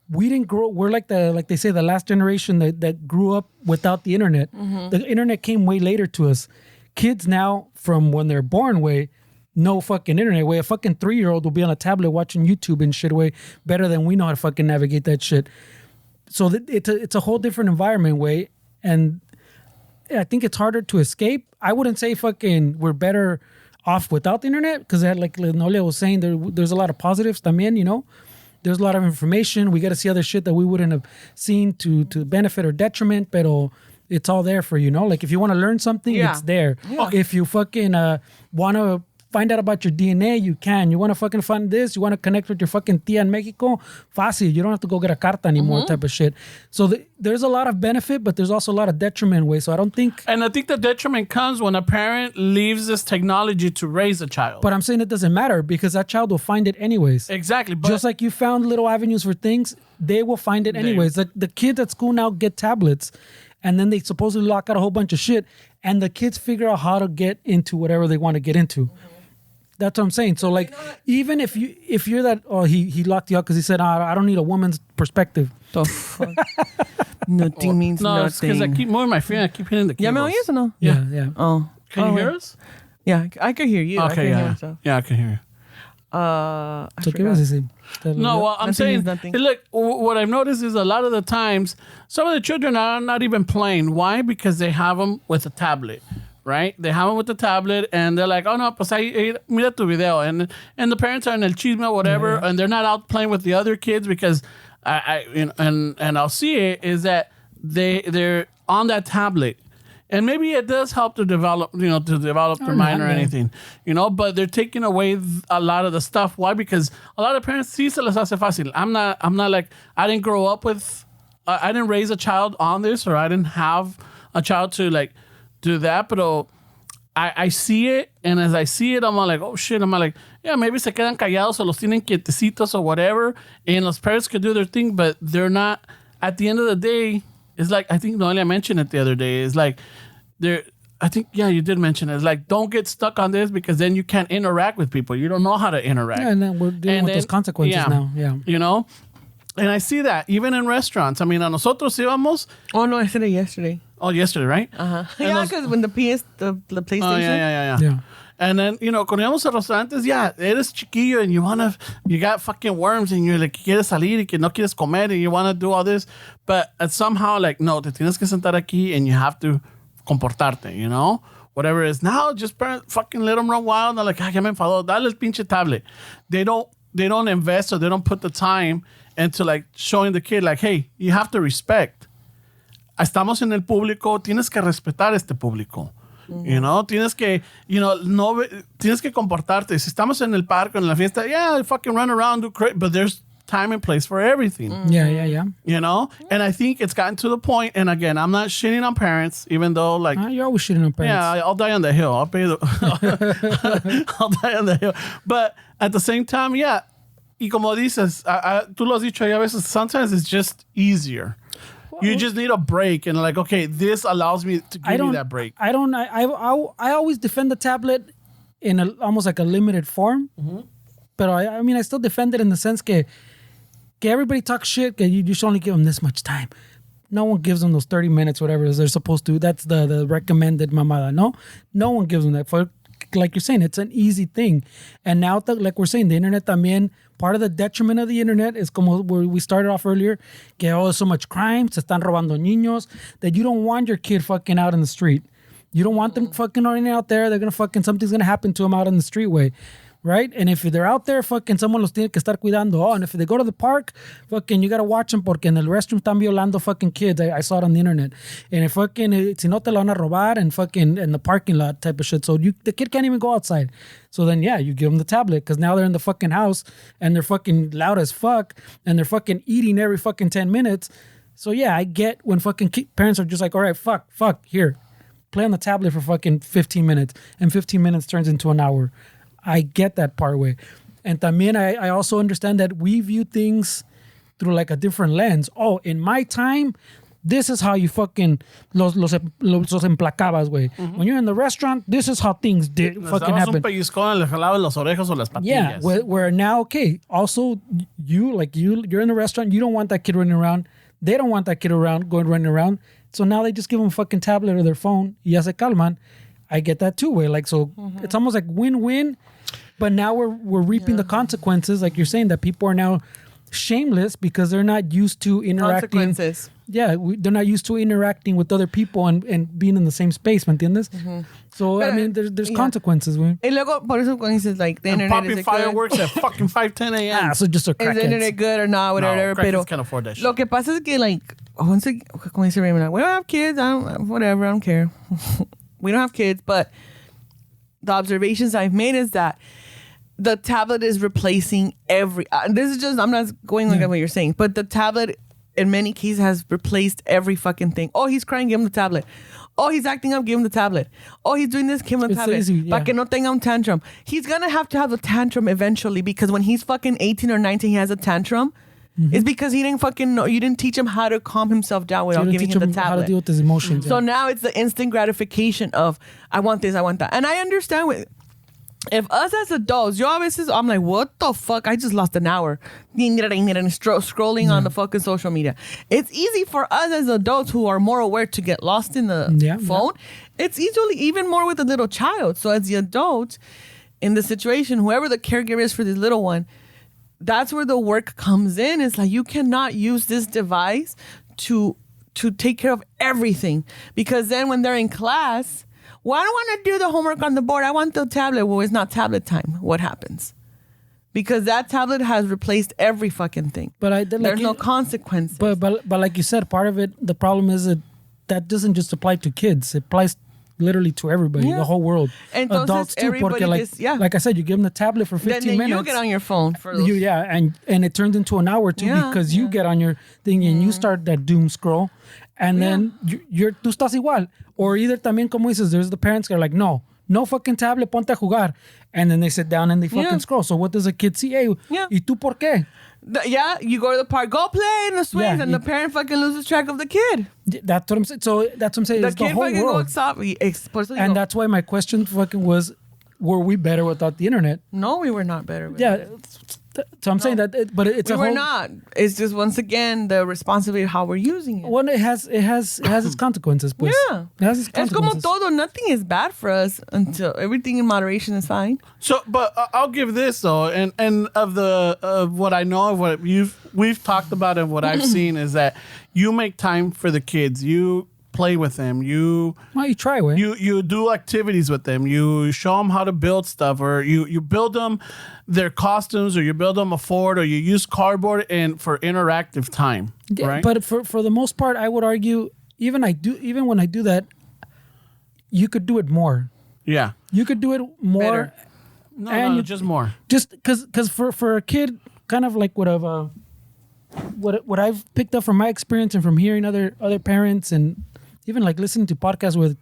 we didn't grow, we're like they say, the last generation that grew up without the internet. The internet came way later to us. Kids now, from when they're born way, no fucking internet way. A fucking 3-year-old will be on a tablet watching YouTube and shit way better than we know how to fucking navigate that shit. So it's a whole different environment way. And I think it's harder to escape. I wouldn't say fucking we're better off without the internet, because like Noelia was saying, there's a lot of positives también, you know. There's a lot of information. We got to see other shit that we wouldn't have seen to benefit or detriment, pero it's all there for you, know. Like if you want to learn something, it's there. Yeah. If you fucking want to find out about your DNA, you can. You want to fucking find this, you want to connect with your fucking tia in Mexico, fácil. You don't have to go get a carta anymore, type of shit. So there's a lot of benefit, but there's also a lot of detriment way. So I don't think...
And I think the detriment comes when a parent leaves this technology to raise a child.
But I'm saying it doesn't matter, because that child will find it anyways.
Exactly. But
just like you found little avenues for things, they will find it anyways. The kids at school now get tablets, and then they supposedly lock out a whole bunch of shit, and the kids figure out how to get into whatever they want to get into. That's what I'm saying. So like, even if you're that, he locked you out because he said, I don't need a woman's perspective.
The fuck? Nothing means
no,
nothing.
it's because I keep moving my finger. I keep hitting the
¿Ya
keyboards.
me oyes o no?
Yeah.
Oh.
Can you hear us?
Yeah, I can hear you.
Okay, yeah, I can hear you.
So ¿qué vas a decir?
No, well, I'm saying, look, what I've noticed is a lot of the times, some of the children are not even playing. Why? Because they have them with a tablet. Right? They have them with the tablet and they're like, oh no, pues ahí, mira tu video. And the parents are in el chisme or whatever, and they're not out playing with the other kids because and I'll see it is that they're on that tablet. And maybe it does help to develop, their mind or anything, but they're taking away a lot of the stuff. Why? Because a lot of parents sí se les hace fácil. I'm not like, I didn't grow up with, I didn't raise a child on this, or I didn't have a child to like, do that, but I see it, and as I see it, I'm like, oh shit, I'm like, yeah, maybe se quedan callados o los tienen quietecitos or whatever, and los parents could do their thing, but they're not, at the end of the day, it's like, I think Noelia mentioned it the other day, it's like, I think, yeah, you did mention it, it's like, don't get stuck on this, because then you can't interact with people, you don't know how to interact.
Yeah, and then we're dealing with those consequences now,
yeah. And I see that, even in restaurants, I mean, a nosotros íbamos.
Oh, no, I said it yesterday.
Oh, yesterday, right?
Uh-huh. Yeah, because when the PlayStation.
Oh, yeah. And then, cuando íbamos a restaurantes, eres chiquillo and you got fucking worms and you're like, quieres salir y que no quieres comer and you want to do all this. But somehow, like, no, te tienes que sentar aquí and you have to comportarte, whatever it is. Now, just fucking let them run wild. They're like, ya me enfadó, dale el pinche tablet. They don't invest, or they don't put the time into like showing the kid, like, hey, you have to respect. Estamos en el público, tienes que respetar este público. Tienes que, tienes que comportarte. Si estamos en el parque, en la fiesta, fucking run around, do crazy, but there's time and place for everything.
Yeah.
And I think it's gotten to the point, and again, I'm not shitting on parents, even though, like...
you're always shitting on parents.
Yeah, I'll die on the hill. I'll die on the hill. But at the same time, y como dices, tú lo has dicho a veces, sometimes it's just easier. You just need a break, and like, okay, this allows me to give me that break.
I always defend the tablet in almost like a limited form. But I mean, I still defend it in the sense que everybody talks shit, que you should only give them this much time. No one gives them those 30 minutes, whatever they're supposed to. That's the recommended mamada. No one gives them that. For, like you're saying, it's an easy thing. And now, like we're saying, the internet también, part of the detriment of the internet is como where we started off earlier, que there's so much crime, se están robando niños, that you don't want your kid fucking out in the street. You don't want them fucking running out there. They're going to something's going to happen to them out in the street way. Right? And if they're out there, fucking someone los tiene que estar cuidando. Oh, and if they go to the park, fucking you gotta watch them porque en el restroom están violando fucking kids. I saw it on the internet. And if fucking, si no te lo van a robar and fucking in the parking lot type of shit. So the kid can't even go outside. So then, you give them the tablet because now they're in the fucking house and they're fucking loud as fuck and they're fucking eating every fucking 10 minutes. So I get when fucking parents are just like, all right, fuck, here. Play on the tablet for fucking 15 minutes. And 15 minutes turns into an hour. I get that part way. And también I also understand that we view things through like a different lens. Oh, in my time, this is how you fucking los emplacabas, güey. When you're in the restaurant, this is how things fucking happen.
Un pellizcón, le jalabas las orejas o las patillas.
Yeah, where now, okay, also you're in a restaurant, you don't want that kid running around. They don't want that kid running around. So now they just give them a fucking tablet or their phone. Y ya se calman. I get that too, way. Like, so it's almost like win-win. But now we're reaping the consequences, like you're saying, that people are now shameless because they're not used to interacting.
Consequences.
Yeah, they're not used to interacting with other people and being in the same space, ¿me entiendes? So, I mean, there's consequences, güey.
Y luego, por eso cuando dices, like, the internet
popping
is
fireworks at fucking 5:10 a.m.
So just a
Is the
crackheads.
internet good or not, whatever.
No,
Pero
can't afford that shit.
lo que pasa es que, like, once again, como dice Raymond, we don't have kids, whatever, I don't care. We don't have kids, but the observations I've made is that the tablet is replacing this is just, I'm not going like what you're saying, but the tablet in many cases has replaced every fucking thing. Oh, he's crying, give him the tablet. Oh, he's acting up, give him the tablet. Oh, he's doing this, give him the
It's
tablet.
easy, yeah.
Pa' que no tenga un tantrum. He's gonna have to have a tantrum eventually because when he's fucking 18 or 19, he has a tantrum. It's because he didn't fucking know. You didn't teach him how to calm himself down without giving him the tablet.
How to deal with his emotions.
So now it's the instant gratification of, I want this, I want that. And I understand if us as adults, I'm like, what the fuck? I just lost an hour scrolling on the fucking social media. It's easy for us as adults who are more aware to get lost in the phone. It's easily even more with a little child. So as the adult in the situation, whoever the caregiver is for this little one, that's where the work comes in. It's like, you cannot use this device to take care of everything, because then when they're in class, well, I don't want to do the homework on the board, I want the tablet. Well, it's not tablet time. What happens? Because that tablet has replaced every fucking thing.
But
there's no consequences.
But like you said, part of it, the problem is that doesn't just apply to kids. It applies literally to everybody, the whole world.
And
adults too, porque like I said, you give them the tablet for 15
then
minutes.
You get on your phone for those.
And it turns into an hour too, because you get on your thing and you start that doom scroll, and then tú estás igual. Or either también, como dices, there's the parents that are like, no fucking tablet, ponte a jugar, and then they sit down and they fucking scroll. So what does a kid see? Hey, ¿y tú por qué?
You go to the park, go play in the swings, and the parent fucking loses track of the kid.
That's what I'm saying. So that's what I'm saying.
The
it's
kid
the whole
fucking
world.
goes up.
And that's why my question fucking was, were we better without the internet?
No, we were not better.
So I'm saying that, but it's
we're not. It's just, once again, the responsibility of how we're using it.
Well, it has its consequences. Pues.
Yeah,
it has its
es como
consequences.
todo. Nothing is bad for us until everything in moderation is fine.
So, but I'll give this though, and of what I know of what we've talked about and what I've seen is that you make time for the kids. You play with them. You
try with.
You do activities with them. You show them how to build stuff, or you build them their costumes, or you build them a fort, or you use cardboard and for interactive time. Right?
But for the most part, I would argue even when I do that, you could do it more.
Yeah,
you could do it more.
Better. No, just more.
Just because for a kid, kind of like what I've picked up from my experience and from hearing other parents and even like listening to podcasts where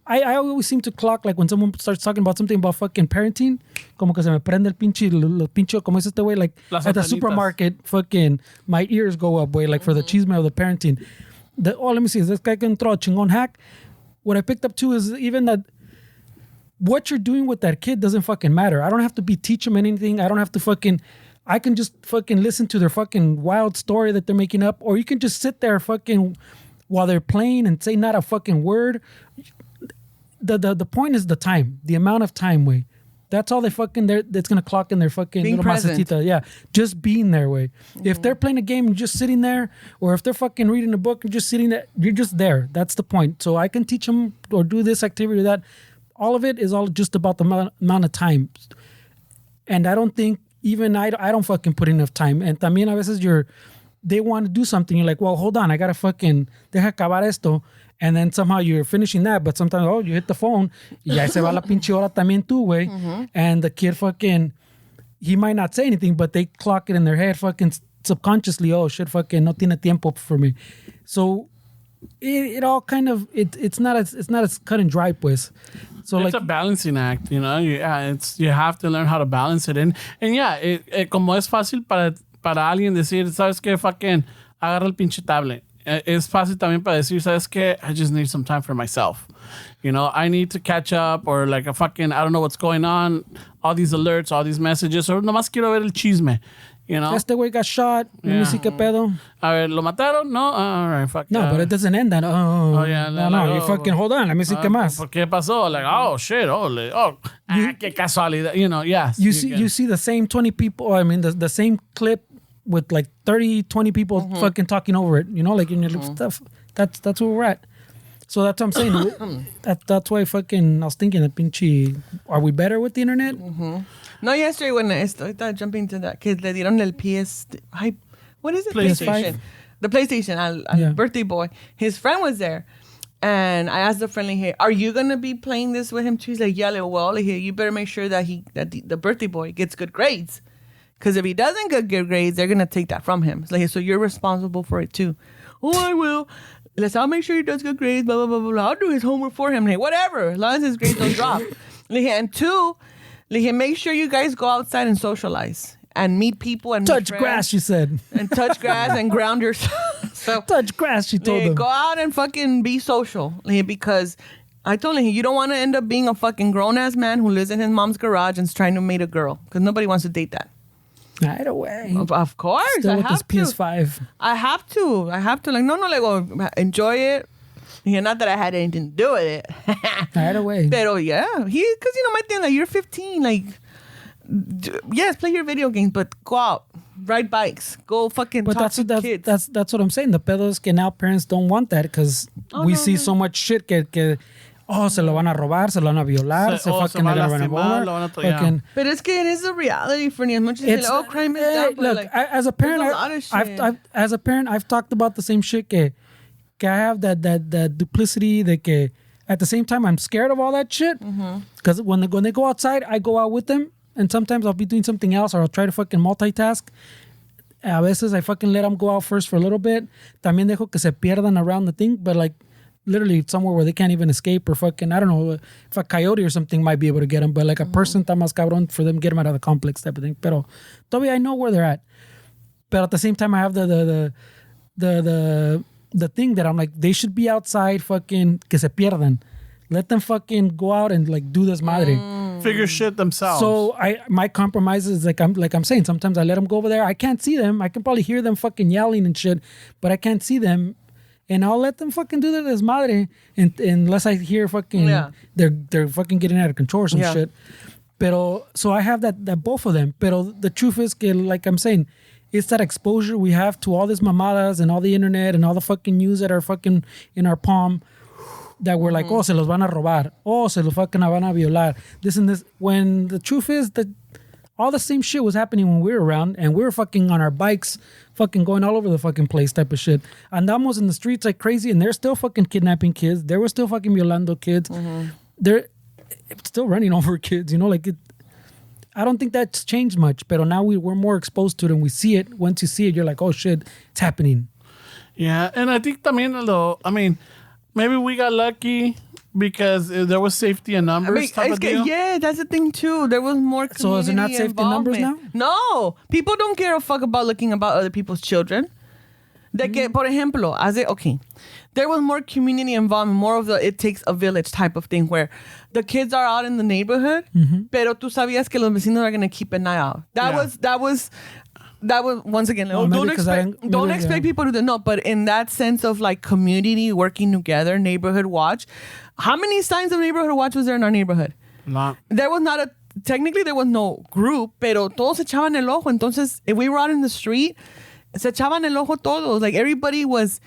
I always seem to clock, like when someone starts talking about something about fucking parenting, como que se me prende el pincho, como es este way, like
Las
at the
antenitas.
supermarket, fucking my ears go up, way, like for the chisme of the parenting. Let me see, is this guy can throw a chingon hack? What I picked up too is even that what you're doing with that kid doesn't fucking matter. I don't have to teach them anything. I don't have to I can just fucking listen to their fucking wild story that they're making up, or you can just sit there fucking while they're playing and say not a fucking word. The point is the time, the amount of time, way. That's all that's gonna clock in their fucking
being
little
present.
macetita. Yeah, just being there, way. If they're playing a game and just sitting there, or if they're fucking reading a book and just sitting there, you're just there. That's the point. So I can teach them or do this activity or that. All of it is all just about the amount of time. And I don't think even I don't fucking put enough time. And también a veces they want to do something. You're like, well, hold on, I gotta fucking deja acabar esto. And then somehow you're finishing that, but sometimes, you hit the phone, y ya se va la pinche hora también tú, güey. And the kid fucking, he might not say anything, but they clock it in their head fucking subconsciously, oh shit, fucking no tiene tiempo for me. So it all kind of, it's not as cut and dry, pues. So
it's a balancing act, you know. You have to learn how to balance it, and yeah, como es fácil para para alguien decir, ¿sabes qué? Fucking agarra el pinche tablet. Es fácil también para decir, ¿sabes qué? I just need some time for myself. You know, I need to catch up or like a fucking, I don't know what's going on. All these alerts, all these messages. Or nomás quiero ver el chisme. You know?
Este güey got shot. Let me see qué pedo.
A ver, ¿lo mataron? No? All right, fuck.
No, but it doesn't end that. Oh,
yeah.
No, you fucking hold on. Let me see qué más.
¿Por qué pasó? Like, oh, shit. Qué casualidad. You know, yes.
You see the same 20 people, I mean, the same clip with like 30, 20 people fucking talking over it, you know, like in your stuff. That's where we're at. So that's what I'm saying. That's why fucking I was thinking that pinche, are we better with the internet?
No, yesterday when I started jumping to that, que le dieron el what is it?
PlayStation.
The PlayStation al birthday boy. His friend was there. And I asked the friendly, hey, are you going to be playing this with him too? He's like, yeah, well, you better make sure that the birthday boy gets good grades. Because if he doesn't get good grades, they're going to take that from him. It's like, so you're responsible for it too. Oh, I will. I'll make sure he does good grades, blah, blah, blah, blah, blah. I'll do his homework for him. Like, whatever, as long as his grades don't drop. And two, make sure you guys go outside and socialize and meet people and
touch grass, she said.
And touch grass and ground yourself. So,
touch grass, she told him.
Go out and fucking be social. Because I told him, you don't want to end up being a fucking grown-ass man who lives in his mom's garage and is trying to meet a girl. Because nobody wants to date that.
Right away.
Of course.
Still
I
with
have
this
to.
PS5.
I have to. Like, no, enjoy it. Not that I had anything to do with it.
Right away.
Pero yeah. Because, my thing, like, you're 15. Like, yes, play your video games, but go out. Ride bikes. Go fucking talk to kids.
That's what I'm saying. The pedo es que now parents don't want that because we see so much shit que se lo van a robar, se lo van a violar, se fucking
van a
lastimar,
lastimar,
But it's que it is a reality for me. As much as crime is down, but
look,
like,
as a parent, I've talked about the same shit que I have that duplicity, that que at the same time I'm scared of all that shit. Because when they go outside, I go out with them, and sometimes I'll be doing something else or I'll try to fucking multitask. A veces I fucking let them go out first for a little bit. También dejo que se pierdan around the thing, but like literally somewhere where they can't even escape or fucking, I don't know, if a coyote or something might be able to get them, but like a person está más cabrón for them to get them out of the complex type of thing. Pero todavía I know where they're at. But at the same time, I have the thing that I'm like, they should be outside fucking que se pierdan. Let them fucking go out and like do this madre.
Figure shit themselves.
So my compromise is like I'm saying, sometimes I let them go over there. I can't see them. I can probably hear them fucking yelling and shit, but I can't see them. And I'll let them fucking do their desmadre unless I hear fucking they're fucking getting out of control or some shit. Pero so I have that both of them. Pero the truth is que, like I'm saying, it's that exposure we have to all these mamadas and all the internet and all the fucking news that are fucking in our palm that we're like, oh, se los van a robar. Oh, se los fucking van a violar. This and this. When the truth is that all the same shit was happening when we were around and we were fucking on our bikes, fucking going all over the fucking place type of shit. Andamos in the streets like crazy and they're still fucking kidnapping kids. They were still fucking violando kids. They're still running over kids, like it. I don't think that's changed much, but now we're more exposed to it and we see it. Once you see it, you're like, oh shit, it's happening.
Yeah, and I think también, maybe we got lucky because there was safety in numbers.
Yeah, that's the thing too. There was more community.
So is it not safety in numbers now?
No, people don't care a fuck about looking about other people's children. Por ejemplo, there was more community involvement, more of the it takes a village type of thing where the kids are out in the neighborhood, pero tú sabías que los vecinos are going to keep an eye out. That was once again, don't expect people to know, but in that sense of like community working together, neighborhood watch. How many signs of neighborhood watch was there in our neighborhood?
No.
There was not technically there was no group, pero todos se echaban el ojo. Entonces, if we were out in the street, se echaban el ojo todos. Like everybody was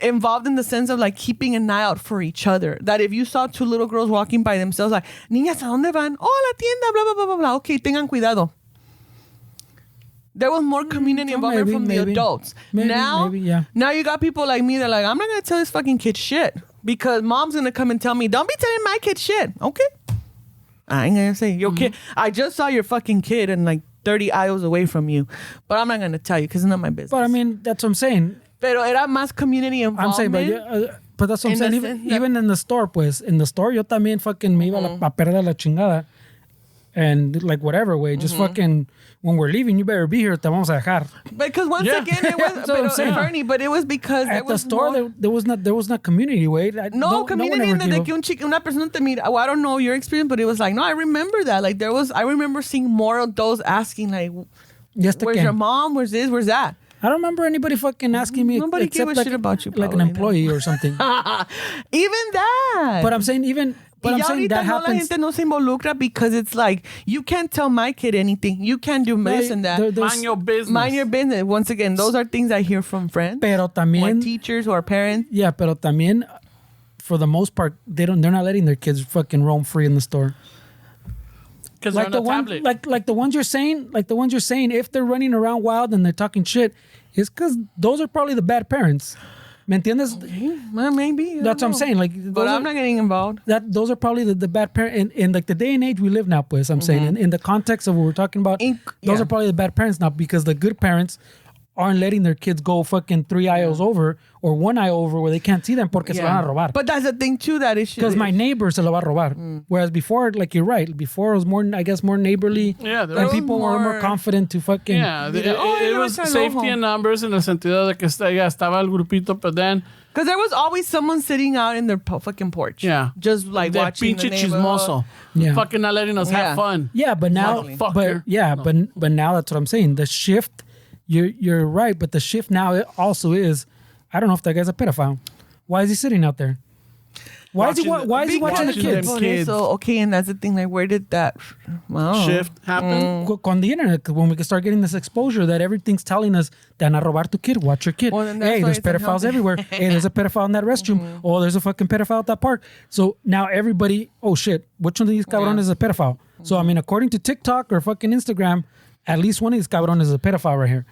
involved in the sense of like keeping an eye out for each other. That if you saw two little girls walking by themselves, like, niñas, ¿a dónde van? Oh, a la tienda, blah, blah, blah, blah, blah. Okay, tengan cuidado. There was more community involvement from the adults. Now you got people like me that are like, I'm not going to tell this fucking kid shit because mom's going to come and tell me, don't be telling my kid shit. Okay. I ain't going to say, your kid, I just saw your fucking kid and like 30 aisles away from you, but I'm not going to tell you because it's not my business.
But I mean, that's what I'm saying.
Pero era más community involvement.
I'm saying, but that's what I'm saying. Even in the store, pues, in the store, yo también fucking me iba a perder la chingada. and like whatever way, just fucking when we're leaving, you better be here. Te vamos a dejar.
Because once again, it was
That's what I'm saying.
Bernie, but it was because
At the store, there was not community way.
No, community in de que una persona te mira. Well, I don't know your experience, but it was like, no, I remember that. Like I remember seeing more of those asking like, where's your mom? Where's this? Where's that?
I don't remember anybody fucking asking me.
Nobody gave a shit about you,
like an employee or something.
Even that.
But I'm saying But I'm saying that happens.
La gente no se involucra because it's like, you can't tell my kid anything. You can't do this and that.
Mind your business.
Mind your business. Once again, those are things I hear from friends.
Pero también,
or teachers or parents.
Yeah, pero también, for the most part, they're not letting their kids fucking roam free in the store.
Because like the tablet.
Like the ones you're saying, if they're running around wild and they're talking shit, it's because those are probably the bad parents. ¿Me entiendes?
Well, maybe.
That's what I'm saying. Like,
but I'm not getting involved.
Those are probably the bad parents. In like the day and age we live now, pues, I'm saying, in the context of what we're talking about, those are probably the bad parents now, because the good parents aren't letting their kids go fucking 3 aisles over or 1 aisle over where they can't see them porque se van a robar.
But that's the thing too, that issue.
Because my neighbor se lo va a robar. Whereas before, like you're right, before it was more, I guess, more neighborly.
Yeah,
and people were more confident to fucking.
Yeah, it was safety in numbers in el sentido de que estaba el grupito, but then.
Because there was always someone sitting out in their fucking porch.
Yeah.
Just like watching the
pinche chismoso.
Yeah.
Fucking not letting us have fun.
Yeah, but now, but now that's what I'm saying. The shift, you're right, but the shift now it also is, I don't know if that guy's a pedophile. Why is he sitting out there? Why is he watching the kids?
So, okay, and that's the thing. Like, where did that
shift happen?
Con the internet, when we can start getting this exposure that everything's telling us, te van a robar tu kid, watch your kid. Well, hey, there's pedophiles everywhere. Hey, there's a pedophile in that restroom. Oh, there's a fucking pedophile at that park. So now everybody, oh shit, which one of these cabrones is a pedophile? So, I mean, according to TikTok or fucking Instagram, at least one of these cabrones is a pedophile right here.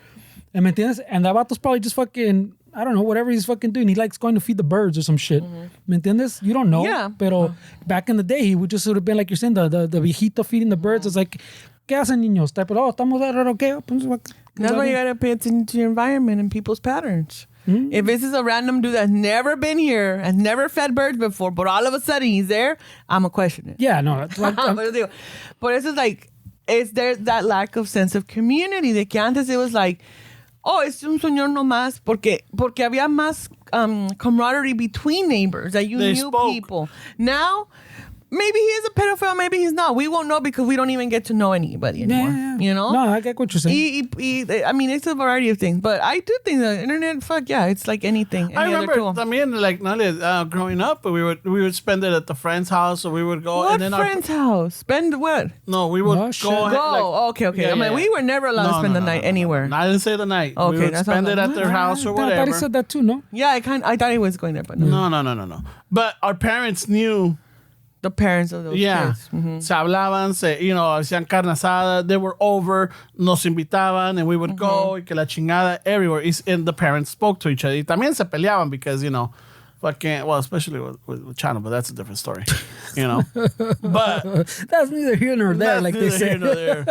¿Me entiendes? And that vato's probably just fucking, I don't know, whatever he's fucking doing. He likes going to feed the birds or some shit. ¿Me entiendes? You don't know.
Yeah.
Pero back in the day, he would just sort of been like you're saying, the viejito feeding the birds. It's like, ¿qué hacen niños? Type of, estamos ¿qué?
That's why you gotta pay attention to your environment and people's patterns. If this is a random dude that's never been here, has never fed birds before, but all of a sudden he's there, I'm gonna question it.
Yeah, no.
But it's just like, it's there that lack of sense of community. De que antes it was like, oh, es un señor nomás, porque había más camaraderie between neighbors, that you knew people. Now, maybe he is a pedophile, maybe he's not. We won't know because we don't even get to know anybody anymore.
Yeah.
You know?
No, I get what you're saying.
I mean, it's a variety of things, but I do think the internet, it's like anything.
I remember también, like, growing up, we would spend it at the friend's house, or we would go.
What
and then
friend's house? Spend what?
No, we would
Okay.
Yeah,
I mean, we were never allowed to spend the night anywhere.
I didn't say the night.
Okay,
we would spend it at their house or whatever.
I thought he said that too, no?
Yeah, I thought he was going there, but no.
No. But our parents knew.
The parents of those kids.
Se hablaban, hacían carne asada, they were over, nos invitaban, and we would go, y que la chingada everywhere. And the parents spoke to each other. Y también se peleaban because, especially with Chicano, but that's a different story, But
that's neither here nor there, like they say.
Nothing,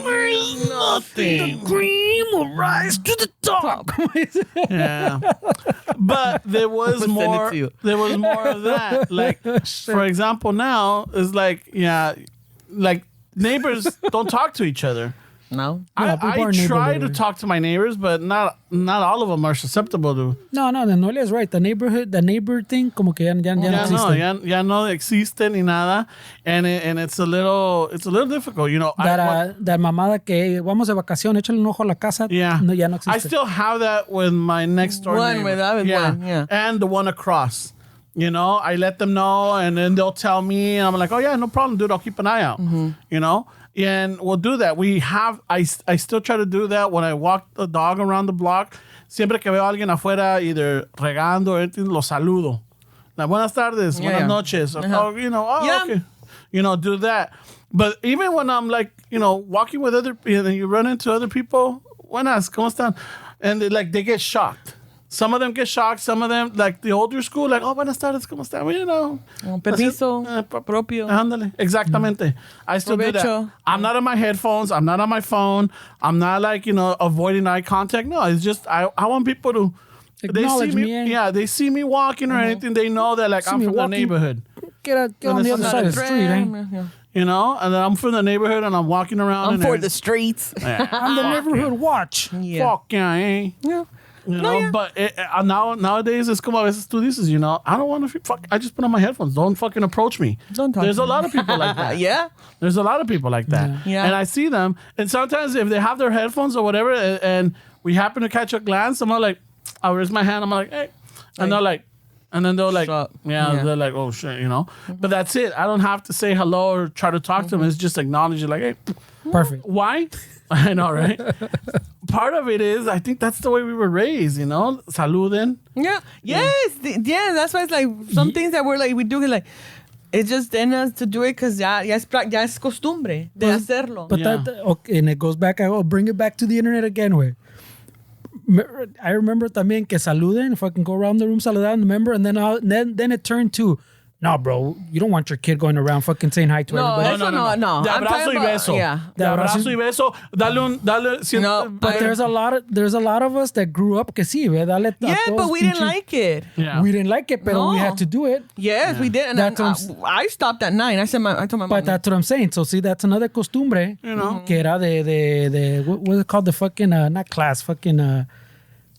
where is nothing?
The cream will rise to the top.
Yeah. But there was more of that. Like, for example, now it's like, neighbors don't talk to each other.
No.
I try to talk to my neighbors, but not all of them are susceptible to.
No, the Noelia is right. The neighbor thing, como que ya no existe.
Ya no existe ni nada, and it's a little difficult,
That mamada que vamos de vacación, échale un ojo a la casa.
Yeah,
no, ya no existe.
I still have that with my next door neighbor.
One,
and the one across. I let them know, and then they'll tell me, and I'm like, oh yeah, no problem, dude. I'll keep an eye out. And we'll do that. I still try to do that when I walk the dog around the block. Siempre que veo a alguien afuera, either regando or anything, lo saludo. Like, buenas tardes, buenas noches. Okay. Do that. But even when I'm like, walking with other people, and you run into other people, buenas, ¿cómo están? And they get shocked. Some of them get shocked. Some of them, like the older school, like, oh, buenas tardes, ¿cómo están?
Permiso, propio.
Ándale, exactamente. I still do that. I'm not on my headphones. I'm not on my phone. I'm not like, avoiding eye contact. No, it's just, I want people to
acknowledge me.
Yeah, they see me walking or anything. They know that, like, I'm from the neighborhood.
Get on the other side of the street, eh?
you know, and then I'm from the neighborhood and I'm walking around.
I'm for the streets.
Yeah,
I'm the neighborhood watch.
Yeah.
Fuck yeah, eh?
Yeah.
You
No,
know,
yeah.
but nowadays it's como a veces tú dices, you know, I don't want to fuck. I just put on my headphones. Don't fucking approach me.
Don't talk
There's
to
a
me.
lot of people like that.
Yeah.
There's a lot of people like that.
Yeah.
And I see them, and sometimes if they have their headphones or whatever, and we happen to catch a glance, I'm like, I raise my hand. I'm like, hey, and they're like. And then they're like,
Shut.
yeah,
Yeah.
they're like, oh shit, you know. But that's it. I don't have to say hello or try to talk to them. It's just acknowledge it, like, hey,
Perfect.
why? I know, right? Part of it is, I think that's the way we were raised, you know? Saluden.
Yeah. Yes. Yeah. That's why it's like some things that we're like, we do it like, it's just in us to do it because ya es costumbre de hacerlo.
But
Yeah.
that, okay, and it goes back, I'll bring it back to the internet again, way. I remember también que saluden, fucking go around the room saludando, remember? And then it turned to, no, bro, you don't want your kid going around fucking saying hi to
No,
everybody.
eso no.
De
I'm
abrazo
talking
y
about-
beso.
yeah.
De abrazo y beso.
No,
But there's a lot of us that grew up que sí, ¿ve? Dale a
Yeah, but
todos
we didn't
pinches-
like it.
Yeah.
We didn't like it, but we
No.
had to do it.
Yes, we did. And
That's
I stopped at 9. I told my mom.
But that's what I'm saying. So see, that's another costumbre.
You know.
Que era de what's it called? The fucking not class, fucking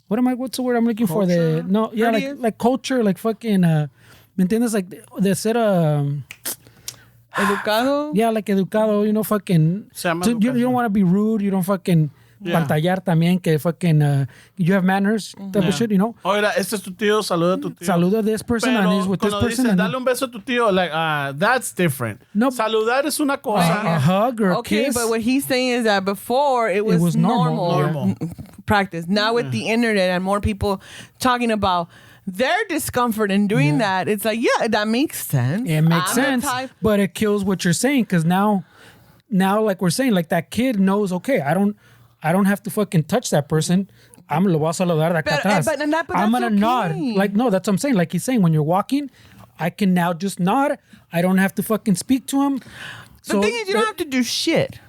what's the word I'm looking for?
Culture?
Like culture, like fucking ¿me entiendes? Like de ser
Educado.
yeah, like educado, you know, fucking
Se llama
so you don't
educación.
want to be rude, you don't fucking
Yeah.
pantallar también que fucking you have manners, type of shit, you know.
Oiga, este es tu tío, saluda a tu tío.
Saluda a this person and he's with this
cuando
person.
dices,
and-
dale un beso a tu tío, like, that's different.
No.
Saludar es una cosa.
a hug or a
Okay,
kiss.
but what he's saying is that before it was,
was normal.
Normal.
practice. Now with the internet and more people talking about their discomfort in doing that, it's like, yeah, that makes sense.
It makes
I'm the
sense,
type-
but it kills what you're saying because now, like we're saying, like that kid knows. Okay, I don't have to fucking touch that person. I'm lo voy a saludar de acá atrás.
but
I'm
that's
gonna nod.
okay.
Like no, that's what I'm saying. Like he's saying, when you're walking, I can now just nod. I don't have to fucking speak to him.
The thing is, you don't have to do shit.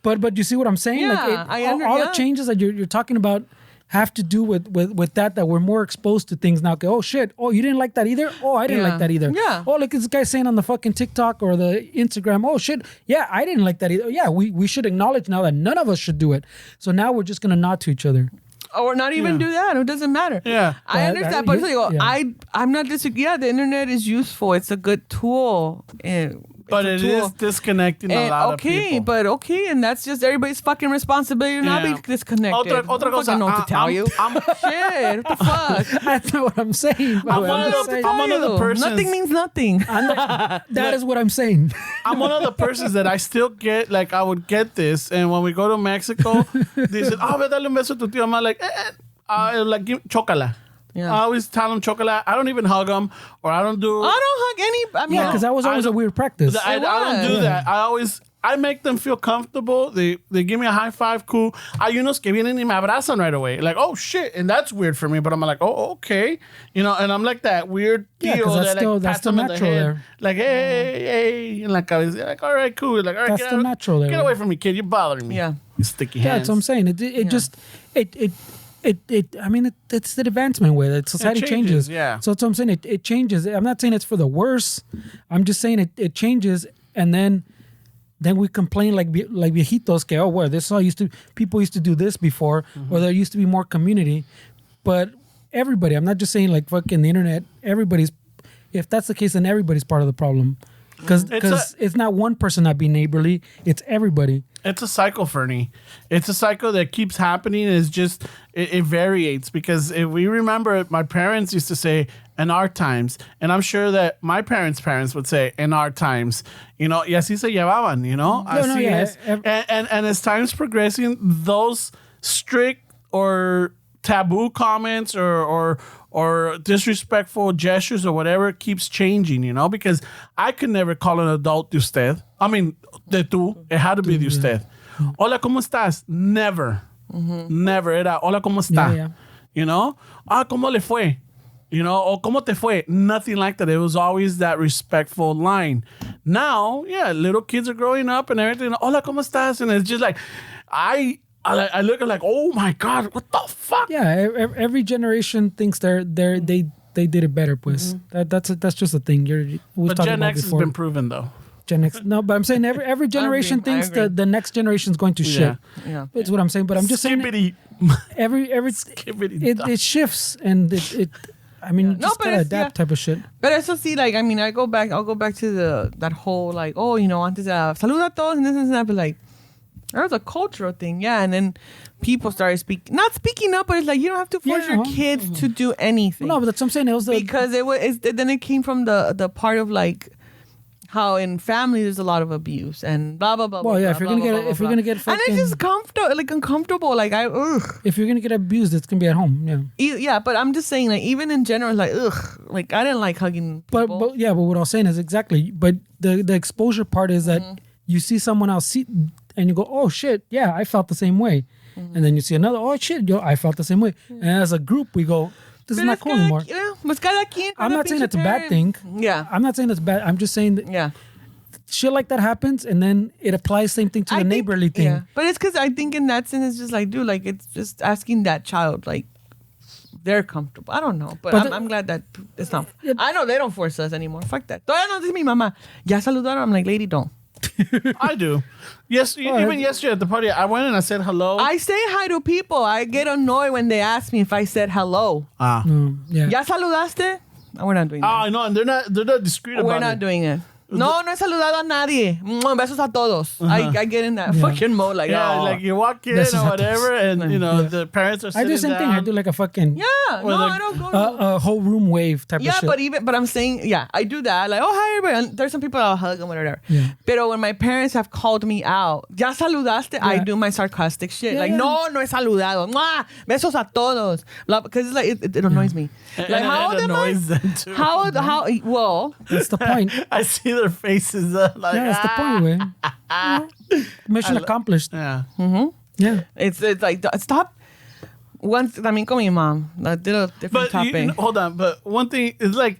But you see what I'm saying?
Yeah,
like all the
yeah.
changes that you're talking about have to do with that we're more exposed to things now. Okay, oh shit, oh you didn't like that either? Oh, I didn't
Yeah.
like that either.
Yeah.
Oh, like this guy saying on the fucking TikTok or the Instagram, oh shit, yeah, I didn't like that either. Yeah, we should acknowledge now that none of us should do it. So now we're just gonna nod to each other.
Or not even do that. It doesn't matter.
Yeah.
I understand. But
yeah.
I'm not disagreeing. Yeah, the internet is useful. It's a good tool.
But it is disconnecting a lot of people.
And that's just everybody's fucking responsibility to not
Yeah.
be disconnected.
Otra
I don't
cosa,
fucking know what to tell you. Shit, what the fuck?
That's not what I'm saying.
I'm
but
one of
just
the-
saying-
I'm one of the persons-
Nothing means nothing.
that is what I'm saying.
I'm one of the persons that I still get, like, I would get this, and when we go to Mexico, they said, ve, dale un beso a tu tío. I'm like, like, chócala.
Yeah.
I always tell them chocolate. I don't even hug them, or I don't do.
I don't hug any. I mean,
Yeah, because that was always a weird practice.
I don't do
was.
that. I make them feel comfortable. They give me a high five, cool. Hay unos que vienen y me abrazan right away. Like, oh shit, and that's weird for me. But I'm like, oh okay, you know. And I'm like that weird
Yeah,
deal
'cause that's
that like
still- that's
pats
still
them in the
natural
head.
there.
Like, hey, and like I was like, all right, cool. Like, all right,
That's
get
still
out-
natural there.
Get away from me, kid. You're bothering me.
Yeah.
You sticky
Yeah,
hands.
that's what I'm saying. It's the advancement way that society
changes,
changes.
yeah.
So that's what I'm saying. It changes. I'm not saying it's for the worse. I'm just saying it changes, and then we complain like viejitos que well this all people used to do this before, or there used to be more community. But everybody, I'm not just saying like fucking the internet. Everybody's, if that's the case, then everybody's part of the problem. Because it's not one person not being neighborly. It's everybody.
It's a cycle, Fernie. It's a cycle that keeps happening. It's just, it variates. Because if we remember, my parents used to say, in our times, and I'm sure that my parents' parents would say, in our times, you know, y así se llevaban, you know? Así es. And as time's progressing, those strict or taboo comments or disrespectful gestures or whatever keeps changing, you know, because I could never call an adult de usted. I mean, de tú. It had to be de usted. Hola, ¿cómo estás? Never. Never. Era, hola, ¿cómo está?
Yeah.
You know? ¿Cómo le fue? You know, or ¿cómo te fue? Nothing like that. It was always that respectful line. Now, yeah, little kids are growing up and everything. Hola, ¿cómo estás? And it's just like, I look at like, oh my God, what the fuck?
Yeah, every generation thinks they did it better. Pues that's just a thing. We've
But
talked
Gen
about
X has
before.
been proven though.
Gen X. No, but I'm saying every generation
agree. I
thinks
agree.
the next generation is going to shit.
Yeah.
That's what I'm saying. But I'm just saying
Skibbity.
it shifts and it I mean,
No,
just
but
gotta
it's-
adapt type of shit.
But also see, like, I mean, I'll go back to that whole, like, oh, you know, antes era saluda a todos and this and that, but like, there was a cultural thing, yeah, and then people started not speaking up, but it's like, you don't have to force your kids to do anything.
No, but that's what I'm saying. It was
because then it came from the part of like, how in families there's a lot of abuse and blah blah blah.
Well, yeah,
blah,
if you're
blah,
gonna
blah,
get
blah,
if you're
blah.
gonna get
and
fucking,
it's just uncomfortable. Like
if you're gonna get abused, it's gonna be at home. Yeah.
Yeah, but I'm just saying, like, even in general, like, like, I didn't like hugging people.
But what I was saying is exactly. But the exposure part is that you see someone else and you go, oh shit, yeah, I felt the same way, and then you see another, oh shit, yo, I felt the same way, and as a group we go, this is not cool anymore.
Yeah, pues cada quien,
I'm
cada
not saying
pinche
it's a bad thing.
parent. Yeah.
I'm not saying it's bad. I'm just saying that
Yeah.
shit like that happens, and then it applies same thing to the neighborly thing.
Yeah. But it's because I think in that sense, it's just like, dude, like, it's just asking that child, like, they're comfortable. I don't know. But I'm glad that it's not. I know they don't force us anymore. Fuck that. Todavía no dice mi mamá, ya saludaron. I'm like, lady, don't.
I do. Yes, even yesterday at the party, I went and I said hello.
I say hi to people. I get annoyed when they ask me if I said hello.
Yeah.
¿Ya saludaste? No, we're not doing that.
I know, and they're not discreet about it.
We're not doing it. No he saludado a nadie. Besos a todos. I get in that fucking mode, like,
Yeah,
oh.
like you walk in
Besos a
or whatever, and you know the parents are
I
sitting
do the same
down.
thing. I do like a fucking
Yeah, no,
like,
I don't go.
a whole room wave type of
Yeah,
shit.
but I'm saying, yeah, I do that. Like, oh, hi, everybody. And there's some people I'll hug and whatever.
Yeah.
Pero when my parents have called me out, ya saludaste, I do my sarcastic shit.
Yeah,
like,
yeah.
no he saludado. Mwah, besos a todos. Because it's like, it annoys me. Like,
And
how
it
old am I?
annoys them too.
Well,
That's the point.
I see their faces like,
Yeah, that's the point, way. Mission accomplished.
Yeah.
Yeah.
it's like, stop. Once, también con mi mom. I did a different
But
topic.
hold on, but one thing is like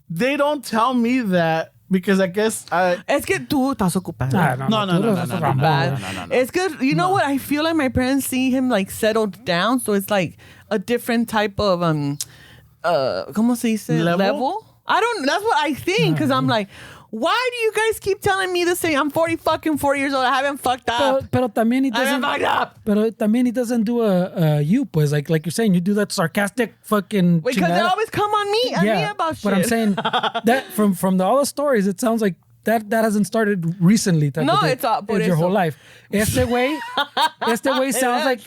they don't tell me that because I guess I
Es que tú estás ocupado.
No.
Bad. It's good. You know what? I feel like my parents see him like settled down, so it's like a different type of ¿cómo se dice?
Level?
I don't. That's what I think. Because I'm like, why do you guys keep telling me the same? I'm 4 years old. I haven't fucked up.
Pero también he
I haven't
doesn't.
fucked up.
Pero también he doesn't do a you, pues like you're saying, you do that sarcastic fucking.
Because they
chingada.
always come on me and me about shit.
But I'm saying that from all the stories, it sounds like that hasn't started recently. Type
No,
of thing.
it's por
your
eso.
whole life. Este way sounds like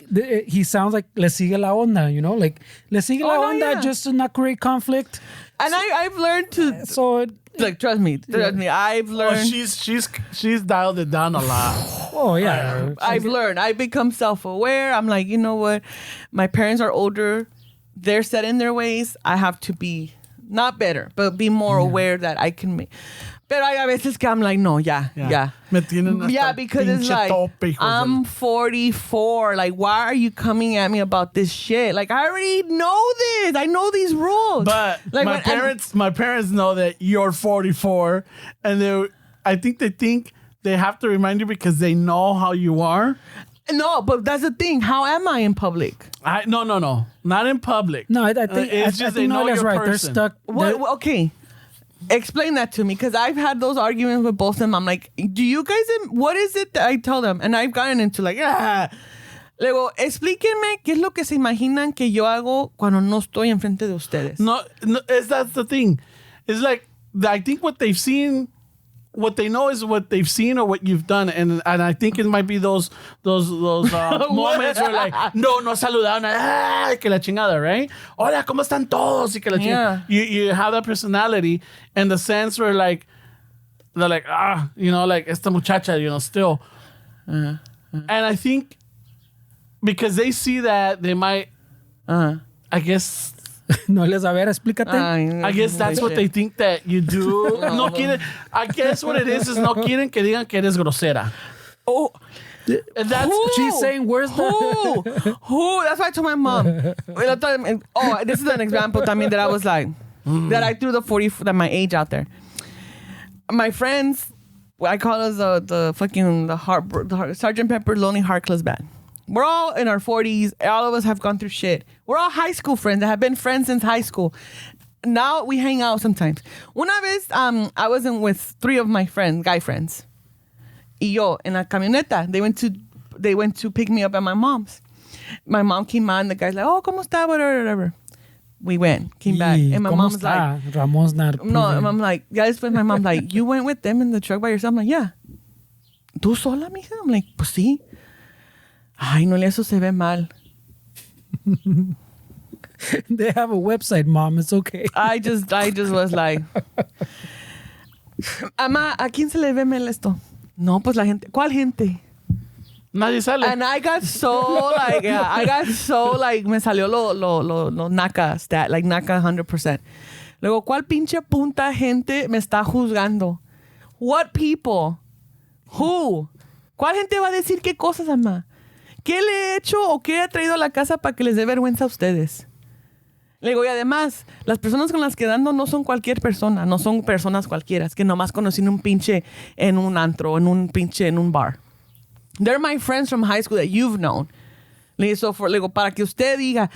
he sounds like le sigue la onda, you know, like le sigue la
no,
onda
yeah.
just to not create conflict.
And I've learned to
So
like trust me. I've
oh,
learned.
she's dialed it down a lot.
oh yeah,
I've learned. I've become self-aware. I'm like, you know what? My parents are older. They're set in their ways. I have to be not better, but be more aware that I can make. Pero hay a veces que I'm like, no, ya.
Me tienen hasta
Yeah, because it's
pinche
like,
tope, hijos
I'm
del-
44. Like, why are you coming at me about this shit? Like, I already know this. I know these rules.
But
like
my parents know that you're 44, and I think they have to remind you because they know how you are.
No, but that's the thing. How am I in public?
No, not in public.
No, I think
it's
I
just
think
they know
Noelia's
your
right.
person.
They're stuck.
What? Okay. Explain that to me, because I've had those arguments with both of them. I'm like, do you guys, what is it that I tell them? And I've gotten into like, luego, explíquenme qué es lo que se imaginan que yo hago cuando no estoy enfrente de ustedes.
No, that's the thing. It's like I think what they've seen, what they know is what they've seen or what you've done, and I think it might be those moments where like no saludaron, que la chingada, right? Hola, cómo están todos, y que la chingada. You have that personality, and the sense where like they're like like esta muchacha, still, and I think because they see that they might, I guess.
Noelia's a ver, explícate.
I guess that's what they think that you do. No quieren. I guess what it is no quieren que digan que eres grosera.
Oh,
And that's
She's saying, "Where's the?"
Who? That's why I told my mom. This is an example también that I was like, that I threw the 40, that my age out there. My friends, I call us the Sgt. Pepper Lonely Heart Club Band. We're all in our 40s. All of us have gone through shit. We're all high school friends that have been friends since high school. now we hang out sometimes. Una vez, I wasn't with 3 of my friends, guy friends. Y yo, en la camioneta, they went to pick me up at my mom's. My mom came out and the guy's like, oh, ¿cómo está? Whatever. We went, came back. And my mom's like,
Ramon's not
no, and I'm like, yeah, después my mom's like, you went with them in the truck by yourself? I'm like, yeah. ¿Tú sola, mija? I'm like, pues sí. Ay, no, eso se ve mal.
They have a website, Mom. It's okay.
I just was like, Ama, ¿a quién se le ve mal esto? No, pues la gente. ¿Cuál gente?
Nadie sale.
And I got so like, me salió lo naca stat, like naca 100%. Luego, ¿cuál pinche punta gente me está juzgando? What people? Who? ¿Cuál gente va a decir qué cosas, ama? ¿Qué le he hecho o qué he traído a la casa para que les dé vergüenza a ustedes? Le digo, y además, las personas con las que ando no son cualquier persona, no son personas cualquiera, es que nomás conocí un pinche en un antro, en un bar. They're my friends from high school that you've known. Le digo, para que usted diga,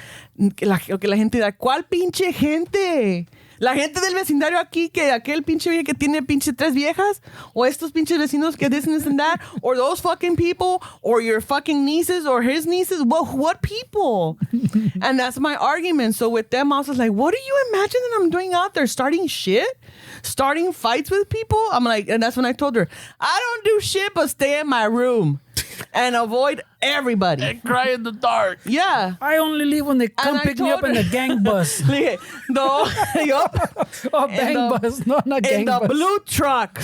que la gente diga, ¿cuál pinche gente? La gente del vecindario aquí, que aquel pinche viejo que tiene pinche 3 viejas, o estos pinches vecinos que this and that, or those fucking people, or your fucking nieces, or his nieces, what people? And that's my argument. So with them, I was like, what do you imagine that I'm doing out there? Starting shit? Starting fights with people? I'm like, and that's when I told her, I don't do shit but stay in my room and avoid everybody.
And cry in the dark.
Yeah.
I only leave when they come pick me up in the gang bus.
No,
Oh, bang bus. No, not gang
in the
bus.
blue truck.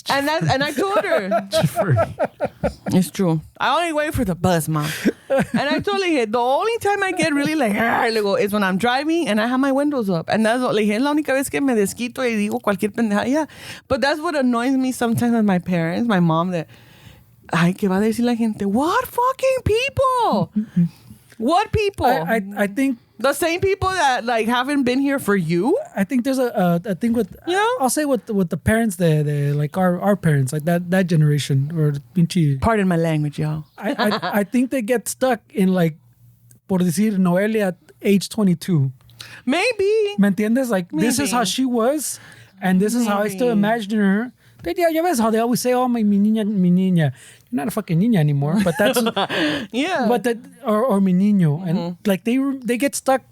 and I told her. It's true. I only wait for the bus, Mom. And I told her, the only time I get really like, is when I'm driving and I have my windows up. And that's what, le dije, la única vez que me desquito y digo cualquier pendeja. Yeah. But that's what annoys me sometimes with my parents, my mom, that, ay, ¿qué va a decir la gente? What fucking people? What people?
I think
the same people that like haven't been here for you.
I think there's a thing with I'll say with the parents, the like our parents, like that generation or pinche.
Pardon my language, y'all.
I think they get stuck in like, por decir, Noelia at age 22.
Maybe.
¿Me entiendes? Like this is how she was, and this is how I still imagine her. Ya ves how they always say, "Oh, mi niña, mi niña." You're not a fucking niña anymore, but that's
yeah.
But that or mi niño, and like they get stuck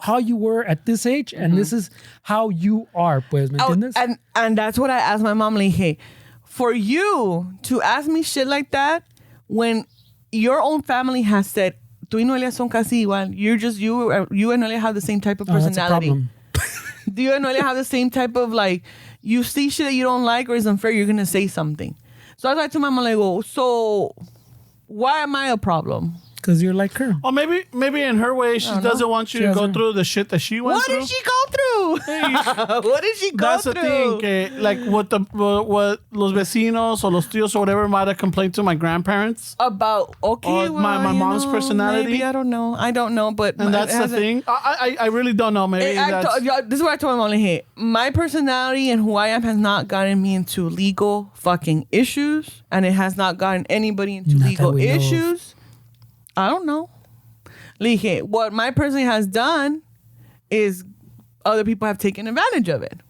how you were at this age, and this is how you are, pues. ¿Me entiendes?
And that's what I asked my mom. Like, hey, for you to ask me shit like that when your own family has said, "Tú y Noelia son casi igual." You're just you and Noelia have the same type of personality.
That's a problem.
Do you and Noelia have the same type of like? You see shit that you don't like or is unfair, you're going to say something. So I was like to my mom, like, oh, so why am I a problem?
Because you're like her.
Or maybe in her way, she doesn't want you to go through the shit that she went through.
What did she go through? What did she go through?
That's the thing. Que, like, what los vecinos or los tíos or whatever might have complained to my grandparents.
About, okay,
well, my mom's personality.
Maybe, I don't know. But
and that's the thing. I really don't know. Maybe
this is what I told my mom. Like, hey, my personality and who I am has not gotten me into legal fucking issues. And it has not gotten anybody into legal issues. I don't know. Like, what my person has done is other people have taken advantage of it.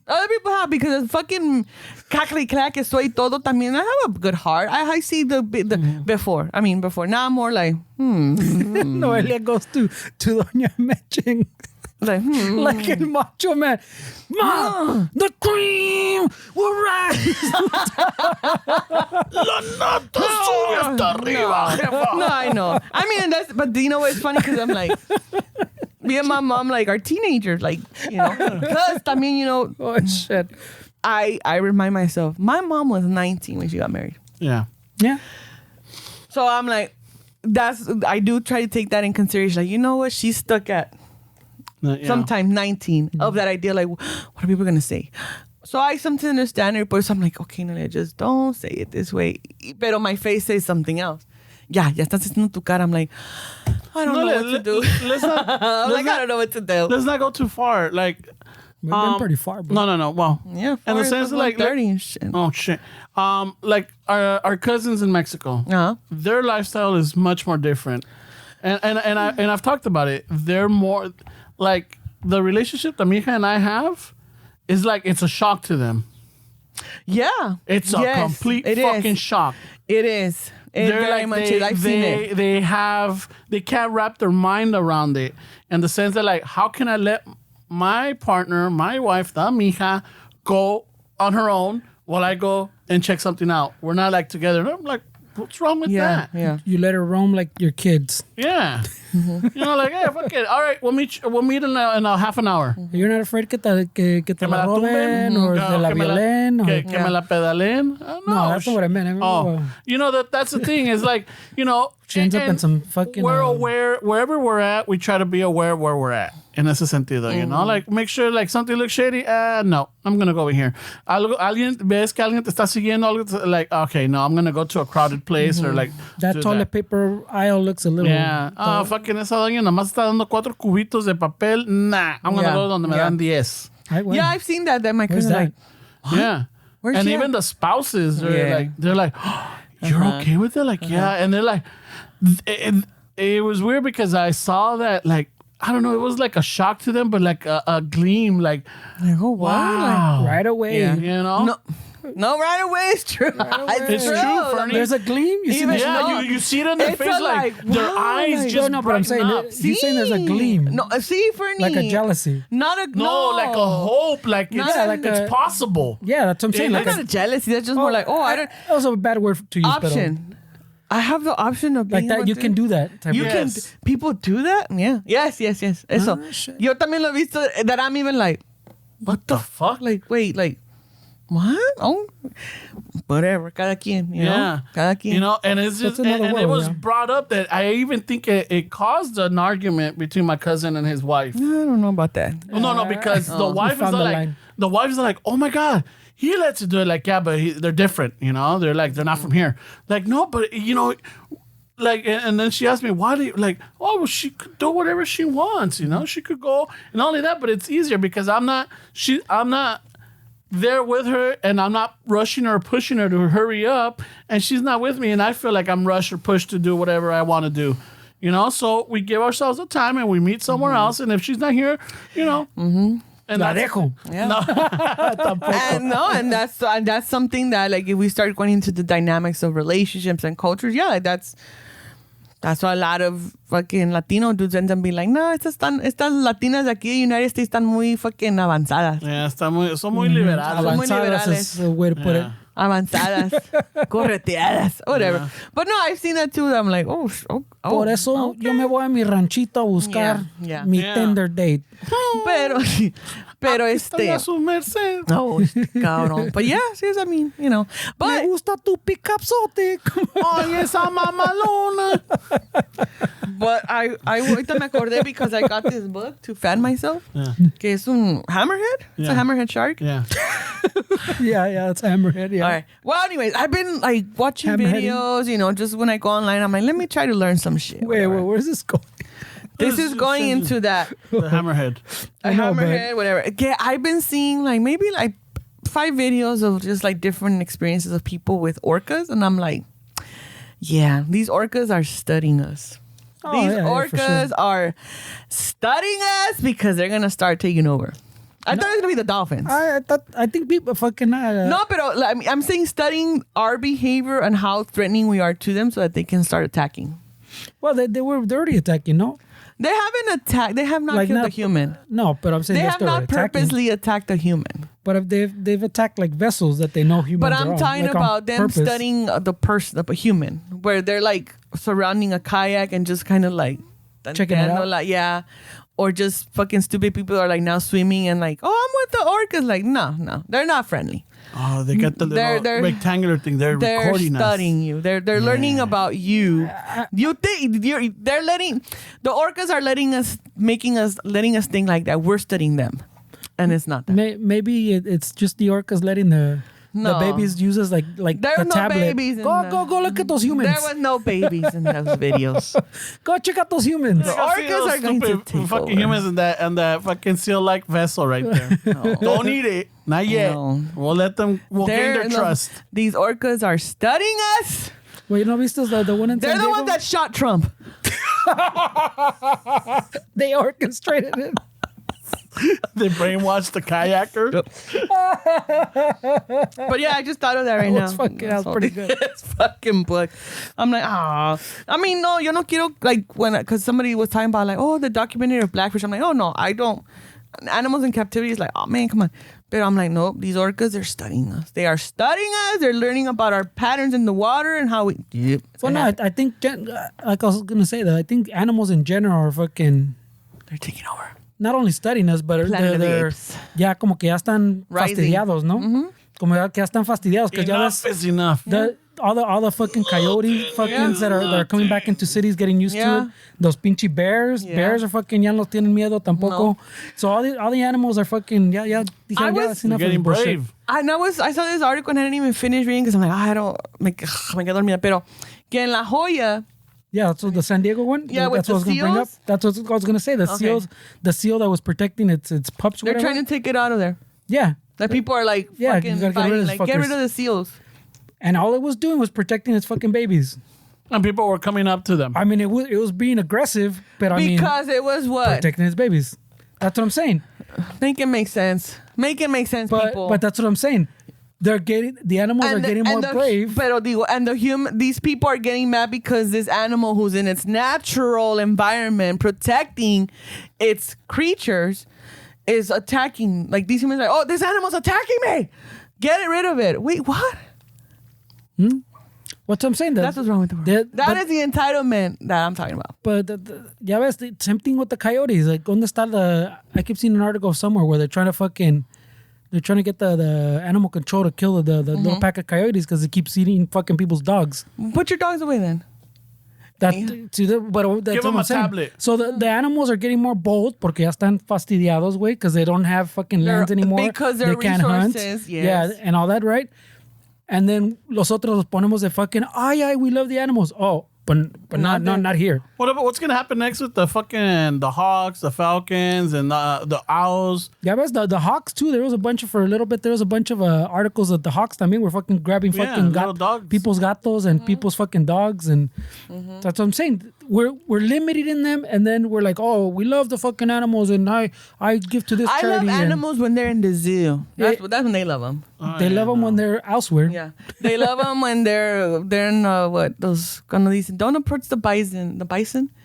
Other people have, because fucking crackly clack estoy todo también. I have a good heart. I see the before. I mean, before. Now I'm more like,
Noelia goes to Doña Meching. Like in Macho Man. Ma, the cream will rise.
La nata sube hasta arriba, jefa.
No, I know. I mean, but you know what's funny? Because I'm like, me and my mom, like, are teenagers, like, you know. Because, I mean, you know.
Oh, shit.
I remind myself, my mom was 19 when she got married.
Yeah.
Yeah.
So I'm like, I do try to take that in consideration. Like, you know what? She's stuck at sometime 19 of that idea. Like, what are people going to say? So I sometimes understand her, but I'm like, okay, no, just don't say it this way. Pero my face says something else. Ya estás haciendo tu cara. I'm like, I don't know what to do. I don't know what to do.
Let's not go too far. Like,
we've been pretty far, bro.
No. Well,
yeah,
in the sense like
30 and shit.
Oh shit. Like our cousins in Mexico, their lifestyle is much more different. And I've talked about it. They're more like the relationship that Mija and I have is like it's a shock to them.
Yeah.
It's a complete fucking shock.
It is. It
They're
very
like
much is. I've seen it.
They can't wrap their mind around it in the sense that like, how can I let my partner, my wife, the Mija, go on her own while I go and check something out? We're not like together. And I'm like, what's wrong with that?
Yeah.
You let her roam like your kids.
Yeah. You know, like, hey, fuck it. All right, we'll meet in a half an hour.
You're not afraid que te
me
la
la
roben or te la violen?
Que me la pedalen?
No, that's not what I meant.
You know, that's the thing. Is like, you know,
She ends up in some fucking...
we're aware, wherever we're at, we try to be aware of where we're at. En ese sentido, you know? Like, make sure, like, something looks shady. No, I'm going to go over here. Ves que alguien te está siguiendo, like, okay, no, I'm going to go to a crowded place or, like...
That toilet paper aisle looks a little...
Yeah. Fucking esa doña nomás está dando 4 cubitos de papel. Nah, I'm going to go donde me dan 10.
Yeah, I've seen that. That my cousin like...
Yeah.
Where's
and
she
even
at?
the spouses, they're like, oh, you're okay with it? Like, yeah. And they're like... It was weird because I saw that, like, I don't know, it was like a shock to them, but like a gleam, like
oh, wow.
Like, right away.
Yeah. You know?
No, right away. It's true.
It's true, Fernie.
There's a gleam. You see
you see it in their face, like their eyes just
no, but I'm saying,
up.
You're saying there's a gleam.
No, see, Fernie.
Like a jealousy.
Not a...
No, like a hope, like it's possible.
Yeah, that's what I'm saying.
That's not a jealousy. That's just more like, I don't...
That was a bad word to use.
Option. I have the option of being
like that. You can do that.
You can. People do that. Yeah. Yes. Eso. Yo también lo he visto. That I'm even like,
what the fuck?
Like, wait, like, what? Oh, whatever. Cada quien. You know? Cada quien.
You know, and it's just and it was brought up that I even think it caused an argument between my cousin and his wife.
I don't know about that.
No, because the wife is like, oh my God. He lets it do it, like, yeah, but they're different, you know? They're like, they're not from here. Like, no, but, you know, like, and then she asked me, why do you, like, oh, well, she could do whatever she wants, you know? She could go, and not only that, but it's easier because I'm not there with her, and I'm not rushing her or pushing her to hurry up, and she's not with me, and I feel like I'm rushed or pushed to do whatever I want to do, you know? So we give ourselves a time, and we meet somewhere else, and if she's not here, you know... And
La dejo.
Yeah. And that's something that, like, if we start going into the dynamics of relationships and cultures, like that's why a lot of fucking Latino dudes end up being like, no, estas Latinas de aquí de United States están muy fucking avanzadas.
Yeah, son muy liberales.
Son muy liberales.
Is a way to put it.
Avanzadas, correteadas, whatever. Yeah. But no, I've seen that too. I'm like,
Por eso yo me voy a mi ranchito a buscar mi tender date.
Pero
a su merced.
No, cabrón. But yeah, I mean, you know. But
me gusta tu pick-up-sote.
Ay, esa mamalona.
But I ahorita me acordé because I got this book to fan myself. Yeah. Que es un hammerhead. It's a hammerhead shark.
Yeah.
yeah, it's hammerhead. Yeah.
All right. Well, anyways, I've been like watching videos, you know, just when I go online, I'm like, let me try to learn some shit.
Wait, where's this going?
This is going into that.
The hammerhead.
A hammerhead, whatever. Okay, I've been seeing like maybe like 5 videos of just like different experiences of people with orcas. And I'm like, yeah, these orcas are studying us. These orcas are studying us because they're going to start taking over. I thought it was going to be the dolphins.
I think people fucking...
No, but I'm saying studying our behavior and how threatening we are to them so that they can start attacking.
Well, they're already attacking, no?
They haven't attacked. They have not killed a human.
No, but I'm saying
they have not purposely attacked a human.
But they've attacked like vessels that they know humans
But
are
I'm talking
like
about them studying the human, where they're like surrounding a kayak and just kind of like
checking it out.
Like, yeah. Or just fucking stupid people are like now swimming and like, oh, I'm with the orcas. Like, no, they're not friendly.
Oh, they got the little rectangular thing. They're recording us.
They're studying you. They're learning about you. You think they're letting the orcas are letting us think like that we're studying them, and it's not that.
Maybe it's just the orcas letting the babies use us like
there
the
no
tablet.
Babies
Go look at those humans.
There was no babies in those videos.
Go check out those humans.
The orcas are going to take
fucking
over.
humans in that fucking seal-like vessel right there. No. Don't eat it. Not yet. No. We'll let them. We'll gain their trust.
These orcas are studying us.
Well, you know, vistas the one in
They're
San
the
Diego?
ones that shot Trump.
They orchestrated it.
They brainwashed the kayaker.
But yeah, I just thought of that right now.
That was pretty good.
It's fucking book. I'm like, ah. I mean, no, yo no quiero, like, because somebody was talking about, like, oh, the documentary of Blackfish. I'm like, oh, no, I don't. Animals in captivity is like, oh, man, come on. But I'm like, nope, these orcas, they're studying us. They are studying us. They're learning about our patterns in the water and how we. Yep.
Well, no, I think, like I was going to say that, I think animals in general are fucking.
They're taking over.
Not only studying us, but they're ya como que ya están fastidiados, ¿no? Mm-hmm. Como ya que ya están fastidiados.
Enough is enough.
All the fucking coyote fuckings that are coming back into cities getting used to it. Those pinche bears. Yeah. Bears are fucking, ya no tienen miedo tampoco. No. So all the animals are fucking, ya
getting brave.
I saw this article and I didn't even finish reading because I'm like, I don't, me quedé dormida. Pero que en La Jolla,
yeah, so the San Diego one.
Yeah,
that's what I was going to bring up. That's what I was going to say. The seal that was protecting its pups.
They're trying to take it out of there.
Yeah,
that people are like, fucking fighting, like, get rid of the seals.
And all it was doing was protecting its fucking babies.
And people were coming up to them.
I mean, it was being aggressive, but
because it was what?
Protecting its babies. That's what I'm saying.
Make it make sense. Make it make sense, people.
But that's what I'm saying. The animals are getting more brave.
These people are getting mad because this animal who's in its natural environment protecting its creatures is attacking. Like, these humans are, oh, this animal's attacking me. Get rid of it. Wait, what?
What I'm saying.
That's what's wrong with the world. That is the entitlement that I'm talking about.
But ya ves, the same thing with the coyotes. Like, ¿dónde está I keep seeing an article somewhere where they're trying to get the animal control to kill the little pack of coyotes because it keeps eating fucking people's dogs.
Put your dogs away then.
That's give
them a tablet.
So the animals are getting more bold porque ya están fastidiados, güey, because they don't have fucking lands anymore.
Because they can't hunt. Yes.
Yeah, and all that, right? And then los otros los ponemos de fucking, ay, we love the animals. Oh, but not here.
What's gonna happen next with the hawks, the falcons, and the owls?
Yeah, but the hawks too. There was a bunch of articles that the hawks también were fucking grabbing dogs. People's gatos and people's fucking dogs, and that's what I'm saying. We're limited in them, and then we're like, oh, we love the fucking animals, and I give to this charity.
I love animals when they're in the zoo. That's when they love them.
They love them when they're elsewhere.
Yeah, they love them when they're in what those cuando dicen don't approach the bison.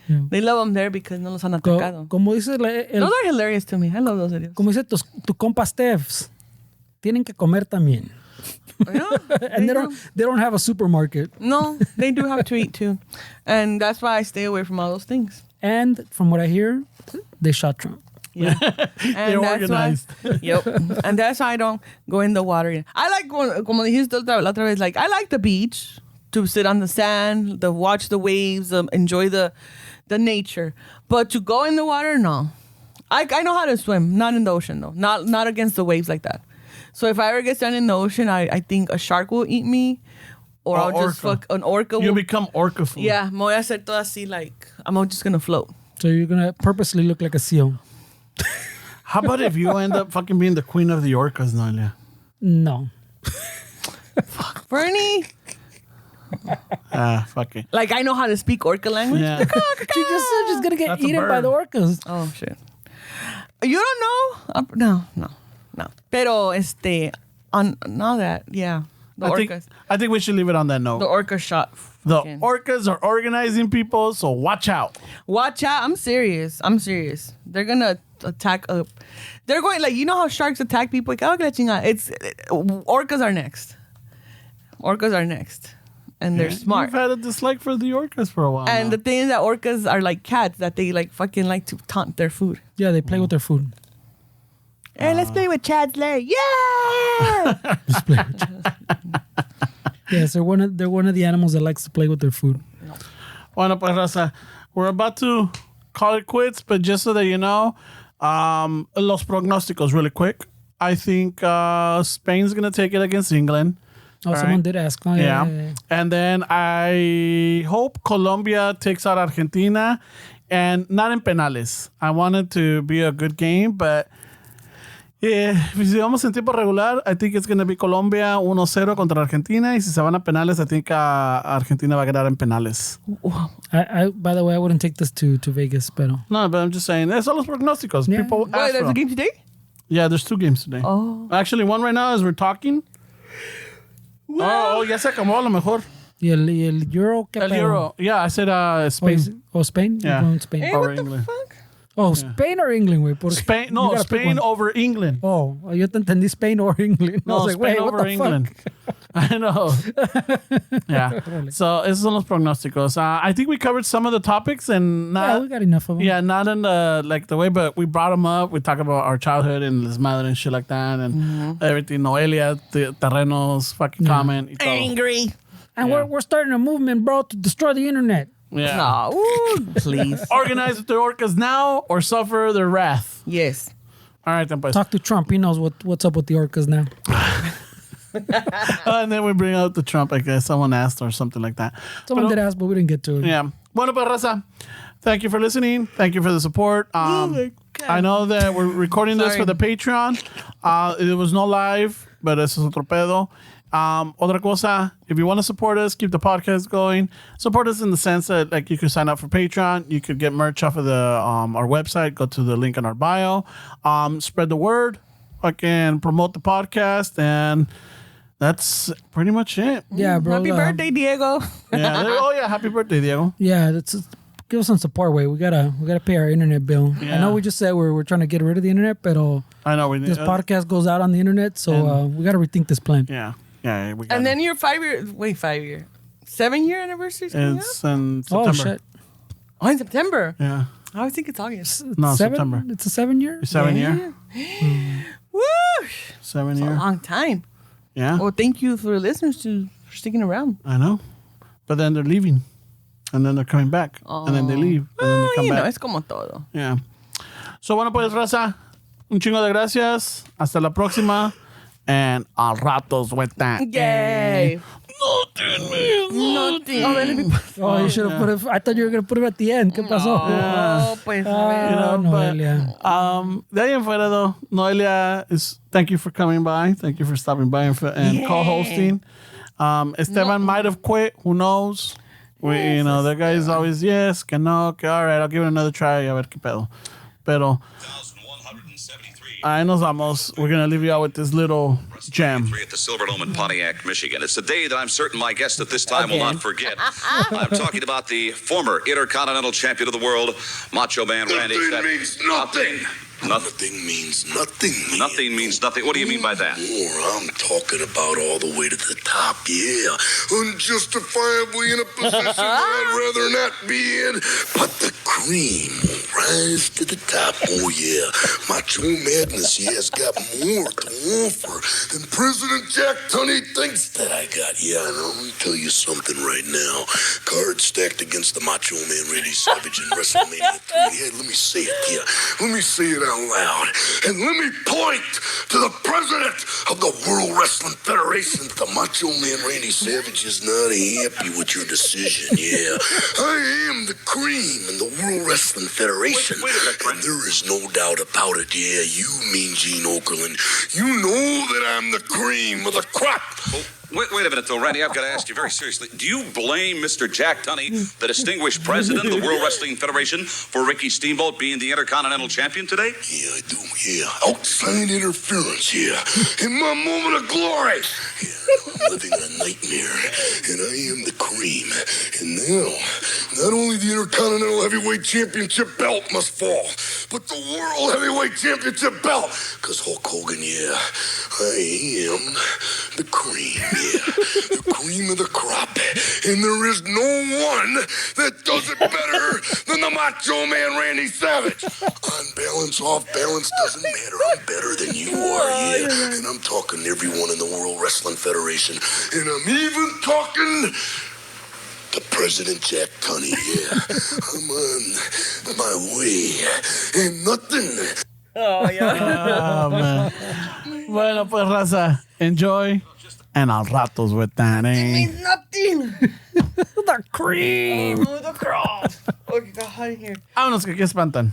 Yeah. They love them there because no los han atacado.
Como dice
those are hilarious to me. I love those videos.
Como dice tu compa Steffs, tienen que comer también.
Yeah,
and they don't have a supermarket.
No, they do have to eat too, and that's why I stay away from all those things.
And from what I hear, they shot Trump.
Yeah,
they're organized.
Yep, and that's why I don't go in the water. I like como dijiste la otra vez. Like, I like the beach to sit on the sand, to watch the waves, enjoy the nature. But to go in the water, no. I know how to swim, not in the ocean though, not against the waves like that. So if I ever get down in the ocean, I think a shark will eat me, or I'll just fuck an orca.
You'll become orca food.
Yeah, me voy a hacer todo así, like I'm just gonna float.
So you're gonna purposely look like a seal.
How about if you end up fucking being the queen of the orcas, Noelia?
No.
Fuck, Bernie.
Fuck it.
Like, I know how to speak orca language.
Yeah.
You're just gonna get eaten by the orcas.
Oh shit. You don't know? No. Pero on that, yeah.
I think we should leave it on that note.
The orca shot.
The orcas are organizing people, so watch out.
Watch out. I'm serious. They're gonna attack they're going, like, you know how sharks attack people? Orcas are next. And they're smart.
You've had a dislike for the orcas for a while.
And the thing is that orcas are like cats, that they like fucking like to taunt their food.
Yeah, they play with their food.
Hey, let's play with Chad's leg. Yeah!
Just play with Chad. Yes, they're one of the animals that likes to play with their food.
Bueno, pues, raza, we're about to call it quits, but just so that you know, los pronósticos really quick. I think Spain's going to take it against England.
Oh, someone did ask. Oh, yeah.
And then I hope Colombia takes out Argentina, and not in penales. I want it to be a good game, but Si vamos en tiempo regular, I think it's going to be Colombia 1-0 contra Argentina. Y si se van a penales, I think Argentina va a ganar en penales.
By the way, I wouldn't take this to Vegas, pero...
No, but I'm just saying, son los pronósticos.
Yeah.
People
Wait,
ask
there's
for
a
them.
game today?
Yeah, there's 2 games today.
Oh.
Actually, one right now as we're talking. Oh, ya se acabó a lo mejor.
Y el Euro, ¿qué
El
pedo?
Euro. Yeah, I said Spain.
Spain?
Yeah.
You're going Spain.
Hey,
Over
what the
England.
fuck?
Oh, Spain or England, güey? Porque
Spain,
you
no,
gotta pick
Spain
one.
over England.
Oh, yo te entendí Spain or England. I
No,
was like,
Spain
wait, what
over
the
England.
fuck?
I know. Yeah. So, esos son los pronósticos. I think we covered some of the topics and not.
Yeah, we got enough of them.
Yeah, not in the way, but we brought them up. We talked about our childhood and les madre and shit like that, and everything. Noelia, terrenos, fucking comment. Y todo.
Angry.
And
Yeah.
we're starting a movement, bro, to destroy the internet.
Yeah.
No, ooh, please.
Organize with the orcas now or suffer their wrath.
Yes.
All right, then, pues.
Talk to Trump. He knows what's up with the orcas now.
And then we bring out the Trump, I guess. Someone asked or something like that.
Someone
Pero-
did ask, but we didn't get to it.
Yeah. Bueno, pues, raza. Thank you for listening. Thank you for the support.
my
I know that we're recording this
Sorry.
for the Patreon. It was no live, but eso es otro pedo. Otra cosa, if you want to support us, keep the podcast going. Support us in the sense that, like, you can sign up for Patreon. You could get merch off of the our website. Go to the link in our bio. Spread the word. Fucking promote the podcast, and that's pretty much it.
Yeah, bro.
Happy birthday, Diego.
Yeah. Oh yeah, happy birthday, Diego.
Yeah, give us some support, way. We gotta pay our internet bill. I
Yeah.
know we just said we're trying to get rid of the internet, but
I know we
this podcast goes out on the internet, so we gotta rethink this plan.
Yeah. Yeah. We got
And
it.
then your 7-year anniversary coming up?
It's in
Oh
September.
shit!
Oh, in September.
Yeah.
I always think it's August.
No,
7?
September.
It's a 7-year.
7 year.
Woo!
7
It's a
year.
long time.
Yeah.
Well, thank you for listeners for sticking around.
I know. But then they're leaving. And then they're coming back. And then they leave. And then they come
You know,
back.
es como todo.
Yeah. So, bueno, pues, raza. Un chingo de gracias. Hasta la próxima. And al ratos with that.
Yay!
Nothing.
Oh, let me
Oh, you should have put it. I thought you were gonna put it at the end. ¿Qué pasó?
Oh, pues, a ver.
You know,
Noelia.
but, de ahí en fuera, though, Noelia, thank you for coming by. Thank you for stopping by and co-hosting. Esteban might have quit. Who knows? You know, that guy is always, yes, que no, que all right, I'll give it another try. A ver qué pedo. Pero,
1,173.
ahí nos vamos. We're going to leave you out with this little gem.
At the Silverdome in Pontiac, Michigan. It's a day that I'm certain my guest at this time will not forget. I'm talking about the former Intercontinental Champion of the world, Macho Man Randy.
Nothing means nothing.
Nothing.
Nothing means nothing. Man.
Nothing means nothing. What do you mean by that?
More, I'm talking about all the way to the top, yeah. Unjustifiably in a position where I'd rather not be in. But the cream will rise to the top, oh yeah. Macho Madness, yeah, has got more to offer than President Jack Tunney thinks that I got. Yeah, I know. Let me tell you something right now. Cards stacked against the Macho Man Randy Savage in WrestleMania 3. Yeah, let me say it, yeah. Let me say it out loud. And let me point to the president of the World Wrestling Federation. The Macho Man Randy Savage is not happy with your decision, yeah. I am the cream in the World Wrestling Federation.
Wait a minute,
and there is no doubt about it, yeah. You mean Gene Okerlund. You know that I'm the cream of the crop.
Wait a minute, though, Randy. I've got to ask you very seriously. Do you blame Mr. Jack Tunney, the distinguished president of the World Wrestling Federation, for Ricky Steamboat being the Intercontinental Champion today?
Yeah, I do, yeah. Outside interference, yeah. In my moment of glory. Yeah, I'm living in a nightmare, and I am the cream. And now, not only the Intercontinental Heavyweight Championship belt must fall, but the World Heavyweight Championship belt. Because Hulk Hogan, yeah, I am the cream, yeah. The cream of the crop. And there is no one that does it better than the Macho Man Randy Savage. On balance, off balance, doesn't matter. I'm better than you are, yeah. And I'm talking to everyone in the World Wrestling Federation. And I'm even talking to President Jack Tunney, yeah. I'm on my way. And nothing.
Oh, yeah.
Oh, man. Bueno, pues, raza, enjoy. And al ratos with that, eh?
Nothing.
The cream.
Oh, the cross. Okay, go hide here.
Vámonos, que aquí espantan.